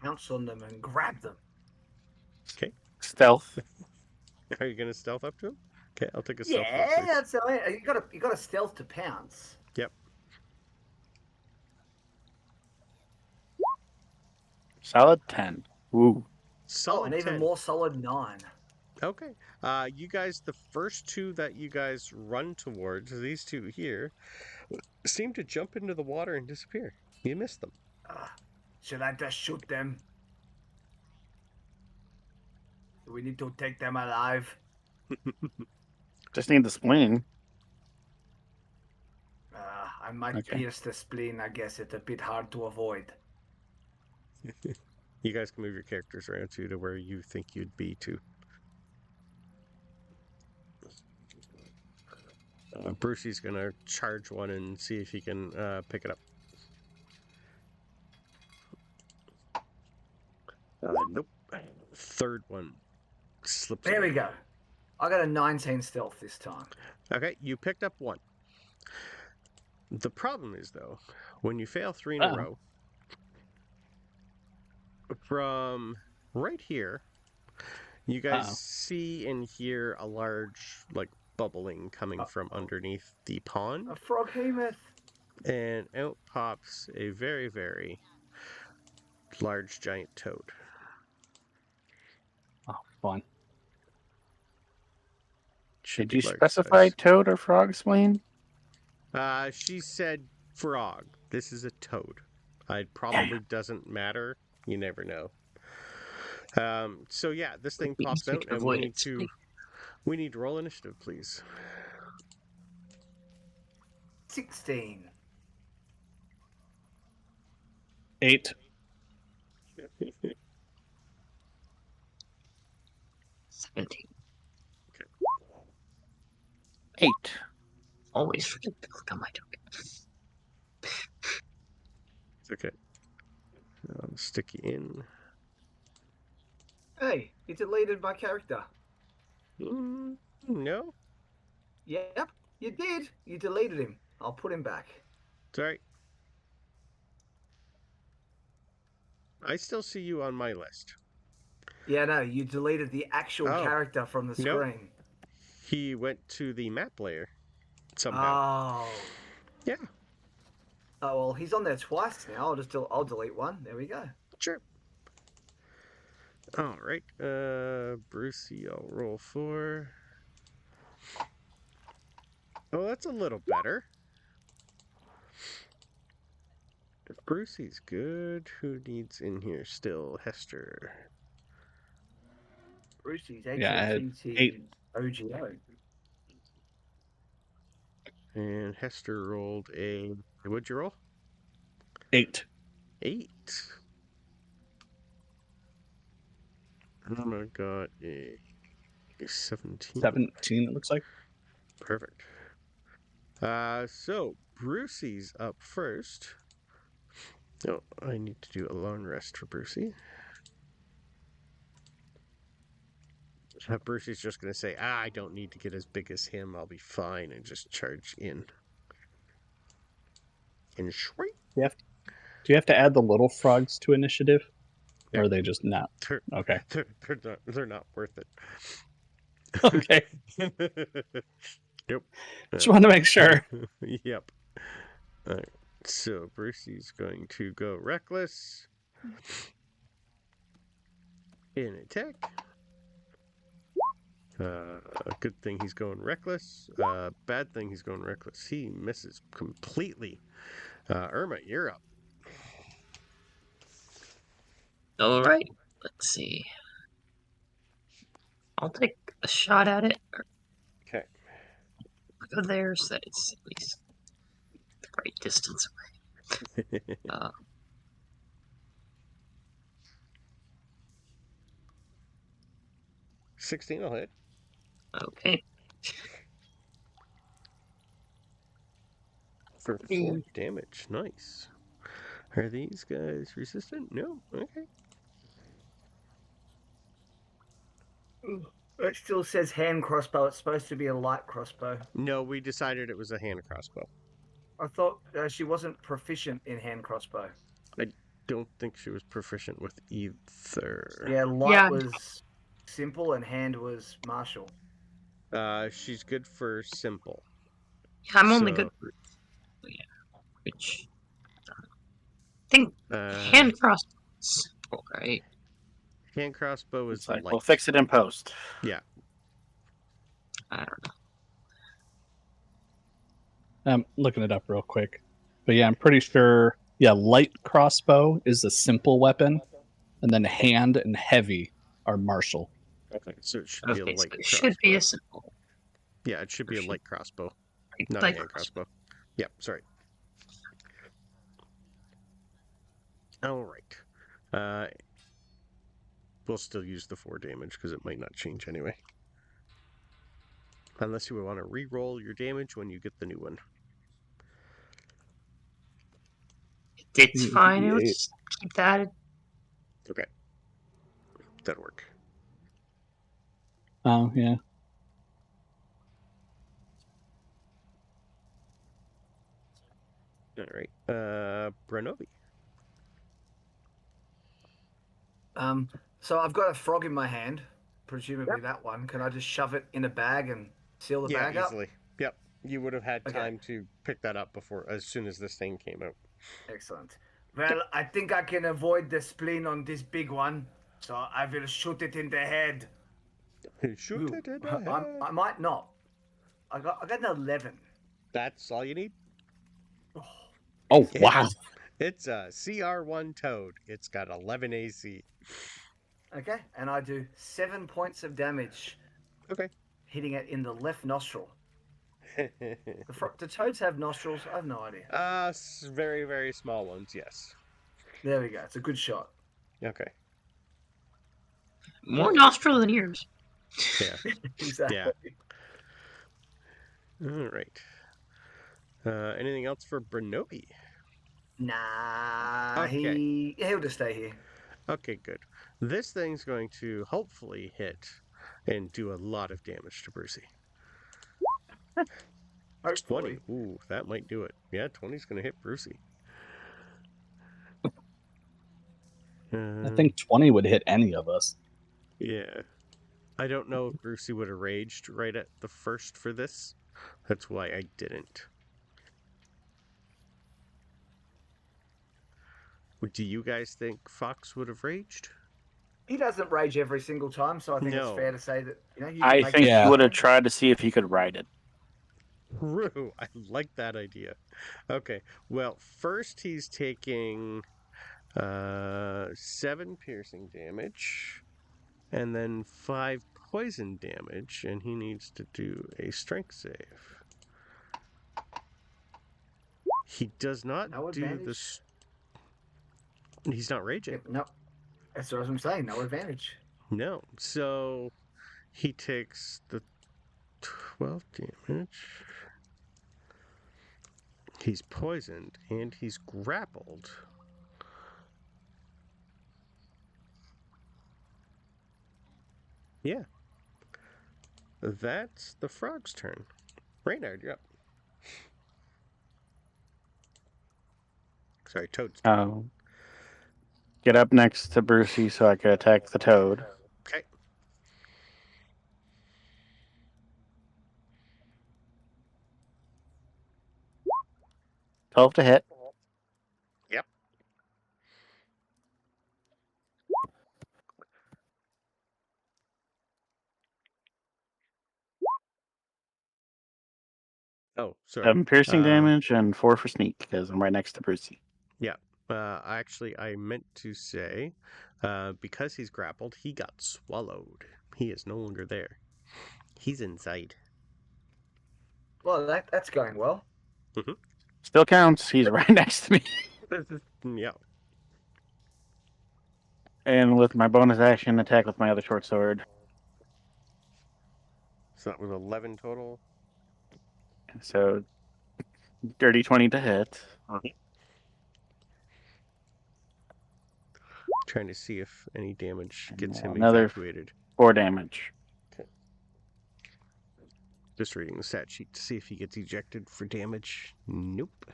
Pounce on them and grab them. Okay. Stealth. Are you going to stealth up to them? Okay, I'll take a stealth. roll, Yeah, please. that's it. You got to stealth to pounce. Yep. Solid 10. Ooh. Solid an even 10. more solid 9. Okay. You guys, the first two that you guys run towards, these two here, seem to jump into the water and disappear. You missed them. Should I just shoot them? Do we need to take them alive? Just need the spleen. I might Okay. pierce the spleen. I guess it's a bit hard to avoid. You guys can move your characters around too to where you think you'd be too. Brucie's gonna charge one and see if he can pick it up. Nope. Third one slips. There away. we go. I got a 19 stealth this time. Okay, you picked up one. The problem is though, when you fail 3 in a row, from right here, you guys see and hear a large bubbling coming from underneath the pond. A frog hemoth. And out pops a very, very large giant toad. Oh, fun. Should Did you be large specify size. toad or frog spleen? She said frog. This is a toad. It probably doesn't matter. You never know. So yeah, this thing pops out, and we need to roll initiative, please. 16. 8. 17. 8. Always forget to click on my token. It's okay. I'll stick you in. Hey, you deleted my character. No, Yep, you did. You deleted him. I'll put him back. it's alright. I still see you on my list. Yeah, no, you deleted the actual character from the Nope. screen. He went to the map layer somehow. Oh. Yeah, Oh, well, he's on there twice now. I'll delete one. There we go. sure. All right, Brucie, I'll roll 4. Oh, that's a little better. If Brucie's good, who needs in here still? Hester. Brucie's Yeah, I had HLTT 8. OGO. And Hester rolled a... What'd you roll? 8. 8. Irma got a 17. 17, it looks like. Perfect. So Brucie's up first. Oh, I need to do a long rest for Brucie. Brucie's just going to say, I don't need to get as big as him. I'll be fine, and just charge in. And shriek. Do you have to add the little frogs to initiative? Or are they just not? They're, Okay. they're not worth it. Okay. Nope. Just wanted to make sure. Yep. All right. So Brucie's going to go reckless in attack. Good thing he's going reckless. Bad thing he's going reckless. He misses completely. Irma, you're up. All right. Let's see. I'll take a shot at it. Okay. Go there so that it's at least the right distance away. 16 will hit. Okay. For 4 damage. Nice. Are these guys resistant? No? Okay. It still says hand crossbow. It's supposed to be a light crossbow. No, we decided it was a hand crossbow. I thought she wasn't proficient in hand crossbow. I don't think she was proficient with either. Yeah, light Yeah. was simple and hand was martial. She's good for simple. Yeah, I'm only So- good for yeah. Which I think Uh, hand crossbows, right? hand crossbow is It's like, light. we'll fix it in post. Yeah. I don't know. I'm looking it up real quick. But yeah, I'm pretty sure. Yeah, light crossbow is a simple weapon, and then hand and heavy are martial. Okay, so it should be a Okay, so light it crossbow. should be a simple. Yeah, it should be a light crossbow, not Light a hand crossbow. Yep, sorry. All right. We'll still use the 4 damage because it might not change anyway. Unless you want to re-roll your damage when you get the new one. It's fine. I'll just keep that. Okay. That'll work. Oh, yeah. All right. Bronobi. So I've got a frog in my hand, presumably that one. Can I just shove it in a bag and seal the bag easily. Yep. You would have had Okay. time to pick that up before, as soon as this thing came out. up? Excellent. Well, I think I can avoid the spleen on this big one, so I will shoot it in the head. Shoot Ooh, it in the head. I might not. I got an 11. That's all you need. Oh, Yeah. wow. It's a CR1 Toad. It's got 11 AC. Okay, and I do 7 points of damage, Okay. hitting it in the left nostril. Do toads have nostrils? I have no idea. Very, very small ones, yes. There we go. It's a good shot. Okay. More nostril than ears. Yeah. Exactly. All right. Anything else for Bronobi? Nah, Okay. he'll just stay here. Okay, good. This thing's going to hopefully hit and do a lot of damage to Brucie. 20. Hopefully. Ooh, that might do it. Yeah, 20's going to hit Brucie. I think 20 would hit any of us. Yeah. I don't know if Brucie would have raged right at the first for this. That's why I didn't. Do you guys think Fox would have raged? He doesn't rage every single time, so I think No. it's fair to say that you I can think Yeah. he would have tried to see if he could ride it. True. I like that idea. Okay. Well, first he's taking 7 piercing damage and then 5 poison damage, and he needs to do a strength save. He does not No do advantage? this. He's not raging. No, that's what I'm saying. No advantage. No. So he takes the 12 damage. He's poisoned and he's grappled. Yeah. That's the frog's turn. Reynard, you're up. Sorry, Toad's turn. get up next to Brucie so I can attack the toad. Okay. $12 to hit. Yep. Oh, sorry. 7 piercing damage and 4 for sneak because I'm right next to Brucie. Yeah. Actually, I meant to say, because he's grappled, he got swallowed. He is no longer there. He's inside. Well, that's going well. Still counts. He's right next to me. Yeah. And with my bonus action, attack with my other short sword. So that was 11 total. So, dirty 20 to hit. Trying to see if any damage gets him Another evacuated. 4 damage. Just reading the stat sheet to see if he gets ejected for damage. Nope.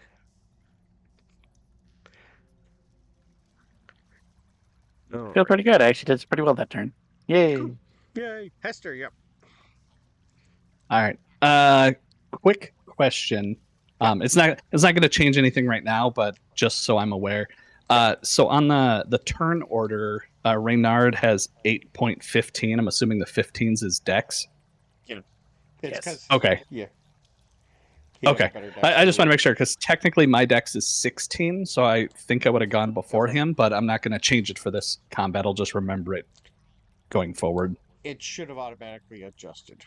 Oh, Feel pretty good. I actually did pretty well that turn. Yay. Cool. Yay. Hester, yep. All right. Quick question. It's not going to change anything right now, but just so I'm aware. So on the turn order, Reynard has 8.15. I'm assuming the 15's is Dex. It's Okay. Yeah. Okay. I just want to make sure because technically my Dex is 16, so I think I would have gone before him, but I'm not going to change it for this combat. I'll just remember it going forward. It should have automatically adjusted.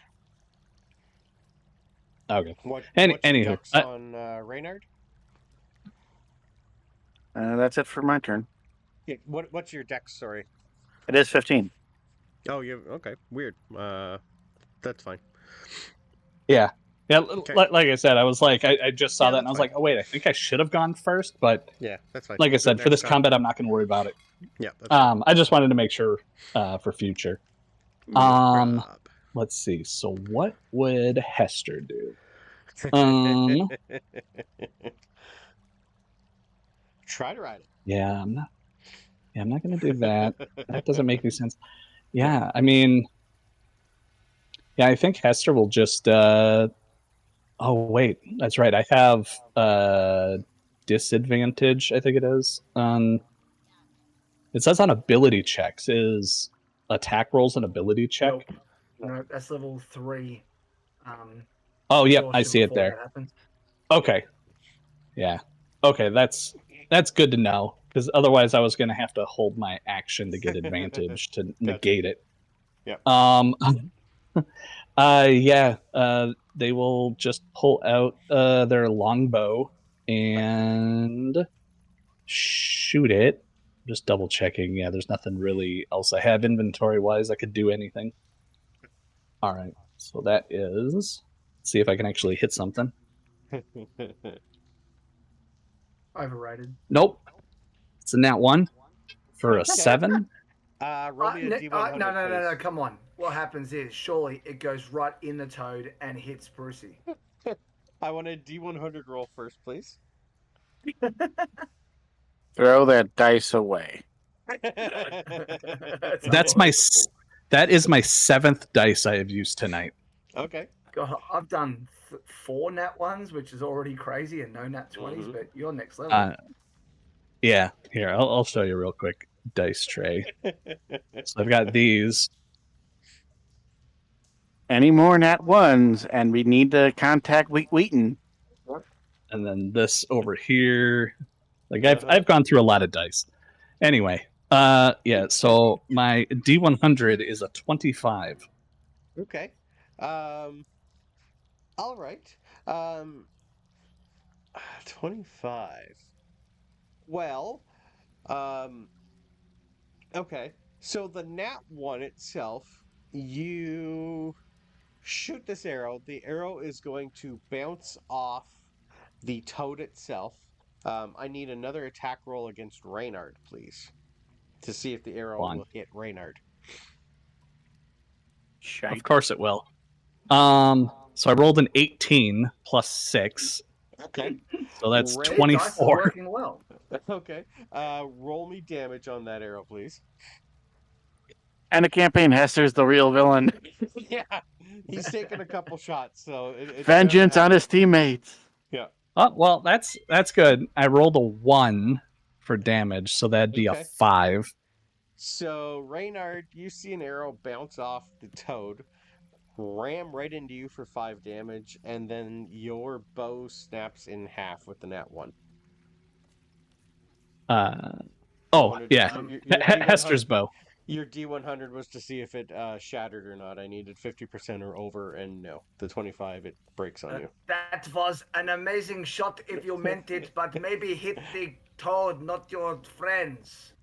Okay. What's Anywho, your dex on Reynard? That's it for my turn. Yeah. What's your dex? Sorry. It is 15. Oh, you okay? Weird. That's fine. Yeah. Yeah, Okay. like I said, I was like, I just saw Yeah, that and I that's was fine. like, oh wait, I think I should have gone first, but Yeah, that's fine. like I We'll do said, for this next time. combat, I'm not going to worry about it. Yeah. That's fine. I just wanted to make sure for future. No prob. Let's see. So what would Hester do? Try to ride it. Yeah, I'm not going to do that. That doesn't make any sense. Yeah, I mean, yeah, I think Hester will just. Oh wait, that's right. I have disadvantage. I think it is. It says on ability checks is attack rolls an ability check. Nope. No, that's level 3. Oh yep, I exhaustion see it before that there. happens. Okay. Yeah. Okay, that's good to know because otherwise I was going to have to hold my action to get advantage to negate it. Yep. Yeah. They will just pull out their longbow and shoot it. Just double checking. Yeah, there's nothing really else I have inventory wise I could do anything. All right. So that is. Let's see if I can actually hit something. Overrated. Nope. It's a nat 1 for a Okay. 7. Roll me a D100, No, please. come on. What happens is, surely it goes right in the toad and hits Brucie. I want a D100 roll first, please. Throw that dice away. That is my 7th dice I have used tonight. Okay. God, I've done 4 nat 1s, which is already crazy, and no nat 20s, but you're next level. Yeah, here, I'll show you real quick. Dice tray. So I've got these. Any more nat 1s, and we need to contact Wheaton. And then this over here. Like I've gone through a lot of dice. Anyway, yeah, so my D100 is a 25. Okay. All right. 25. Well, okay. So the nat 1 itself, you shoot this arrow. The arrow is going to bounce off the toad itself. I need another attack roll against Reynard, please, to see if the arrow will hit Reynard. Shite. Of course it will. So I rolled an 18 plus 6. Okay. So that's Great. 24. Working well. Okay. Roll me damage on that arrow, please. And the campaign, Hester's the real villain. Yeah. He's taken a couple shots, so it's Vengeance gonna on his teammates. Yeah. Oh well, that's good. I rolled a 1 for damage, so that'd be a Okay. 5. So, Reynard, you see an arrow bounce off the toad, ram right into you for 5 damage, and then your bow snaps in half with the nat 1. Yeah, Hester's bow. Your D100 was to see if it shattered or not. I needed 50% or over, and no. The 25, it breaks on you. That was an amazing shot if you meant it, but maybe hit the toad, not your friends.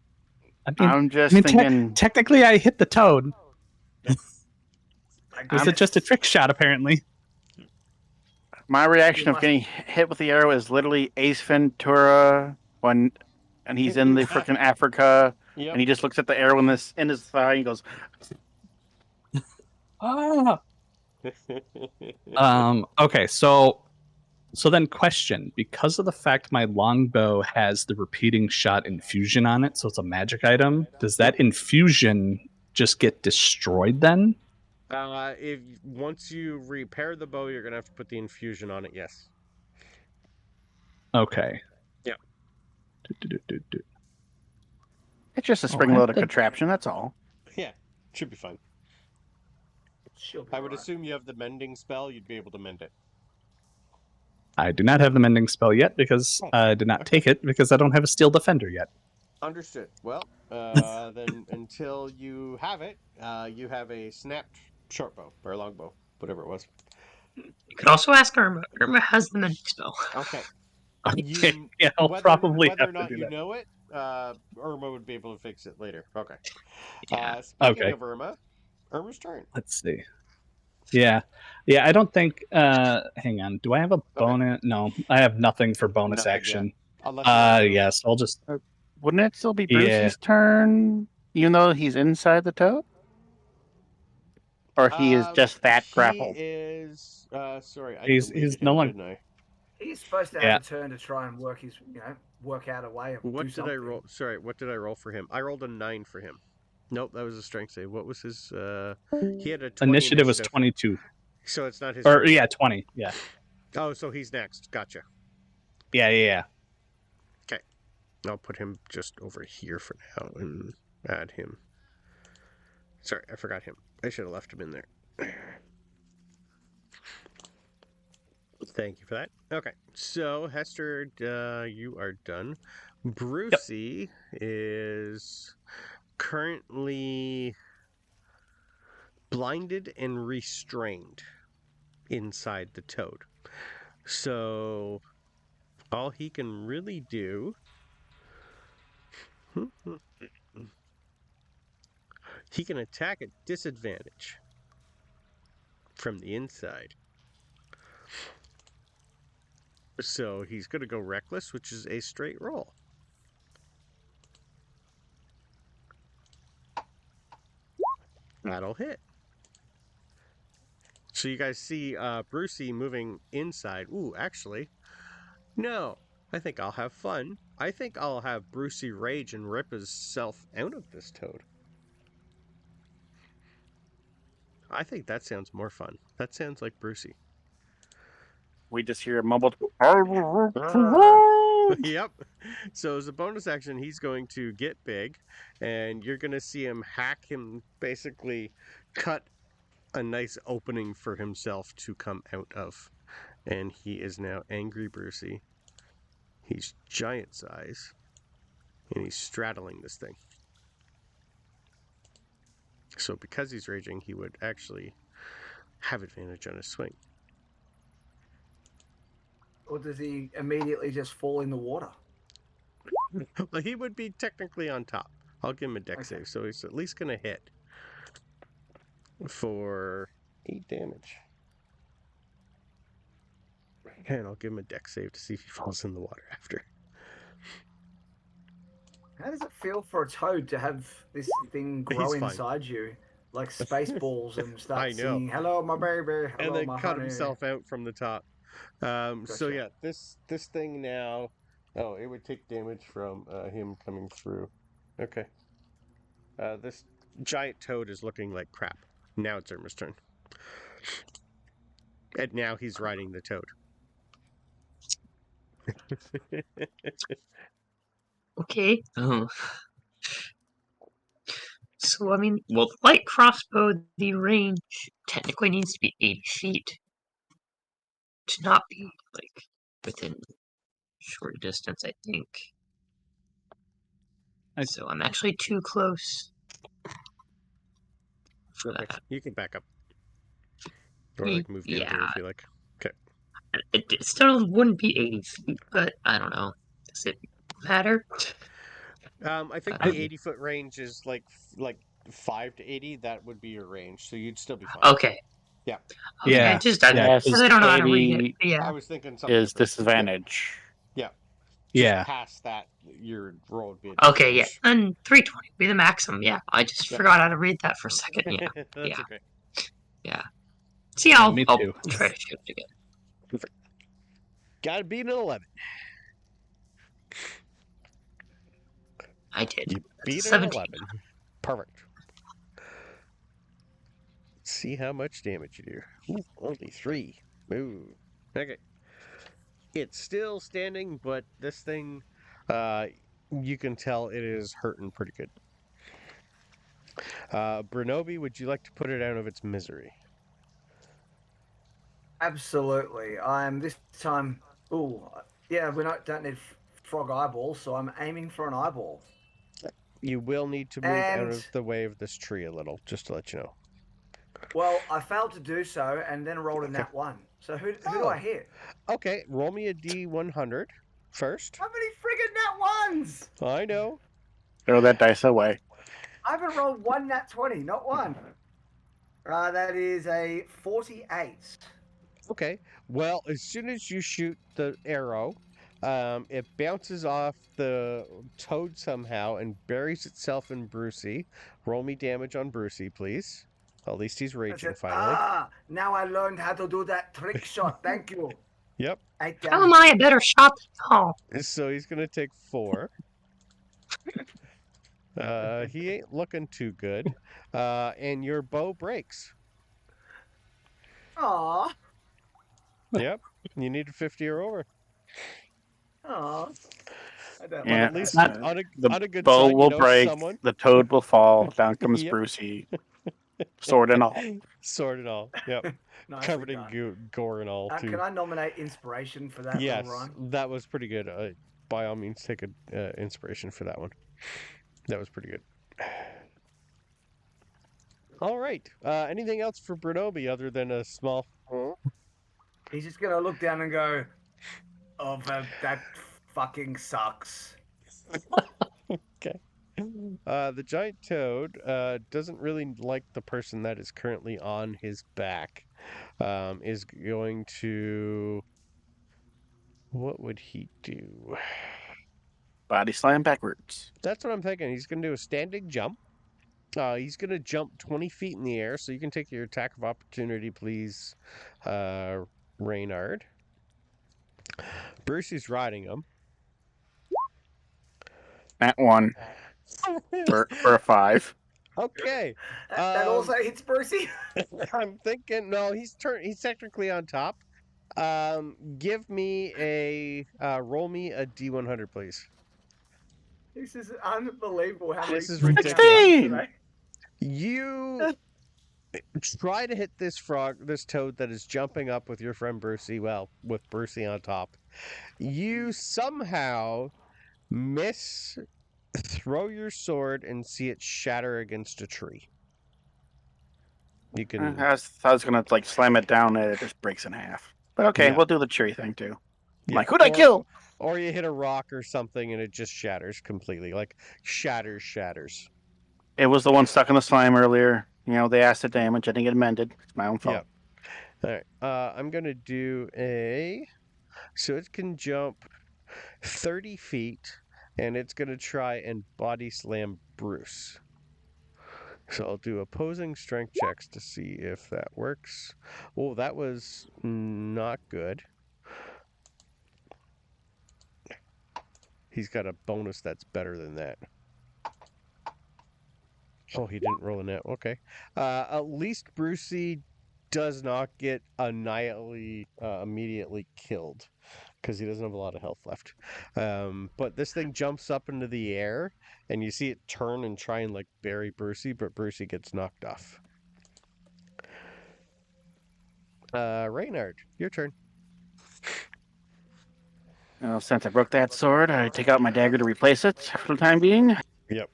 I'm just thinking... technically, I hit the toad. Was it just a trick shot, apparently? My reaction of getting hit with the arrow is literally Ace Ventura and he's in the freaking Africa, and he just looks at the arrow in his thigh and goes, Ah. Okay, so then question, because of the fact my longbow has the repeating shot infusion on it, so it's a magic item, does that infusion just get destroyed then? If once you repair the bow, you're gonna have to put the infusion on it. Yes. Okay. Yeah. It's just a spring-loaded contraption, that's all. Yeah, should be fine. I would assume you have the mending spell, you'd be able to mend it. I do not have the mending spell yet because I did not take it because I don't have a steel defender yet. Understood. Well, then until you have it, you have a snapped short bow or longbow, whatever it was. You could also ask Irma. Irma has the mending spell. Okay. Yeah, I'll probably whether have or not to do you that. know it, Irma would be able to fix it later. Okay. Yeah. Speaking of Irma, Irma's turn. Let's see. Yeah, I don't think. Hang on. Do I have a bonus? No, I have nothing for bonus action. Yes, I'll just. Wouldn't it still be Brucie's turn, even though he's inside the toad? Or he is just that grappled? He is. Sorry, He's no longer. Didn't I? He's supposed to have a turn to try and work out a way of What do did something. I roll? Sorry, what did I roll for him? I rolled a 9 for him. Nope, that was a strength save. What was his? He had a 20 initiative was 22. So it's not his. Or turn. 20. Yeah. Oh, so he's next. Gotcha. Yeah. Okay, I'll put him just over here for now and add him. Sorry, I forgot him. I should have left him in there. Thank you for that. Okay, so Hester, you are done. Brucie is currently blinded and restrained inside the toad. So all he can really do he can attack at disadvantage from the inside. So he's going to go reckless, which is a straight roll. That'll hit. So you guys see Brucie moving inside. Ooh, actually, no. I think I'll have fun. I think I'll have Brucie rage and rip himself out of this toad. I think that sounds more fun. That sounds like Brucie. We just hear a mumbled... Yep. So as a bonus action, he's going to get big, and you're going to see him hack him, basically cut a nice opening for himself to come out of. And he is now Angry Brucie. He's giant size, and he's straddling this thing. So because he's raging, he would actually have advantage on his swing. Or does he immediately just fall in the water? Well, he would be technically on top. I'll give him a dex save, so he's at least going to hit for 8 damage. And I'll give him a dex save to see if he falls in the water after. How does it feel for a toad to have this thing grow inside you? Like space balls and start singing, "Hello, my baby," and then cut himself out from the top. So yeah, this thing now Oh, it would take damage from him coming through. Okay. This giant toad is looking like crap. Now it's Irma's turn. And now he's riding the toad. Okay. So, I mean, well, the light crossbow, the range technically needs to be 80 feet to not be, like, within short distance, I think. So I'm actually too close for Okay, that. you can back up. Or like move down here if you like. Okay. It still wouldn't be 80 feet, but I don't know. Does it matter? I think the 80-foot range is like 5 to 80. That would be your range, so you'd still be fine. Okay. Yeah. Okay, Yeah. because Yes, I don't know how to read 80 it. But yeah. I was thinking something is different. disadvantage. Yeah. Yeah. Past that, your roll would be Okay, yeah. And 320 would be the maximum. Yeah. I just forgot how to read that for a second. Yeah. That's Yeah. okay. Yeah. See, I'll me too. try to shoot it again. Perfect. Gotta beat an 11. I did. You beat an 17. 11. Perfect. Let's see how much damage you do. Ooh, only 3. Ooh. Okay. It's still standing, but this thing, you can tell it is hurting pretty good. Bronobi, would you like to put it out of its misery? Absolutely. I'm this time. Ooh, yeah. We don't need frog eyeballs, so I'm aiming for an eyeball. You will need to move out of the way of this tree a little, just to let you know. Well, I failed to do so, and then rolled a nat 1. So who do I hit? Okay, roll me a D100 first. How many friggin' nat 1s? I know. Throw that dice away. I haven't rolled one nat 20, not one. That is a 48. Okay. Well, as soon as you shoot the arrow, it bounces off the toad somehow and buries itself in Brucie. Roll me damage on Brucie, please. At least he's raging finally. Now I learned how to do that trick shot. Thank you. Yep. How am I a better shot than Paul? So he's gonna take 4. He ain't looking too good. And your bow breaks. Aw. Yep. You need a 50 or over. Aw. I don't Yeah, At least not- on The a good bow side, will you know break. someone. The toad will fall. Down comes Yep. Brucie. Sword and all. Sword and all. Yep. Nicely Covered in done. gore and all, too. Can I nominate inspiration for that Yes, little run? that was pretty good. By all means, take a inspiration for that one. That was pretty good. All right. Anything else for Bronobi other than a small? He's just gonna look down and go, "Oh, that fucking sucks." Okay. The giant toad doesn't really like the person that is currently on his back. Is going to. What would he do? Body slam backwards. That's what I'm thinking. He's going to do a standing jump. He's going to jump 20 feet in the air, so you can take your attack of opportunity, please, Reynard. Brucie's riding him. That one for a 5. Okay. That also hits Brucie. I'm thinking, no, he's technically on top. Give me roll me a D100, please. This is unbelievable how This is many ridiculous. today. You try to hit this toad that is jumping up with your friend Brucie, with Brucie on top. You somehow throw your sword and see it shatter against a tree. You can. I was gonna slam it down and it just breaks in half. But okay, Yeah. we'll do the tree thing too. Yeah. Like, who'd I kill? Or you hit a rock or something and it just shatters completely. Like shatters. It was the one stuck in the slime earlier. You know, they asked the damage. I didn't get amended. It's my own fault. All right. I'm gonna do so it can jump 30 feet, and it's gonna try and body slam Bruce. So I'll do opposing strength checks to see if that works. Oh, that was not good. He's got a bonus that's better than that. Oh, he didn't roll a net. Okay. At least Brucie does not get immediately killed because he doesn't have a lot of health left. But this thing jumps up into the air, and you see it turn and try and like bury Brucie, but Brucie gets knocked off. Reynard, your turn. Well, since I broke that sword, I take out my dagger to replace it for the time being. Yep.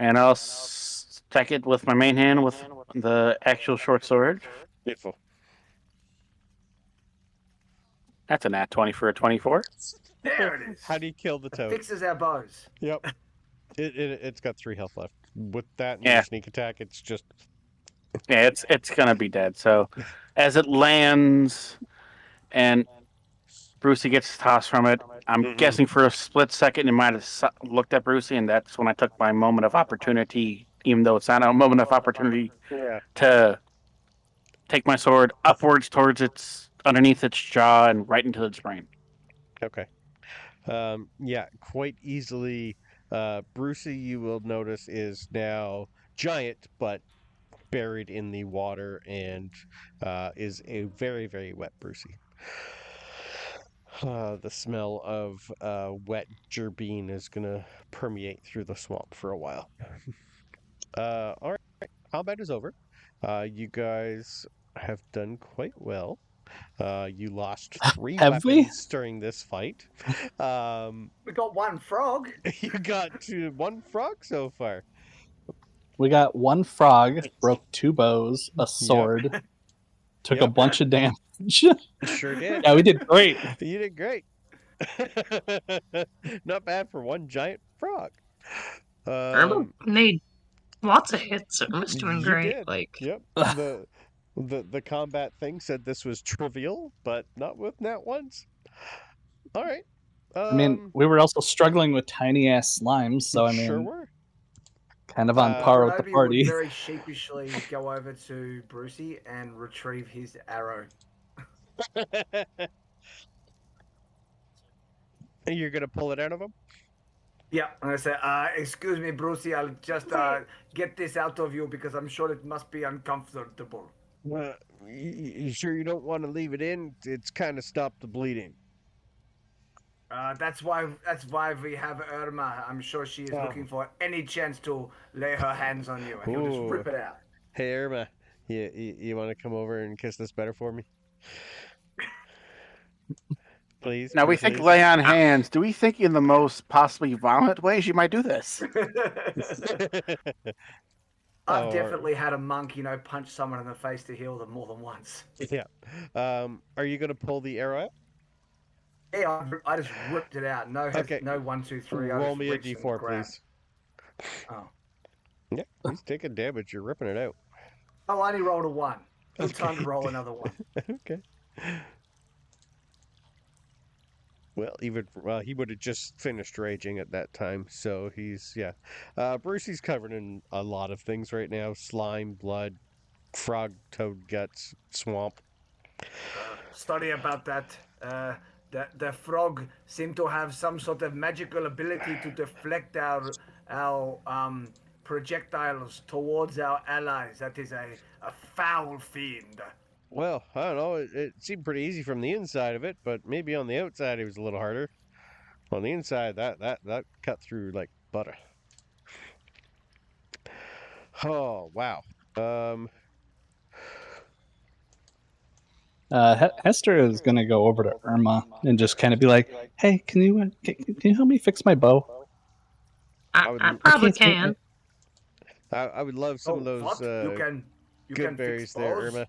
And I'll stack it with my main hand with the actual short sword. Beautiful. That's a nat 20 for a 24. There it is. How do you kill the toad? Fixes our bows. Yep. It's got 3 health left. With that and Yeah. your sneak attack, it's just Yeah, it's gonna be dead. So, as it lands, and Brucie gets tossed from it, I'm guessing for a split second you might have looked at Brucie, and that's when I took my moment of opportunity, even though it's not a moment of opportunity, to take my sword upwards towards underneath its jaw and right into its brain. Okay. Yeah, quite easily. Brucie, you will notice, is now giant, but buried in the water and is a very, very wet Brucie. The smell of wet Jerbeen is going to permeate through the swamp for a while. All right, combat is over. You guys have done quite well. You lost 3 Have we? weapons during this fight. We got 1 frog. You got 1 frog so far. We got 1 frog, broke 2 bows, a sword, took a Yep. bunch of damage. Sure did. Yeah, we did great. You did great. Not bad for 1 giant frog. Irma made lots of hits. Irma's doing you great. did. Like, Yep. The combat thing said this was trivial, but not with nat ones. All right. I mean, we were also struggling with tiny ass slimes, so I mean, sure were. kind of on par with the Bronobi party. would very sheepishly go over to Brucie and retrieve his arrow. You're gonna pull it out of him? Yeah, and I say, excuse me, Brucie, I'll just get this out of you because I'm sure it must be uncomfortable. You sure you don't want to leave it in? It's kind of stopped the bleeding. That's why we have Irma. I'm sure she is looking for any chance to lay her hands on you, and he'll just rip it out. Hey, Irma, you want to come over and kiss this better for me? Please. Now, we think lay on hands. Do we think in the most possibly violent ways you might do this? I've definitely had a monk, punch someone in the face to heal them more than once. Yeah. Are you going to pull the arrow out? Yeah, I just ripped it out. No, Okay. no 1, 2, 3. Roll me a d4, please. Oh. Yeah, he's taking damage. You're ripping it out. Oh, I only rolled a 1. Good time to roll another 1. Okay. Well, he would have just finished raging at that time, so he's Brucie's covered in a lot of things right now: slime, blood, frog, toad guts, swamp. Study about that. The frog seemed to have some sort of magical ability to deflect our projectiles towards our allies. That is a foul fiend. Well, I don't know. It seemed pretty easy from the inside of it, but maybe on the outside it was a little harder. On the inside, that cut through like butter. Oh wow. Hester is gonna go over to Irma and just kind of be like, "Hey, can you help me fix my bow?" I probably can. I would love some of those you good can berries fix there, bows? Irma.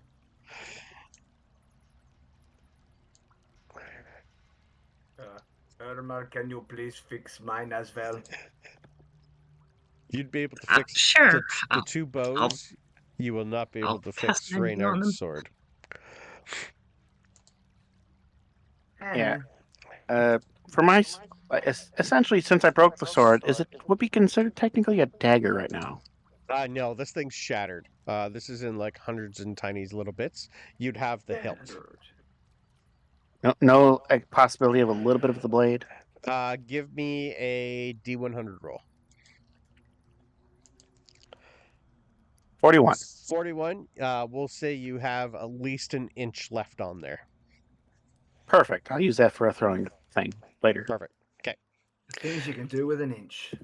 Irma, can you please fix mine as well? You'd be able to fix Sure. the 2 bows. You will not be able to fix pass mending on them. Reynard's sword. Yeah. For my essentially, since I broke the sword, would be considered technically a dagger right now? No, this thing's shattered. This is in like hundreds and tiny little bits. You'd have the hilt. No possibility of a little bit of the blade. Give me a D100 roll. 41. 41. We'll say you have at least an inch left on there. Perfect. I'll use that for a throwing thing later. Perfect. Okay. Things you can do with an inch.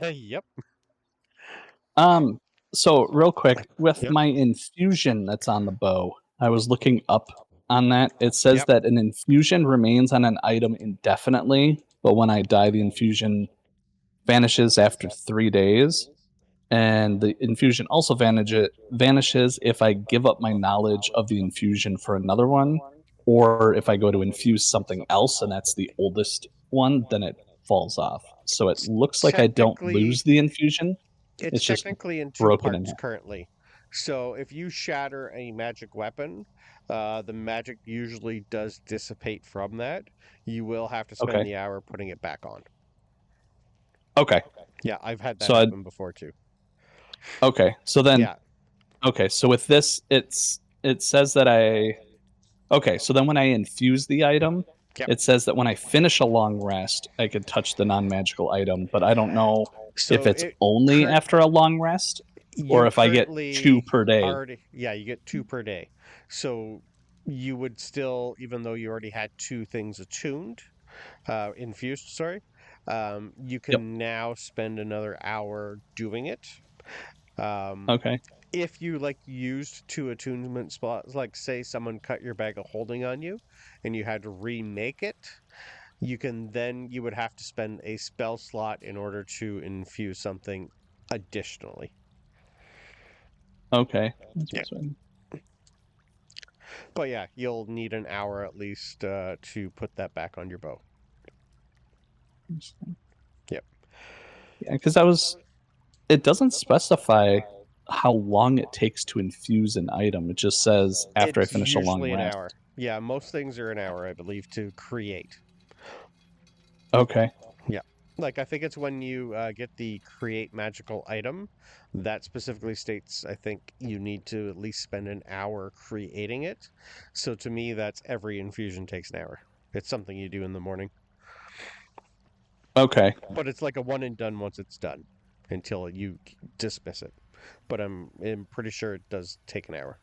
Yep. So real quick, with Yep. my infusion that's on the bow, I was looking up on that. It says Yep. that an infusion remains on an item indefinitely, but when I die, the infusion vanishes after 3 days. And the infusion also vanishes if I give up my knowledge of the infusion for another one, or if I go to infuse something else and that's the oldest one, then it falls off. So it looks like I don't lose the infusion. It's just technically in 2 broken in parts half. currently. So if you shatter a magic weapon, the magic usually does dissipate from that. You will have to spend Okay. the hour putting it back on. Okay. Yeah, I've had that So happen before too. Okay. So then Yeah. okay, so with this it says that okay, so then when I infuse the item, Yep. it says that when I finish a long rest, I could touch the non-magical item, but I don't know So if it's only after a long rest or if I get 2 per day. Yeah, you get 2 per day. So you would still, even though you already had 2 things attuned, infused, sorry, you can now spend another hour doing it. Okay. If you used 2 attunement spots, like say someone cut your bag of holding on you and you had to remake it, you would have to spend a spell slot in order to infuse something additionally. Okay. Yeah. But yeah, you'll need an hour at least to put that back on your bow. Yep. Yeah, because it doesn't specify how long it takes to infuse an item. It just says after I finish a long usually an rest. hour. Yeah, most things are an hour, I believe, to create. Okay. Yeah. Like, I think it's when you get the create magical item, that specifically states, I think you need to at least spend an hour creating it. So to me, that's every infusion takes an hour. It's something you do in the morning. Okay. But it's like a one and done once it's done until you dismiss it. But I'm pretty sure it does take an hour.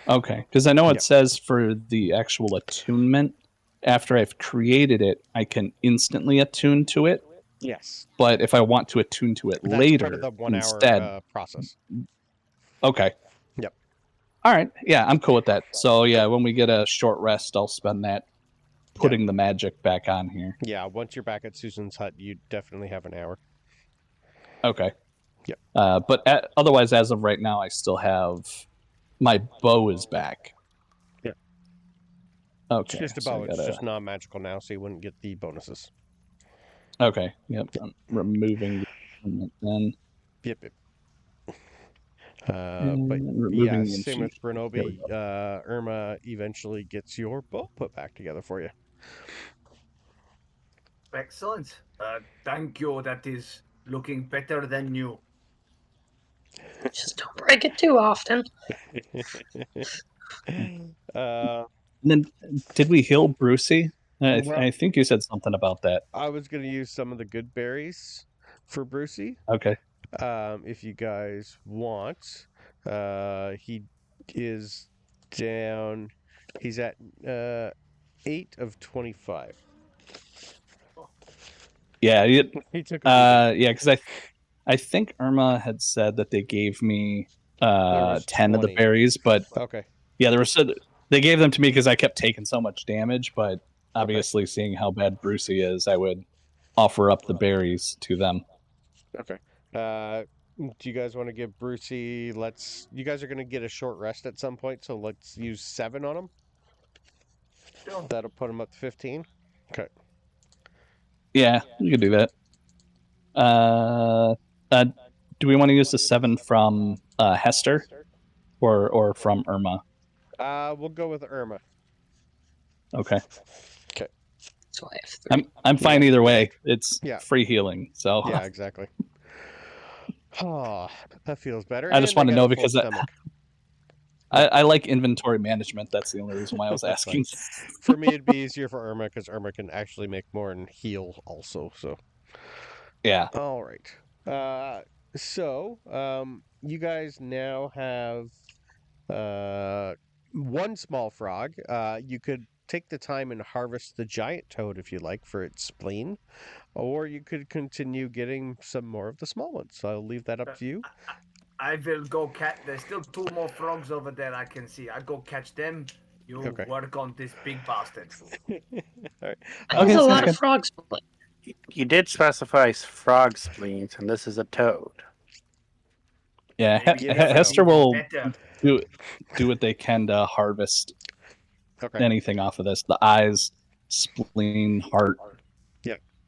Okay. Because I know it Yep. says for the actual attunement, after I've created it, I can instantly attune to it. Yes. But if I want to attune to it That's later part of the 1 instead. hour process. Okay. Yep. All right. Yeah, I'm cool with that. So yeah, when we get a short rest, I'll spend that putting the magic back on here. Yeah, once you're back at Susan's hut, you definitely have an hour. Okay. Yep. But otherwise, as of right now, I still have my bow is back. Yeah. Okay. It's just a bow. It's just non-magical now, so you wouldn't get the bonuses. Okay. Yep. I'm removing then. Yep. But removing yeah, the same with infusion. There we Bronobi. Irma eventually gets your bow put back together for you. Excellent. Thank you. That is looking better than new. Just don't break it too often. And then, did we heal Brucie? I think you said something about that. I was going to use some of the good berries for Brucie. Okay. If you guys want. He is down. He's at 8 of 25. Yeah. He took. Yeah, because I think Irma had said that they gave me 10 of the 20. berries, but Okay. yeah, they gave them to me because I kept taking so much damage. But obviously, seeing how bad Brucie is, I would offer up the berries to them. Okay. Do you guys want to give Brucie? You guys are going to get a short rest at some point, so let's use 7 on him. That'll put him up to 15. Okay. Yeah, you could do that. Do we want to use the 7 from Hester or from Irma? We'll go with Irma. Okay. Okay. So I have 3. I'm fine either way. It's Yeah. free healing, so Yeah, exactly. Oh, that feels better. I just want to know because I like inventory management. That's the only reason why I was That's asking. For me, it'd be easier for Irma because Irma can actually make more and heal also. So, Yeah. all right. You guys now have one small frog. You could take the time and harvest the giant toad if you like for its spleen, or you could continue getting some more of the small ones. So I'll leave that up to you. I will go catch. There's still 2 more frogs over there I can see. I go catch them. You Okay. work on this big bastard. All right. There's Okay, a sounds lot good. of frogs. But You did specify frog spleens, and this is a toad. Yeah, Maybe this Hester is will better. do what they can to harvest Okay. anything off of this. The eyes, spleen, heart,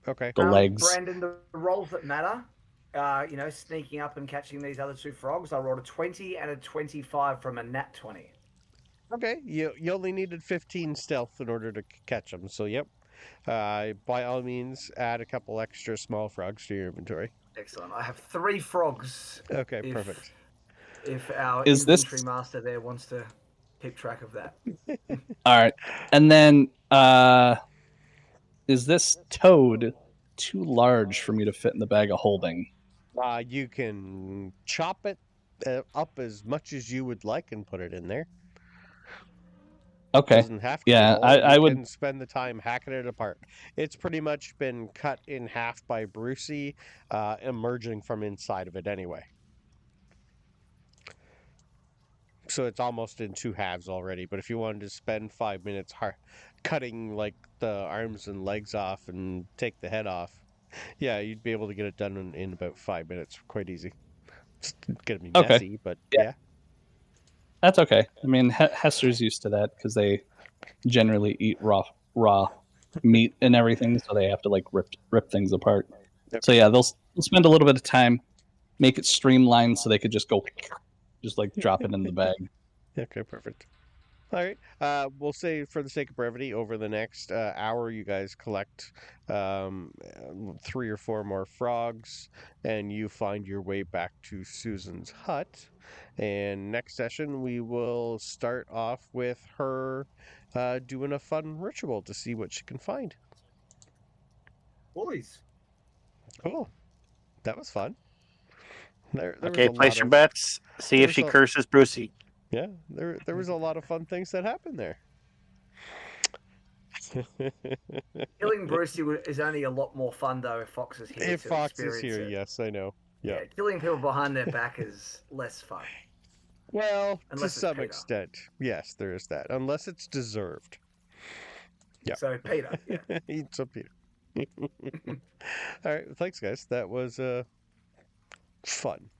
Okay. the legs. Brandon, the rolls that matter, sneaking up and catching these other 2 frogs, I rolled a 20 and a 25 from a nat 20. Okay. You only needed 15 stealth in order to catch them. So yep. By all means, add a couple extra small frogs to your inventory. Excellent. I have 3 frogs. Okay. Perfect. If our Is this- inventory master there wants to keep track of that. All right, and then is this toad too large for me to fit in the bag of holding? You can chop it up as much as you would like and put it in there. Okay. Doesn't have to Yeah, be whole. I You would- can spend the time hacking it apart. It's pretty much been cut in half by Brucie, emerging from inside of it anyway. So it's almost in 2 halves already. But if you wanted to spend 5 minutes cutting like the arms and legs off and take the head off, yeah, you'd be able to get it done in about 5 minutes. Quite easy. It's gonna be Okay. messy, but yeah. That's okay. I mean, Hester's used to that because they generally eat raw meat and everything, so they have to like rip things apart. Yep. So yeah, they'll spend a little bit of time, make it streamlined, so they could just like drop it in the bag. Okay, perfect. All right. We'll say for the sake of brevity, over the next hour, you guys collect 3 or 4 more frogs, and you find your way back to Susan's hut. And next session, we will start off with her doing a fun ritual to see what she can find. Boys. Cool. That was fun. There Okay, was a place lot your of, bets. See if she there's a- curses Brucie. Yeah, there was a lot of fun things that happened there. Killing Brucie is only a lot more fun though if Fox is here. If to Fox is experience here, it. yes, I know. Yeah. Killing people behind their back is less fun. Well, Unless to it's some Peter. extent, yes, there is that. Unless it's deserved. Yeah. So Peter, yeah. Eat some Peter. All right, thanks, guys. That was fun.